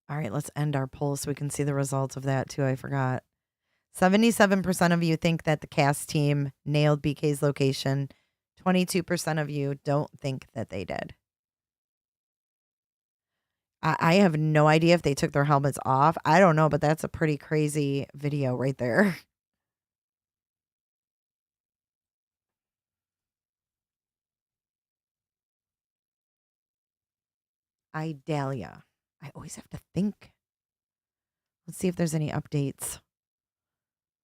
All right, let's end our poll so we can see the results of that, too. I forgot. 77% of you think that the cast team nailed BK's location. 22% of you don't think that they did. I have no idea if they took their helmets off. I don't know, but that's a pretty crazy video right there. Idalia. I always have to think. Let's see if there's any updates.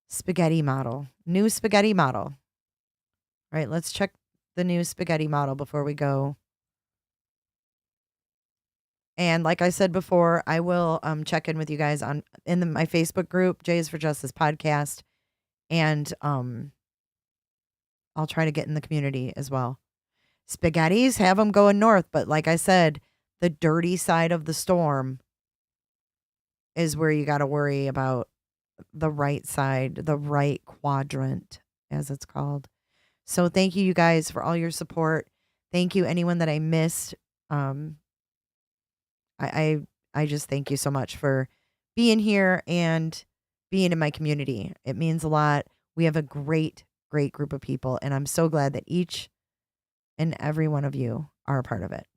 Spaghetti model. New spaghetti model. All right, let's check the new spaghetti model before we go. And like I said before, I will check in with you guys in my Facebook group, Jays for Justice podcast, and I'll try to get in the community as well. Spaghettis, have them going north, but like I said, the dirty side of the storm is where you got to worry about the right side, the right quadrant, as it's called. So thank you guys for all your support. Thank you anyone that I missed. I just thank you so much for being here and being in my community. It means a lot. We have a great, great group of people, and I'm so glad that each and every one of you are a part of it.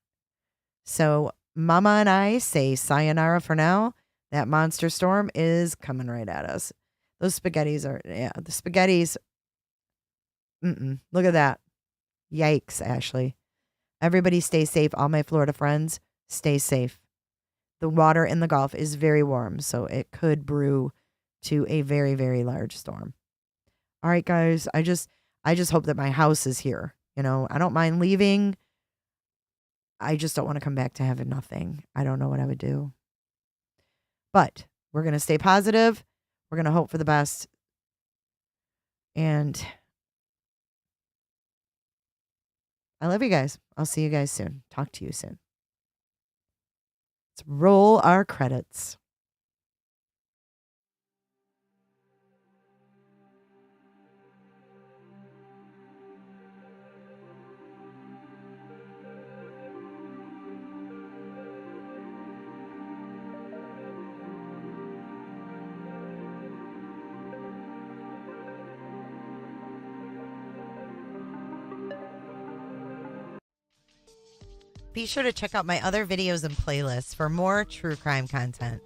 So Mama and I say sayonara for now. That monster storm is coming right at us. Those spaghettis are, the spaghettis. Look at that. Yikes, Ashley. Everybody stay safe. All my Florida friends, stay safe. The water in the Gulf is very warm, so it could brew to a very, very large storm. All right, guys. I just hope that my house is here. You know, I don't mind leaving. I just don't want to come back to having nothing. I don't know what I would do. But we're going to stay positive. We're going to hope for the best. And I love you guys. I'll see you guys soon. Talk to you soon. Let's roll our credits. Be sure to check out my other videos and playlists for more true crime content.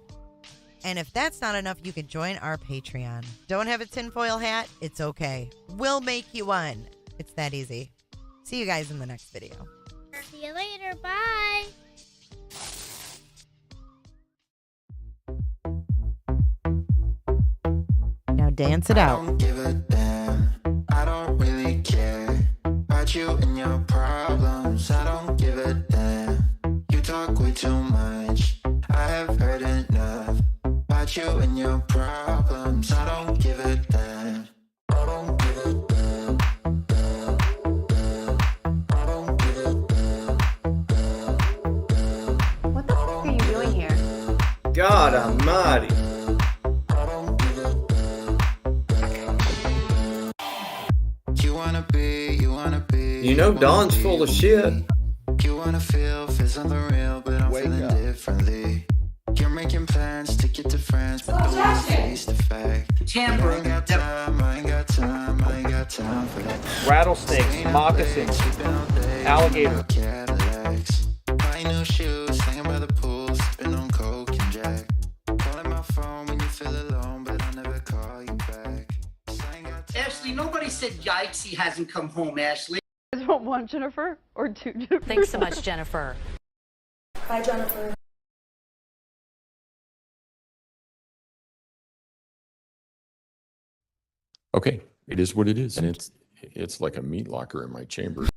And if that's not enough, you can join our Patreon. Don't have a tinfoil hat? It's okay. We'll make you one. It's that easy. See you guys in the next video. See you later. Bye. Now dance it out. I don't give a damn. I don't really care. About you and your problems, I don't give a damn. You talk way too much, I have heard enough. About you and your problems, I don't give a damn. I don't give a damn, damn, damn. I don't give a damn, damn, damn. What the fuck are you doing here? God almighty. You know Don's full of shit. You wanna feel something real, but I'm feeling differently. You're making plans to get to friends, but don't wanna face the fact. I ain't got time, I ain't got time, I ain't got time for that. Rattlesnakes, moccasins, alligator. Cadillacs. Buying new shoes, hanging by the pool, sipping on Coke and Jack. Calling my phone when you feel alone, but I'll never call you back. Ashley, nobody said yikes, he hasn't come home, Ashley. You guys want one Jennifer or two Jennifer? Thanks so much, Jennifer. Bye, Jennifer. Okay, it is what it is, and it's like a meat locker in my chamber.